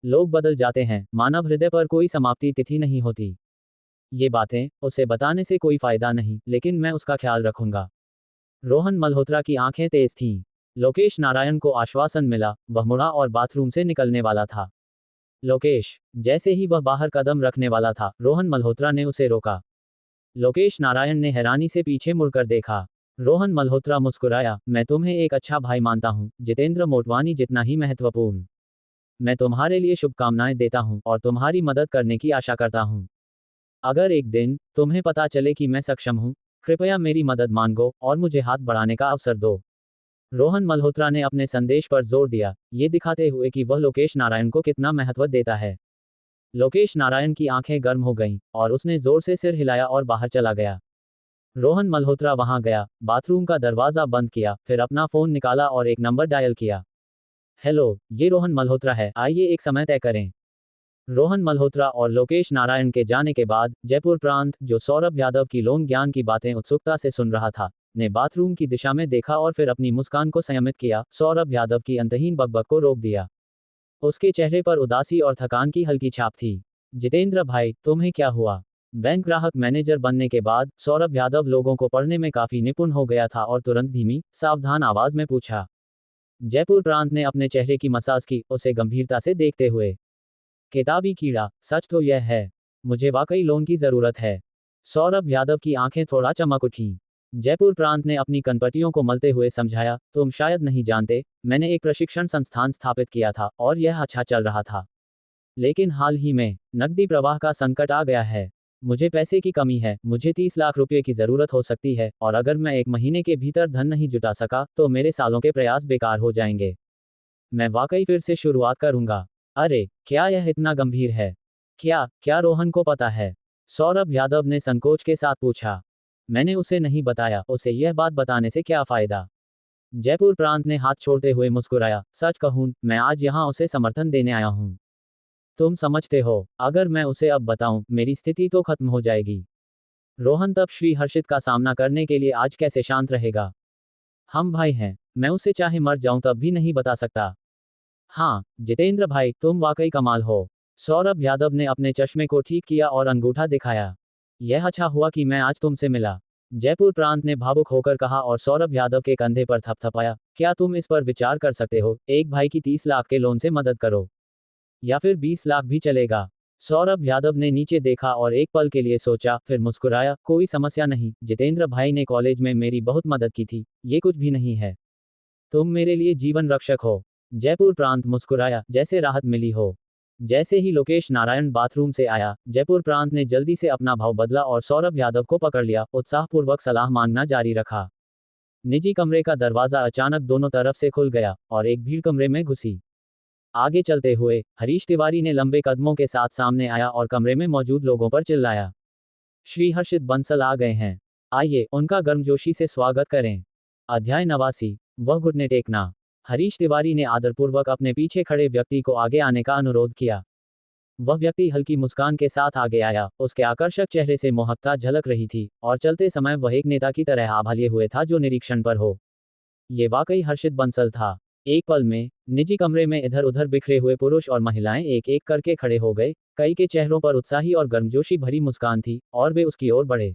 लोग बदल जाते हैं, मानव हृदय पर कोई समाप्ति तिथि नहीं होती। ये बातें उसे बताने से कोई फायदा नहीं, लेकिन मैं उसका ख्याल रखूंगा। रोहन मल्होत्रा की आंखें तेज थीं। लोकेश नारायण को आश्वासन मिला। वह मुड़ा और बाथरूम से निकलने वाला था। लोकेश, जैसे ही वह बाहर कदम रखने वाला था, रोहन मल्होत्रा ने उसे रोका। लोकेश नारायण ने हैरानी से पीछे मुड़कर देखा। रोहन मल्होत्रा मुस्कुराया, मैं तुम्हें एक अच्छा भाई मानता हूं, जितेंद्र मोटवानी जितना ही महत्वपूर्ण। मैं तुम्हारे लिए शुभकामनाएं देता हूं और तुम्हारी मदद करने की आशा करता हूं। अगर एक दिन तुम्हें पता चले कि मैं सक्षम हूं, कृपया मेरी मदद मांगो और मुझे हाथ बढ़ाने का अवसर दो। रोहन मल्होत्रा ने अपने संदेश पर जोर दिया, ये दिखाते हुए कि वह लोकेश नारायण को कितना महत्व देता है। लोकेश नारायण की आंखें गर्म हो गईं और उसने जोर से सिर हिलाया और बाहर चला गया। रोहन मल्होत्रा वहां गया, बाथरूम का दरवाजा बंद किया, फिर अपना फोन निकाला और एक नंबर डायल किया। हेलो, ये रोहन मल्होत्रा है, आइए एक समय तय करें। रोहन मल्होत्रा और लोकेश नारायण के जाने के बाद जयपुर प्रांत, जो सौरभ यादव की लोन ज्ञान की बातें उत्सुकता से सुन रहा था, ने बाथरूम की दिशा में देखा और फिर अपनी मुस्कान को संयमित किया। सौरभ यादव की अंतहीन बकबक को रोक दिया। उसके चेहरे पर उदासी और थकान की हल्की छाप थी। जितेंद्र भाई, तुम्हें क्या हुआ? बैंक ग्राहक मैनेजर बनने के बाद सौरभ यादव लोगों को पढ़ने में काफी निपुण हो गया था और तुरंत धीमी, सावधान आवाज में पूछा। जयपुर प्रांत ने अपने चेहरे की मसाज की, उसे गंभीरता से देखते हुए। किताबी कीड़ा, सच तो यह है, मुझे वाकई लोन की जरूरत है। सौरभ यादव की आंखें थोड़ा चमक उठीं। जयपुर प्रांत ने अपनी कनपटियों को मलते हुए समझाया, तुम शायद नहीं जानते, मैंने एक प्रशिक्षण संस्थान स्थापित किया था और यह अच्छा चल रहा था। लेकिन हाल ही में नकदी प्रवाह का संकट आ गया है। मुझे पैसे की कमी है, मुझे 30 लाख रुपए की जरूरत हो सकती है, और अगर मैं एक महीने के भीतर धन नहीं जुटा सका तो मेरे सालों के प्रयास बेकार हो जाएंगे। मैं वाकई फिर से शुरुआत करूंगा। अरे, क्या यह इतना गंभीर है? क्या क्या रोहन को पता है? सौरभ यादव ने संकोच के साथ पूछा। मैंने उसे नहीं बताया, उसे यह बात बताने से क्या फायदा? जयपुर प्रांत ने हाथ छोड़ते हुए मुस्कुराया, सच कहूं, मैं आज यहां उसे समर्थन देने आया हूं। तुम समझते हो, अगर मैं उसे अब बताऊं, मेरी स्थिति तो खत्म हो जाएगी। रोहन तब श्री हर्षित का सामना करने के लिए आज कैसे शांत रहेगा? हम भाई हैं, मैं उसे चाहे मर जाऊं तब भी नहीं बता सकता। हाँ जितेंद्र भाई, तुम वाकई कमाल हो। सौरभ यादव ने अपने चश्मे को ठीक किया और अंगूठा दिखाया। यह अच्छा हुआ कि मैं आज तुमसे मिला, जयपुर प्रांत ने भावुक होकर कहा और सौरभ यादव के कंधे पर थपथपाया। क्या तुम इस पर विचार कर सकते हो, एक भाई की 30 लाख के लोन से मदद करो, या फिर 20 लाख भी चलेगा? सौरभ यादव ने नीचे देखा और एक पल के लिए सोचा, फिर मुस्कुराया। कोई समस्या नहीं, जितेंद्र भाई ने कॉलेज में मेरी बहुत मदद की थी, ये कुछ भी नहीं है। तुम मेरे लिए जीवन रक्षक हो। जयपुर प्रांत मुस्कुराया, जैसे राहत मिली हो। जैसे ही लोकेश नारायण बाथरूम से आया, जयपुर प्रांत ने जल्दी से अपना भाव बदला और सौरभ यादव को पकड़ लिया, उत्साहपूर्वक सलाह मांगना जारी रखा। निजी कमरे का दरवाजा अचानक दोनों तरफ से खुल गया और एक भीड़ कमरे में घुसी। आगे चलते हुए हरीश तिवारी ने लंबे कदमों के साथ सामने आया और कमरे में मौजूद लोगों पर चिल्लाया, श्री हर्षित बंसल आ गए हैं, आइए उनका गर्मजोशी से स्वागत करें। अध्याय 89, वह घुटने टेकना। हरीश तिवारी ने आदरपूर्वक अपने पीछे खड़े व्यक्ति को आगे आने का अनुरोध किया। वह व्यक्ति हल्की मुस्कान के साथ आगे आया, उसके आकर्षक चेहरे से मोहकता झलक रही थी और चलते समय वह एक नेता की तरह आभा लिए हुए था जो निरीक्षण पर हो। ये वाकई हर्षित बंसल था। एक पल में निजी कमरे में इधर उधर बिखरे हुए पुरुष और महिलाएं एक एक करके खड़े हो गए। कई के चेहरों पर उत्साही और गर्मजोशी भरी मुस्कान थी और वे उसकी ओर बढ़े।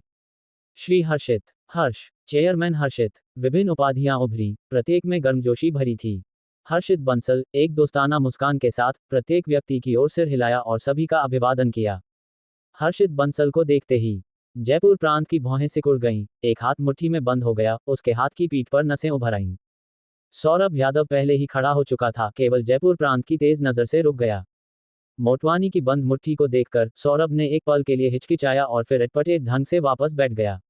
श्री हर्षित, हर्ष, चेयरमैन हर्षित। विभिन्न उपाधियां उभरी, प्रत्येक में गर्मजोशी भरी थी। हर्षित बंसल, एक दोस्ताना मुस्कान के साथ प्रत्येक व्यक्ति की ओर सिर हिलाया और सभी का अभिवादन किया। हर्षित बंसल को देखते ही जयपुर प्रांत की भौहें सिकुड़ गईं, एक हाथ मुट्ठी में बंद हो गया, उसके हाथ की पीठ पर नसें उभर आईं। सौरभ यादव पहले ही खड़ा हो चुका था, केवल जयपुर प्रांत की तेज नजर से रुक गया। मोटवानी की बंद मुट्ठी को देखकर सौरभ ने एक पल के लिए हिचकिचाया और फिर अटपटे ढंग से वापस बैठ गया।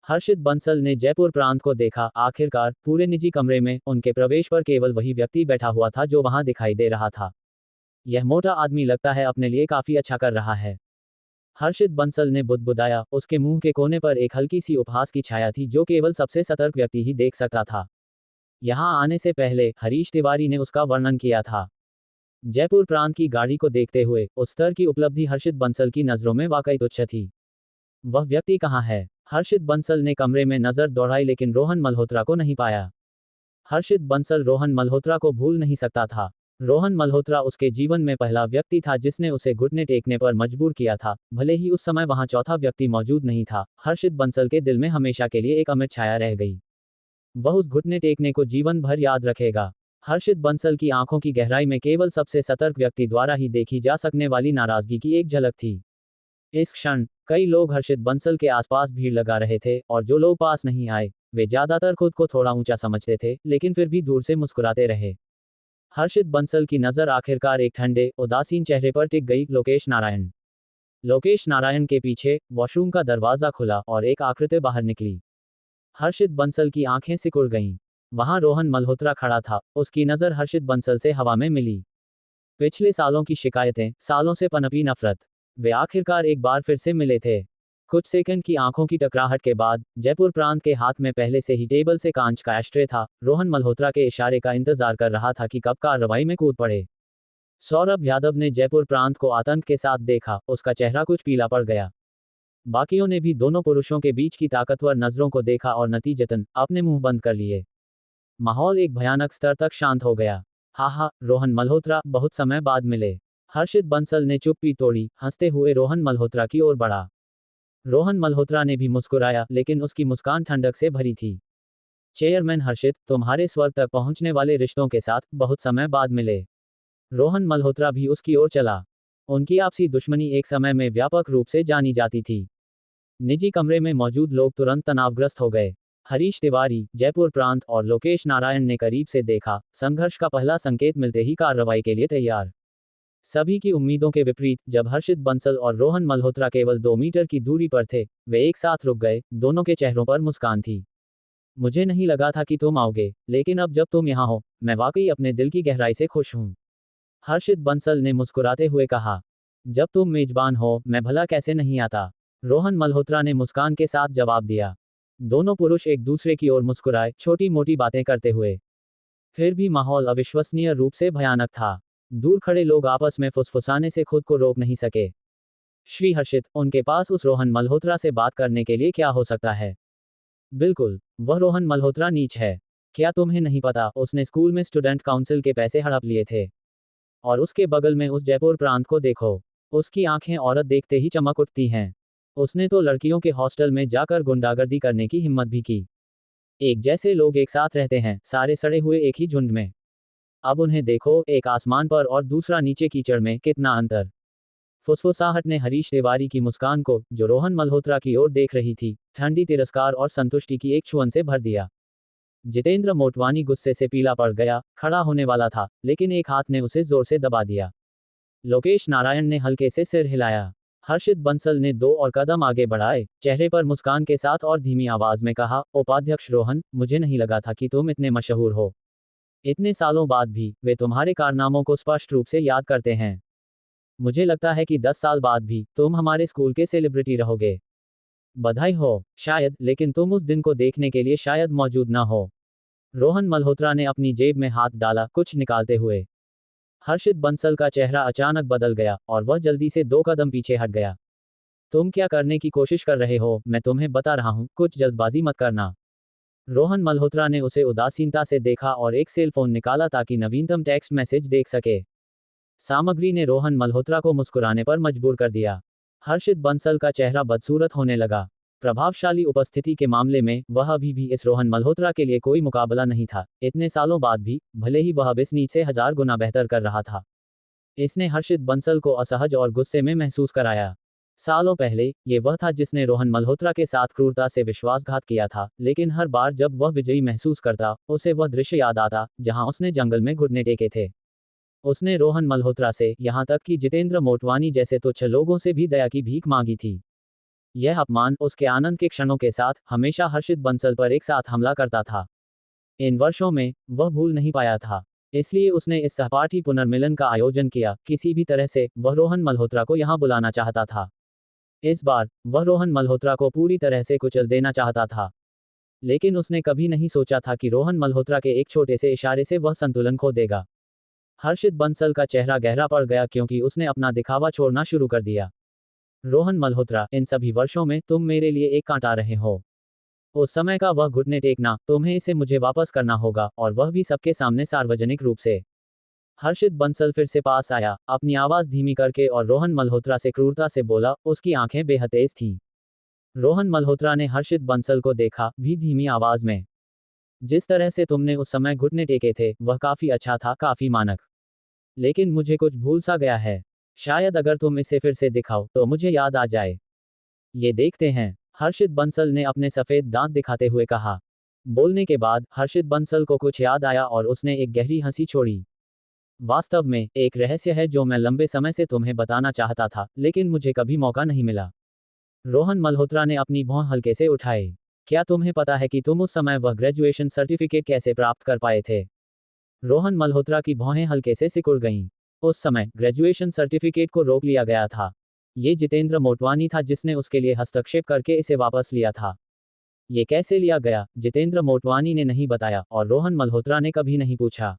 हर्षित बंसल ने जयपुर प्रांत को देखा। आखिरकार पूरे निजी कमरे में उनके प्रवेश पर केवल वही व्यक्ति बैठा हुआ था जो वहां दिखाई दे रहा था। यह मोटा आदमी लगता है अपने लिए काफी अच्छा कर रहा है, हर्षित बंसल ने बुदबुदाया। उसके मुंह के कोने पर एक हल्की सी उपहास की छाया थी जो केवल सबसे सतर्क व्यक्ति ही देख सकता था। यहां आने से पहले हरीश तिवारी ने उसका वर्णन किया था। जयपुर प्रांत की गाड़ी को देखते हुए उस स्तर की उपलब्धि हर्षित बंसल की नजरों में वाकई तुच्छ थी। वह व्यक्ति कहाँ है? हर्षित बंसल ने कमरे में नजर दौड़ाई लेकिन रोहन मल्होत्रा को नहीं पाया। हर्षित बंसल रोहन मल्होत्रा को भूल नहीं सकता था। रोहन मल्होत्रा उसके जीवन में पहला व्यक्ति था जिसने उसे घुटने टेकने पर मजबूर किया था, भले ही उस समय वहां चौथा व्यक्ति मौजूद नहीं था। हर्षित बंसल के दिल में हमेशा के लिए एक अमिट छाया रह गई। वह उस घुटने टेकने को जीवन भर याद रखेगा। हर्षित बंसल की आंखों की गहराई में केवल सबसे सतर्क व्यक्ति द्वारा ही देखी जा सकने वाली नाराजगी की एक झलक थी। इस क्षण कई लोग हर्षित बंसल के आसपास भीड़ लगा रहे थे और जो लोग पास नहीं आए वे ज्यादातर खुद को थोड़ा ऊंचा समझते थे, लेकिन फिर भी दूर से मुस्कुराते रहे। हर्षित बंसल की नजर आखिरकार एक ठंडे उदासीन चेहरे पर टिक गई, लोकेश नारायण। लोकेश नारायण के पीछे वॉशरूम का दरवाजा खुला और एक आकृति बाहर निकली। हर्षित बंसल की आंखें सिकुड़ गईं। वहां रोहन मल्होत्रा खड़ा था, उसकी नजर हर्षित बंसल से हवा में मिली। पिछले सालों की शिकायतें, सालों से पनपी नफरत, वे आखिरकार एक बार फिर से मिले थे। कुछ सेकंड की आंखों की टकराहट के बाद जयपुर प्रांत के हाथ में पहले से ही टेबल से कांच का एस्ट्रे था। रोहन मल्होत्रा के इशारे का इंतजार कर रहा था कि कब कार्रवाई में कूद पड़े। सौरभ यादव ने जयपुर प्रांत को आतंक के साथ देखा, उसका चेहरा कुछ पीला पड़ गया। बाकियों ने भी दोनों पुरुषों के बीच की ताकतवर नजरों को देखा और नतीजतन अपने मुंह बंद कर लिए। माहौल एक भयानक स्तर तक शांत हो गया। हा, रोहन मल्होत्रा, बहुत समय बाद मिले। हर्षित बंसल ने चुप्पी तोड़ी, हंसते हुए रोहन मल्होत्रा की ओर बढ़ा। रोहन मल्होत्रा ने भी मुस्कुराया, लेकिन उसकी मुस्कान ठंडक से भरी थी। चेयरमैन हर्षित, तुम्हारे स्वर्ग तक पहुंचने वाले रिश्तों के साथ बहुत समय बाद मिले। रोहन मल्होत्रा भी उसकी ओर चला। उनकी आपसी दुश्मनी एक समय में व्यापक रूप से जानी जाती थी। निजी कमरे में मौजूद लोग तुरंत तनावग्रस्त हो गए। हरीश तिवारी, जयपुर प्रांत और लोकेश नारायण ने करीब से देखा। संघर्ष का पहला संकेत मिलते ही कार्रवाई के लिए तैयार। सभी की उम्मीदों के विपरीत जब हर्षित बंसल और रोहन मल्होत्रा केवल 2 मीटर की दूरी पर थे, वे एक साथ रुक गए। दोनों के चेहरों पर मुस्कान थी। मुझे नहीं लगा था कि तुम आओगे, लेकिन अब जब तुम यहाँ हो, मैं वाकई अपने दिल की गहराई से खुश हूँ, हर्षित बंसल ने मुस्कुराते हुए कहा। जब तुम मेजबान हो, मैं भला कैसे नहीं आता, रोहन मल्होत्रा ने मुस्कान के साथ जवाब दिया। दोनों पुरुष एक दूसरे की ओर मुस्कुराए, छोटी मोटी बातें करते हुए। फिर भी माहौल अविश्वसनीय रूप से भयानक था। दूर खड़े लोग आपस में फुसफुसाने से खुद को रोक नहीं सके। श्री हर्षित, उनके पास उस रोहन मल्होत्रा से बात करने के लिए क्या हो सकता है? बिल्कुल, वह रोहन मल्होत्रा नीच है। क्या तुम्हें नहीं पता, उसने स्कूल में स्टूडेंट काउंसिल के पैसे हड़प लिए थे। और उसके बगल में उस जयपुर प्रांत को देखो। उसकी आंखें औरत देखते ही चमक उठती हैं। उसने तो लड़कियों के हॉस्टल में जाकर गुंडागर्दी करने की हिम्मत भी की। एक जैसे लोग एक साथ रहते हैं, सारे सड़े हुए एक ही झुंड में। अब उन्हें देखो, एक आसमान पर और दूसरा नीचे कीचड़ में, कितना अंतर। फुसफुसाहट ने हरीश तिवारी की मुस्कान को, जो रोहन मल्होत्रा की ओर देख रही थी, ठंडी तिरस्कार और संतुष्टि की एक छुअन से भर दिया। जितेंद्र मोटवानी गुस्से से पीला पड़ गया, खड़ा होने वाला था, लेकिन एक हाथ ने उसे जोर से दबा दिया। लोकेश नारायण ने हल्के से सिर हिलाया। हर्षित बंसल ने 2 और कदम आगे बढ़ाए, चेहरे पर मुस्कान के साथ और धीमी आवाज में कहा, उपाध्यक्ष रोहन, मुझे नहीं लगा था कि तुम इतने मशहूर हो। इतने सालों बाद भी वे तुम्हारे कारनामों को स्पष्ट रूप से याद करते हैं। मुझे लगता है कि 10 साल बाद भी तुम हमारे स्कूल के सेलिब्रिटी रहोगे। बधाई हो। शायद, लेकिन तुम उस दिन को देखने के लिए शायद मौजूद ना हो। रोहन मल्होत्रा ने अपनी जेब में हाथ डाला, कुछ निकालते हुए। हर्षित बंसल का चेहरा अचानक बदल गया और वह जल्दी से 2 कदम पीछे हट गया। तुम क्या करने की कोशिश कर रहे हो? मैं तुम्हें बता रहा हूं, कुछ जल्दबाजी मत करना। रोहन मल्होत्रा ने उसे उदासीनता से देखा और एक सेल फोन निकाला ताकि नवीनतम टेक्स्ट मैसेज देख सके। सामग्री ने रोहन मल्होत्रा को मुस्कुराने पर मजबूर कर दिया। हर्षित बंसल का चेहरा बदसूरत होने लगा। प्रभावशाली उपस्थिति के मामले में वह अभी भी इस रोहन मल्होत्रा के लिए कोई मुकाबला नहीं था, इतने सालों बाद भी, भले ही वह अब इस नीच से 1000 गुना बेहतर कर रहा था। इसने हर्षित बंसल को असहज और गुस्से में महसूस कराया। सालों पहले, ये वह था जिसने रोहन मल्होत्रा के साथ क्रूरता से विश्वासघात किया था, लेकिन हर बार जब वह विजयी महसूस करता, उसे वह दृश्य याद आता, जहां उसने जंगल में घुटने टेके थे। उसने रोहन मल्होत्रा से, यहां तक कि जितेंद्र मोटवानी जैसे तुच्छ लोगों से भी दया की भीख मांगी थी। यह अपमान, उसके आनंद के क्षणों के साथ, हमेशा हर्षित बंसल पर एक साथ हमला करता था। इन वर्षों में, वह भूल नहीं पाया था। इसलिए उसने इस सहपाठी पुनर्मिलन का आयोजन किया, किसी भी तरह से, वह रोहन मल्होत्रा को यहां बुलाना चाहता था। इस बार, वह रोहन मल्होत्रा को पूरी तरह से कुचल देना चाहता था। लेकिन उसने कभी नहीं सोचा था कि रोहन मल्होत्रा के एक छोटे से इशारे से वह संतुलन खो देगा। हर्षित बंसल का चेहरा गहरा पड़ गया क्योंकि उसने अपना दिखावा छोड़ना शुरू कर दिया। रोहन मल्होत्रा, इन सभी वर्षों में तुम मेरे लिए एक कांटा रहे हो। उस समय का वह घुटने टेकना, तुम्हें इसे मुझे वापस करना होगा, और वह भी सबके सामने सार्वजनिक रूप से। हर्षित बंसल फिर से पास आया, अपनी आवाज धीमी करके, और रोहन मल्होत्रा से क्रूरता से बोला, उसकी आंखें बेहद तेज थीं। रोहन मल्होत्रा ने हर्षित बंसल को देखा, भी धीमी आवाज में। जिस तरह से तुमने उस समय घुटने टेके थे, वह काफी अच्छा था, काफी मानक। लेकिन मुझे कुछ भूल सा गया है। शायद अगर तुम इसे फिर से दिखाओ, तो मुझे याद आ जाए। ये देखते हैं, हर्षित बंसल ने अपने सफेद दांत दिखाते हुए कहा। बोलने के बाद, हर्षित बंसल को कुछ याद आया और उसने एक गहरी हंसी छोड़ी। वास्तव में, एक रहस्य है जो मैं लंबे समय से तुम्हें बताना चाहता था, लेकिन मुझे कभी मौका नहीं मिला। रोहन मल्होत्रा ने अपनी भौं हल्के से उठाई। क्या तुम्हें पता है कि तुम उस समय वह ग्रेजुएशन सर्टिफिकेट कैसे प्राप्त कर पाए थे? रोहन मल्होत्रा की भौहें हल्के से सिकुड़ गईं। उस समय, ग्रेजुएशन सर्टिफिकेट को रोक लिया गया था। ये जितेंद्र मोटवानी था जिसने उसके लिए हस्तक्षेप करके इसे वापस लिया था। ये कैसे लिया गया, जितेंद्र मोटवानी ने नहीं बताया, और रोहन मल्होत्रा ने कभी नहीं पूछा।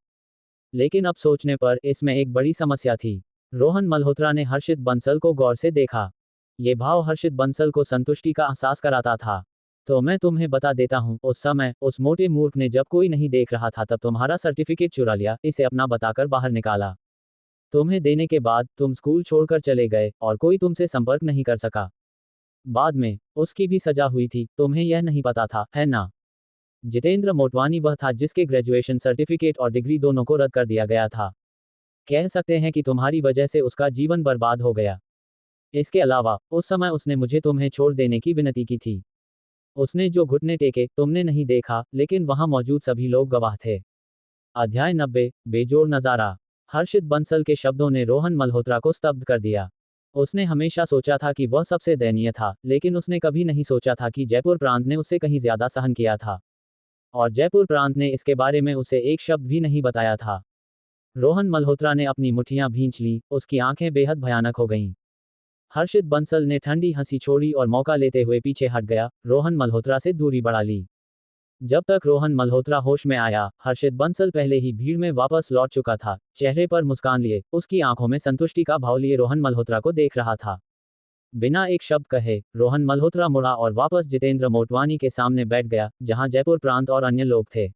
लेकिन अब सोचने पर, इसमें एक बड़ी समस्या थी। रोहन मल्होत्रा ने हर्षित बंसल को गौर से देखा। ये भाव हर्षित बंसल को संतुष्टि का एहसास कराता था। तो मैं तुम्हें बता देता हूं, उस समय, उस मोटे मूर्ख ने जब कोई नहीं देख रहा था तब तुम्हारा सर्टिफिकेट चुरा लिया, इसे अपना बताकर बाहर निकाला। तुम्हें देने के बाद, तुम स्कूल छोड़कर चले गए, और कोई तुमसे संपर्क नहीं कर सका। बाद में, उसकी भी सजा हुई थी, तुम्हें यह नहीं पता था, है ना? जितेंद्र मोटवानी वह था जिसके ग्रेजुएशन सर्टिफिकेट और डिग्री दोनों को रद्द कर दिया गया था। कह सकते हैं कि तुम्हारी वजह से उसका जीवन बर्बाद हो गया। इसके अलावा, उस समय उसने मुझे तुम्हें छोड़ देने की विनती की थी। उसने जो घुटने टेके, तुमने नहीं देखा, लेकिन वहां मौजूद सभी लोग गवाह थे। अध्याय 90, बेजोड़ नजारा। हर्षित बंसल के शब्दों ने रोहन मल्होत्रा को स्तब्ध कर दिया। उसने हमेशा सोचा था कि वह सबसे दयनीय था, लेकिन उसने कभी नहीं सोचा था कि जयपुर प्रांत ने उससे कहीं ज्यादा सहन किया था। और जयपुर प्रांत ने इसके बारे में उसे एक शब्द भी नहीं बताया था। रोहन मल्होत्रा ने अपनी मुट्ठियां भींच लीं, उसकी आंखें बेहद भयानक हो गईं। हर्षित बंसल ने ठंडी हंसी छोड़ी और मौका लेते हुए पीछे हट गया, रोहन मल्होत्रा से दूरी बढ़ा ली। जब तक रोहन मल्होत्रा होश में आया, हर्षित बंसल पहले ही भीड़ में वापस लौट चुका था। चेहरे पर मुस्कान लिए, उसकी आंखों में संतुष्टि का भाव लिए रोहन मल्होत्रा को देख रहा था। बिना एक शब्द कहे रोहन मल्होत्रा मुड़ा और वापस जितेंद्र मोटवानी के सामने बैठ गया, जहां जयपुर प्रांत और अन्य लोग थे।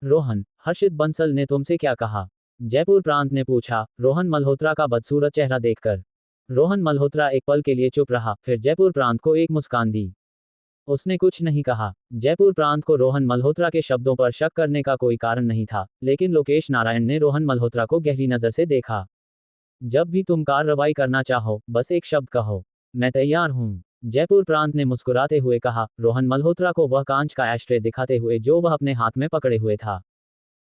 रोहन, हर्षित बंसल ने तुमसे क्या कहा? जयपुर प्रांत ने पूछा, रोहन मल्होत्रा का बदसूरत चेहरा देखकर। रोहन मल्होत्रा एक पल के लिए चुप रहा, फिर जयपुर प्रांत को एक मुस्कान दी। उसने कुछ नहीं कहा। जयपुर प्रांत को रोहन मल्होत्रा के शब्दों पर शक करने का कोई कारण नहीं था, लेकिन लोकेश नारायण ने रोहन मल्होत्रा को गहरी नजर से देखा। जब भी तुम कार्रवाई करना चाहो, बस एक शब्द कहो, मैं तैयार हूं। जयपुर प्रांत ने मुस्कुराते हुए कहा, रोहन मल्होत्रा को वह कांच का एस्ट्रे दिखाते हुए जो वह अपने हाथ में पकड़े हुए था।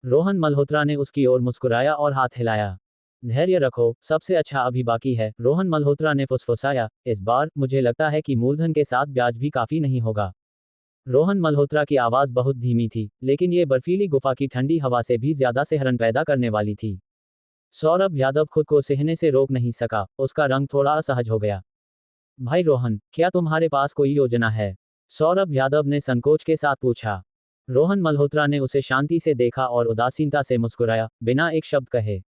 रोहन मल्होत्रा ने उसकी ओर मुस्कुराया और हाथ हिलाया। धैर्य रखो, सबसे अच्छा अभी बाकी है, रोहन मल्होत्रा ने फुसफुसाया। इस बार मुझे लगता है कि मूलधन के साथ ब्याज भी काफी नहीं होगा। रोहन मल्होत्रा की आवाज बहुत धीमी थी, लेकिन ये बर्फीली गुफा की ठंडी हवा से भी ज्यादा सिहरन पैदा करने वाली थी। सौरभ यादव खुद को सहने से रोक नहीं सका, उसका रंग थोड़ा असहज हो गया। भाई रोहन, क्या तुम्हारे पास कोई योजना है? सौरभ यादव ने संकोच के साथ पूछा। रोहन मल्होत्रा ने उसे शांति से देखा और उदासीनता से मुस्कुराया, बिना एक शब्द कहे।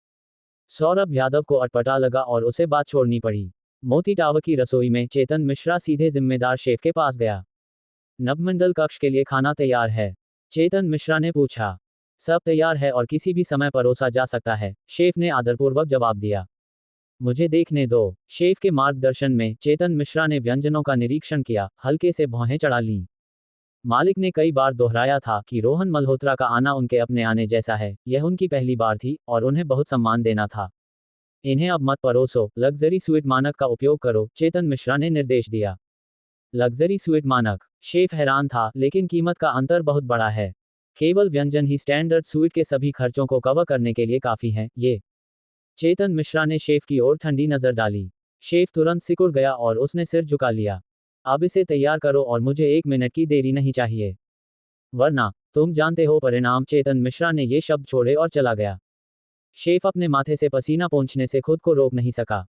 सौरभ यादव को अटपटा लगा और उसे बात छोड़नी पड़ी। मोती टावर की रसोई में चेतन मिश्रा सीधे जिम्मेदार शेफ के पास गया। नवमंडल कक्ष के लिए खाना तैयार है? चेतन मिश्रा ने पूछा। सब तैयार है और किसी भी समय परोसा जा सकता है, शेफ ने आदरपूर्वक जवाब दिया। मुझे देखने दो। शेफ के मार्गदर्शन में चेतन मिश्रा ने व्यंजनों का निरीक्षण किया, हल्के से भौहें चढ़ा लीं। मालिक ने कई बार दोहराया था कि रोहन मल्होत्रा का आना उनके अपने आने जैसा है, यह उनकी पहली बार थी और उन्हें बहुत सम्मान देना था। इन्हें अब मत परोसो, लग्जरी स्वीट मानक का उपयोग करो, चेतन मिश्रा ने निर्देश दिया। लग्जरी स्वीट मानक? शेफ हैरान था, लेकिन कीमत का अंतर बहुत बड़ा है। केवल व्यंजन ही स्टैंडर्ड स्वीट के सभी खर्चों को कवर करने के लिए काफी हैं, ये। चेतन मिश्रा ने शेफ की ओर ठंडी नजर डाली। शेफ तुरंत सिकुड़ गया और उसने सिर झुका लिया। अब इसे तैयार करो और मुझे 1 मिनट की देरी नहीं चाहिए, वरना तुम जानते हो परिणाम। चेतन मिश्रा ने ये शब्द छोड़े और चला गया। शेफ अपने माथे से पसीना पोंछने से खुद को रोक नहीं सका।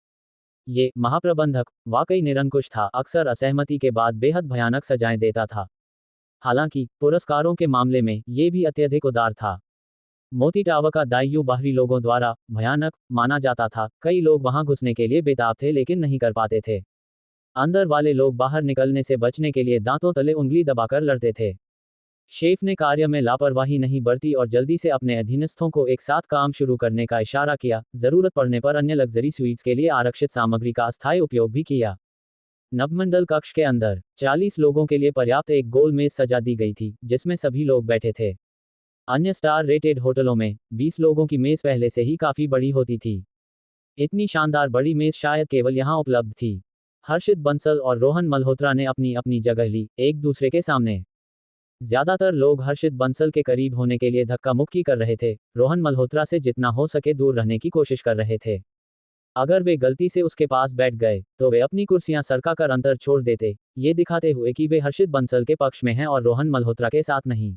ये महाप्रबंधक वाकई निरंकुश था, अक्सर असहमति के बाद बेहद भयानक सजाएं देता था। हालांकि पुरस्कारों के मामले में ये भी अत्यधिक उदार था। मोती टावर का दायु बाहरी लोगों द्वारा भयानक माना जाता था, कई लोग वहां घुसने के लिए बेताब थे लेकिन नहीं कर पाते थे। अंदर वाले लोग बाहर निकलने से बचने के लिए दांतों तले उंगली दबाकर लड़ते थे। शेफ ने कार्य में लापरवाही नहीं बरती और जल्दी से अपने अधीनस्थों को एक साथ काम शुरू करने का इशारा किया, जरूरत पड़ने पर अन्य लग्जरी स्वीट्स के लिए आरक्षित सामग्री का अस्थायी उपयोग भी किया। नवमंडल कक्ष के अंदर 40 लोगों के लिए पर्याप्त एक गोल मेज सजा दी गई थी, जिसमें सभी लोग बैठे थे। अन्य स्टार रेटेड होटलों में 20 लोगों की मेज पहले से ही काफी बड़ी होती थी। इतनी शानदार बड़ी मेज शायद केवल यहां उपलब्ध थी। हर्षित बंसल और रोहन मल्होत्रा ने अपनी अपनी जगह ली, एक दूसरे के सामने। ज्यादातर लोग हर्षित बंसल के करीब होने के लिए धक्का मुक्की कर रहे थे, रोहन मल्होत्रा से जितना हो सके दूर रहने की कोशिश कर रहे थे। अगर वे गलती से उसके पास बैठ गए, तो वे अपनी कुर्सियां सरका कर अंतर छोड़ देते, ये दिखाते हुए कि वे हर्षित बंसल के पक्ष में हैं और रोहन मल्होत्रा के साथ नहीं।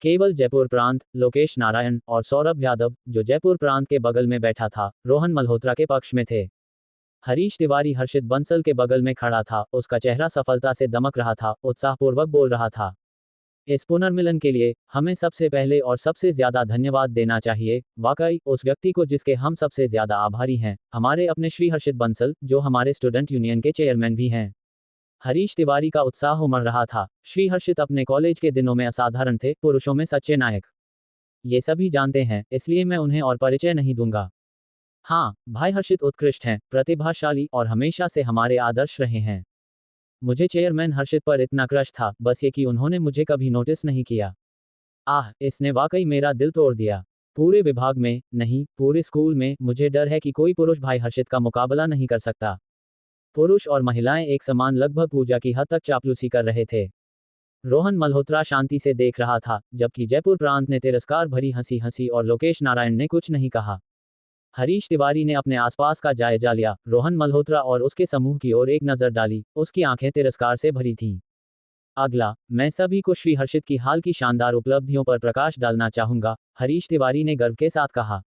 केवल जयपुर प्रांत, लोकेश नारायण और सौरभ यादव, जो जयपुर प्रांत के बगल में बैठा था, रोहन मल्होत्रा के पक्ष में थे। हरीश तिवारी हर्षित बंसल के बगल में खड़ा था, उसका चेहरा सफलता से दमक रहा था, उत्साहपूर्वक बोल रहा था। इस पुनर्मिलन के लिए हमें सबसे पहले और सबसे ज्यादा धन्यवाद देना चाहिए, वाकई उस व्यक्ति को जिसके हम सबसे ज्यादा आभारी हैं, हमारे अपने श्री हर्षित बंसल, जो हमारे स्टूडेंट यूनियन के चेयरमैन भी हैं। हरीश तिवारी का उत्साह उमड़ रहा था। श्री हर्षित अपने कॉलेज के दिनों में असाधारण थे, पुरुषों में सच्चे नायक। ये सभी जानते हैं, इसलिए मैं उन्हें और परिचय नहीं दूंगा। हाँ, भाई हर्षित उत्कृष्ट हैं, प्रतिभाशाली और हमेशा से हमारे आदर्श रहे हैं। मुझे चेयरमैन हर्षित पर इतना क्रश था, बस ये कि उन्होंने मुझे कभी नोटिस नहीं किया। आह, इसने वाकई मेरा दिल तोड़ दिया। पूरे विभाग में, नहीं, पूरे स्कूल में, मुझे डर है कि कोई पुरुष भाई हर्षित का मुकाबला नहीं कर सकता। पुरुष और महिलाएं एक समान, लगभग पूजा की हद तक चापलूसी कर रहे थे। रोहन मल्होत्रा शांति से देख रहा था, जबकि जयपुर प्रांत ने तिरस्कार भरी हंसी हंसी और लोकेश नारायण ने कुछ नहीं कहा। हरीश तिवारी ने अपने आसपास का जायजा लिया, रोहन मल्होत्रा और उसके समूह की ओर एक नजर डाली, उसकी आंखें तिरस्कार से भरी थीं। अगला, मैं सभी को श्री हर्षित की हाल की शानदार उपलब्धियों पर प्रकाश डालना चाहूंगा, हरीश तिवारी ने गर्व के साथ कहा।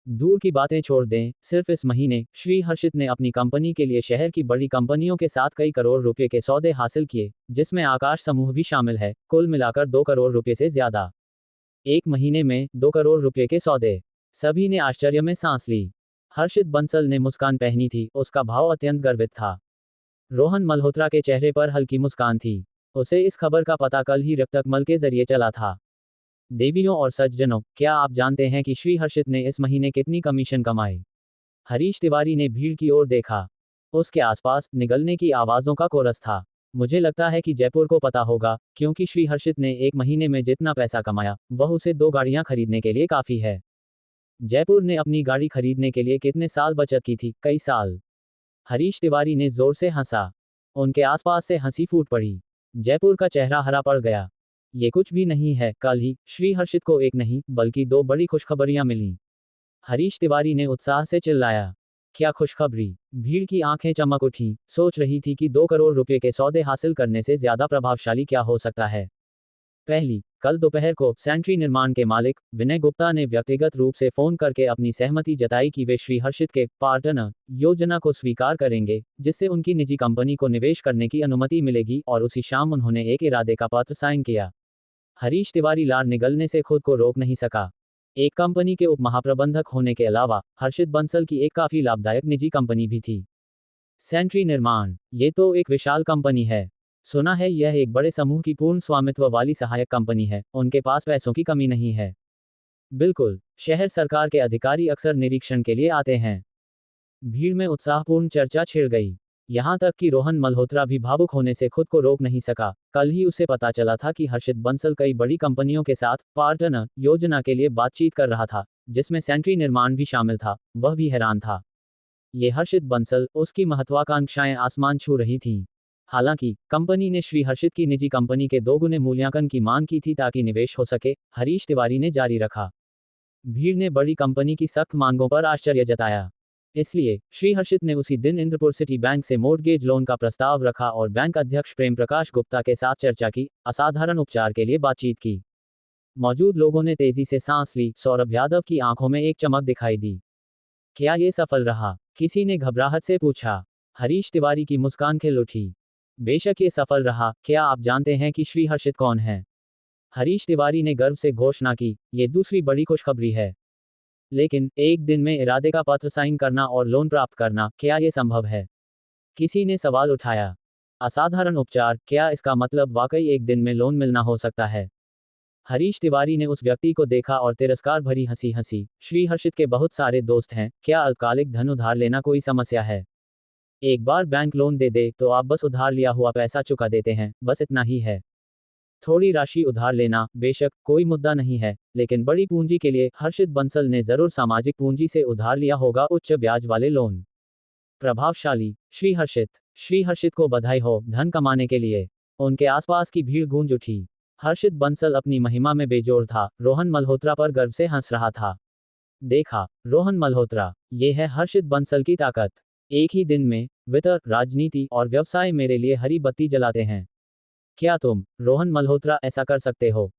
दूर की बातें छोड़ दें, सिर्फ इस महीने श्री हर्षित ने अपनी कंपनी के लिए शहर की बड़ी कंपनियों के साथ कई करोड़ रुपए के सौदे हासिल किए, जिसमें आकाश समूह भी शामिल है, कुल मिलाकर 2 करोड़ रुपए से ज्यादा। एक महीने में 2 करोड़ रुपए के सौदे। सभी ने आश्चर्य में सांस ली। हर्षित बंसल ने मुस्कान पहनी थी, उसका भाव अत्यंत गर्वित था। रोहन मल्होत्रा के चेहरे पर हल्की मुस्कान थी। उसे इस खबर का पता कल ही रक्तकमल के जरिए चला था। देवियों और सज्जनों, क्या आप जानते हैं कि श्री हर्षित ने इस महीने कितनी कमीशन कमाए? हरीश तिवारी ने भीड़ की ओर देखा। उसके आसपास निगलने की आवाजों का कोरस था। मुझे लगता है कि जयपुर को पता होगा, क्योंकि श्री हर्षित ने एक महीने में जितना पैसा कमाया, वह उसे 2 गाड़ियां खरीदने के लिए काफी है। जयपुर ने अपनी गाड़ी खरीदने के लिए कितने साल बचत की थी? कई साल। हरीश तिवारी ने जोर से हंसा। उनके आसपास से हंसी फूट पड़ी। जयपुर का चेहरा हरा पड़ गया। ये कुछ भी नहीं है, कल ही श्री हर्षित को एक नहीं बल्कि 2 बड़ी खुशखबरियां मिलीं। हरीश तिवारी ने उत्साह से चिल्लाया। क्या खुशखबरी? भीड़ की आंखें चमक उठीं, सोच रही थी कि 2 करोड़ रुपए के सौदे हासिल करने से ज्यादा प्रभावशाली क्या हो सकता है। पहली, कल दोपहर को सेंट्री निर्माण के मालिक विनय गुप्ता ने व्यक्तिगत रूप से फोन करके अपनी सहमति जताई कि वे श्री हर्षित के पार्टनर योजना को स्वीकार करेंगे, जिससे उनकी निजी कंपनी को निवेश करने की अनुमति मिलेगी, और उसी शाम उन्होंने एक इरादे का पत्र साइन किया। हरीश तिवारी लार निगलने से खुद को रोक नहीं सका। एक कंपनी के उप महाप्रबंधक होने के अलावा हर्षित बंसल की एक काफी लाभदायक निजी कंपनी भी थी, सेंट्री निर्माण। ये तो एक विशाल कंपनी है। सुना है यह एक बड़े समूह की पूर्ण स्वामित्व वाली सहायक कंपनी है। उनके पास पैसों की कमी नहीं है। बिल्कुल, शहर सरकार के अधिकारी अक्सर निरीक्षण के लिए आते हैं। भीड़ में उत्साहपूर्ण चर्चा छिड़ गई। यहां तक कि रोहन मल्होत्रा भी भावुक होने से खुद को रोक नहीं सका। कल ही उसे पता चला था कि हर्षित बंसल कई बड़ी कंपनियों के साथ पार्टनर योजना के लिए बातचीत कर रहा था, जिसमें सेंट्री निर्माण भी शामिल था। वह भी हैरान था। ये हर्षित बंसल, उसकी महत्वाकांक्षाएं आसमान छू रही थीं। हालांकि कंपनी ने श्री हर्षित की निजी कंपनी के 2 गुने मूल्यांकन की मांग की थी ताकि निवेश हो सके, हरीश तिवारी ने जारी रखा। भीड़ ने बड़ी कंपनी की सख्त मांगों पर आश्चर्य जताया। इसलिए श्री हर्षित ने उसी दिन इंद्रपुर सिटी बैंक से मोर्टगेज लोन का प्रस्ताव रखा और बैंक अध्यक्ष प्रेम प्रकाश गुप्ता के साथ चर्चा की, असाधारण उपचार के लिए बातचीत की। मौजूद लोगों ने तेजी से सांस ली। सौरभ यादव की आंखों में एक चमक दिखाई दी। क्या ये सफल रहा? किसी ने घबराहट से पूछा। हरीश तिवारी की मुस्कान खिल उठी। बेशक ये सफल रहा। क्या आप जानते हैं कि श्री हर्षित कौन है? हरीश तिवारी ने गर्व से घोषणा की। ये दूसरी बड़ी खुशखबरी है। लेकिन एक दिन में इरादे का पत्र साइन करना और लोन प्राप्त करना, क्या ये संभव है? किसी ने सवाल उठाया। असाधारण उपचार, क्या इसका मतलब वाकई एक दिन में लोन मिलना हो सकता है? हरीश तिवारी ने उस व्यक्ति को देखा और तिरस्कार भरी हंसी हंसी। श्री हर्षित के बहुत सारे दोस्त हैं, क्या अल्पकालिक धन उधार लेना कोई समस्या है? एक बार बैंक लोन दे दे तो आप बस उधार लिया हुआ पैसा चुका देते हैं, बस इतना ही है। थोड़ी राशि उधार लेना बेशक कोई मुद्दा नहीं है, लेकिन बड़ी पूंजी के लिए हर्षित बंसल ने जरूर सामाजिक पूंजी से उधार लिया होगा, उच्च ब्याज वाले लोन। प्रभावशाली श्री हर्षित को बधाई हो धन कमाने के लिए। उनके आसपास की भीड़ गूंज उठी। हर्षित बंसल अपनी महिमा में बेजोड़ था। रोहन मल्होत्रा पर गर्व से हंस रहा था। देखा, रोहन मल्होत्रा, ये है हर्षित बंसल की ताकत। एक ही दिन में वित्त, राजनीति और व्यवसाय मेरे लिए हरी बत्ती जलाते हैं। क्या तुम, रोहन मल्होत्रा, ऐसा कर सकते हो?